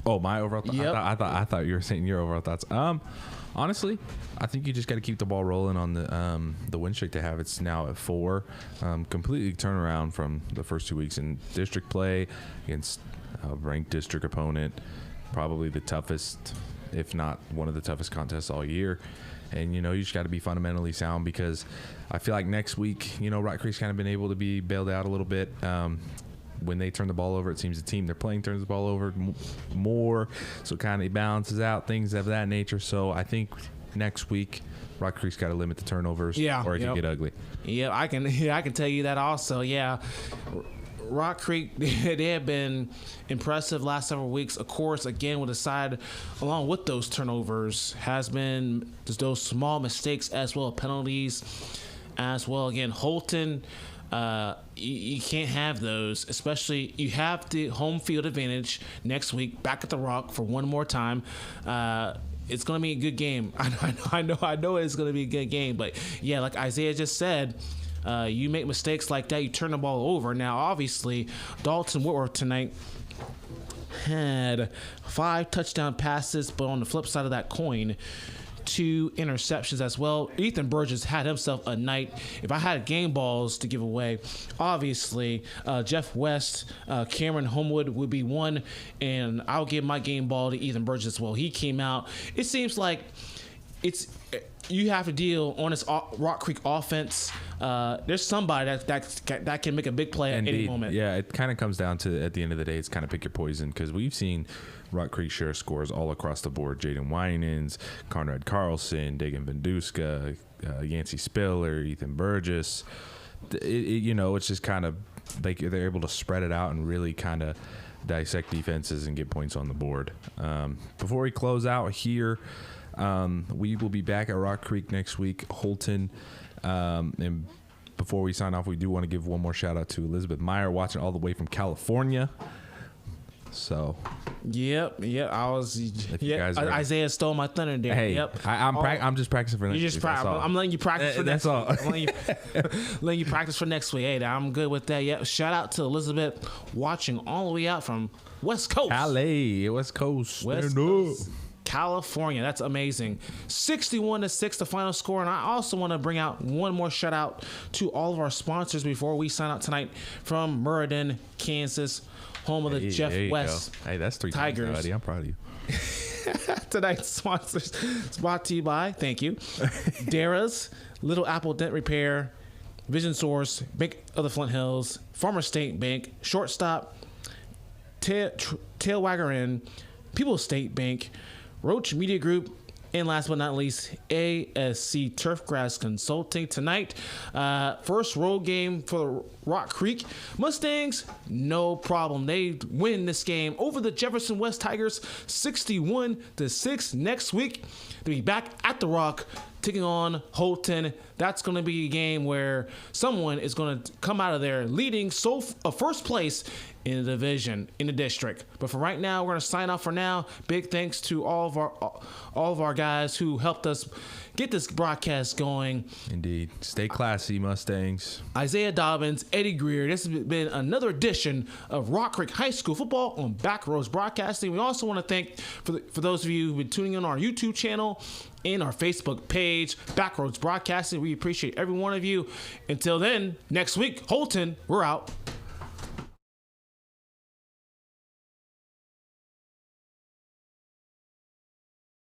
Oh, my overall thoughts? Yep. I thought you were saying your overall thoughts. Honestly, I think you just got to keep the ball rolling on the win streak they have. It's now at 4. Completely turnaround from the first 2 weeks in district play against a ranked district opponent. Probably the toughest, if not one of the toughest contests all year. And, you just got to be fundamentally sound because I feel like next week, Rock Creek's kind of been able to be bailed out a little bit. When they turn the ball over, it seems the team they're playing turns the ball over more, so kind of balances out things of that nature. So I think next week, Rock Creek's got to limit the turnovers, or it can get ugly. Yeah, I can tell you that also. Yeah, Rock Creek, they have been impressive last several weeks. Of course, again, with the side, along with those turnovers, has been just those small mistakes as well, penalties as well. Again, Holton. You can't have those, especially you have the home field advantage next week back at the Rock for one more time. It's going to be a good game. I know it's going to be a good game, but yeah, like Isaiah just said, you make mistakes like that, you turn the ball over. Now, obviously, Dalton Whitworth tonight had 5 touchdown passes, but on the flip side of that coin, 2 interceptions as well. Ethan Burgess had himself a night. If I had game balls to give away, obviously Jeff West, Cameron Homewood would be one, and I'll give my game ball to Ethan Burgess as well. He came out. It seems like you have to deal on this Rock Creek offense. There's somebody that can make a big play at any moment. Yeah, it kind of comes down to, at the end of the day, it's kind of pick your poison, because we've seen Rock Creek share scores all across the board. Jaden Winans, Conrad Carlson, Dagan Venduska, Yancey Spiller, Ethan Burgess. It's just kind of they're able to spread it out and really kind of dissect defenses and get points on the board. Before we close out here, we will be back at Rock Creek next week, Holton. And before we sign off, we do want to give one more shout out to Elizabeth Meyer, watching all the way from California. So, yep. Isaiah stole my thunder there. Hey, yep. I'm just practicing for next week. I'm letting you practice for next week. That's all. letting you practice for next week. Hey, I'm good with that. Yep. Shout out to Elizabeth watching all the way out from West Coast. West Coast. West Coast. California. That's amazing. 61-6, the final score. And I also want to bring out one more shout out to all of our sponsors before we sign out tonight from Meriden, Kansas, home of the Jeff West. Hey, that's 3 Tigers. times, buddy. I'm proud of you. Tonight's sponsors is brought to you by, thank you, Dara's, Little Apple Dent Repair, Vision Source, Bank of the Flint Hills, Farmer State Bank, Shortstop, Tailwagger Inn, People's State Bank, Roach Media Group, and last but not least, ASC Turfgrass Consulting. Tonight, first road game for the Rock Creek Mustangs. No problem. They win this game over the Jefferson West Tigers 61-6. Next week, they'll be back at the Rock taking on Holton. That's going to be a game where someone is going to come out of there leading first place in the division, in the district. But for right now, we're going to sign off for now. Big thanks to all of our guys who helped us get this broadcast going. Indeed. Stay classy, Mustangs. Isaiah Dobbins, Eddie Greer. This has been another edition of Rock Creek High School Football on Backroads Broadcasting. We also want to thank, for those of you who've been tuning in on our YouTube channel and our Facebook page, Backroads Broadcasting. We appreciate every one of you. Until then, next week, Holton, we're out.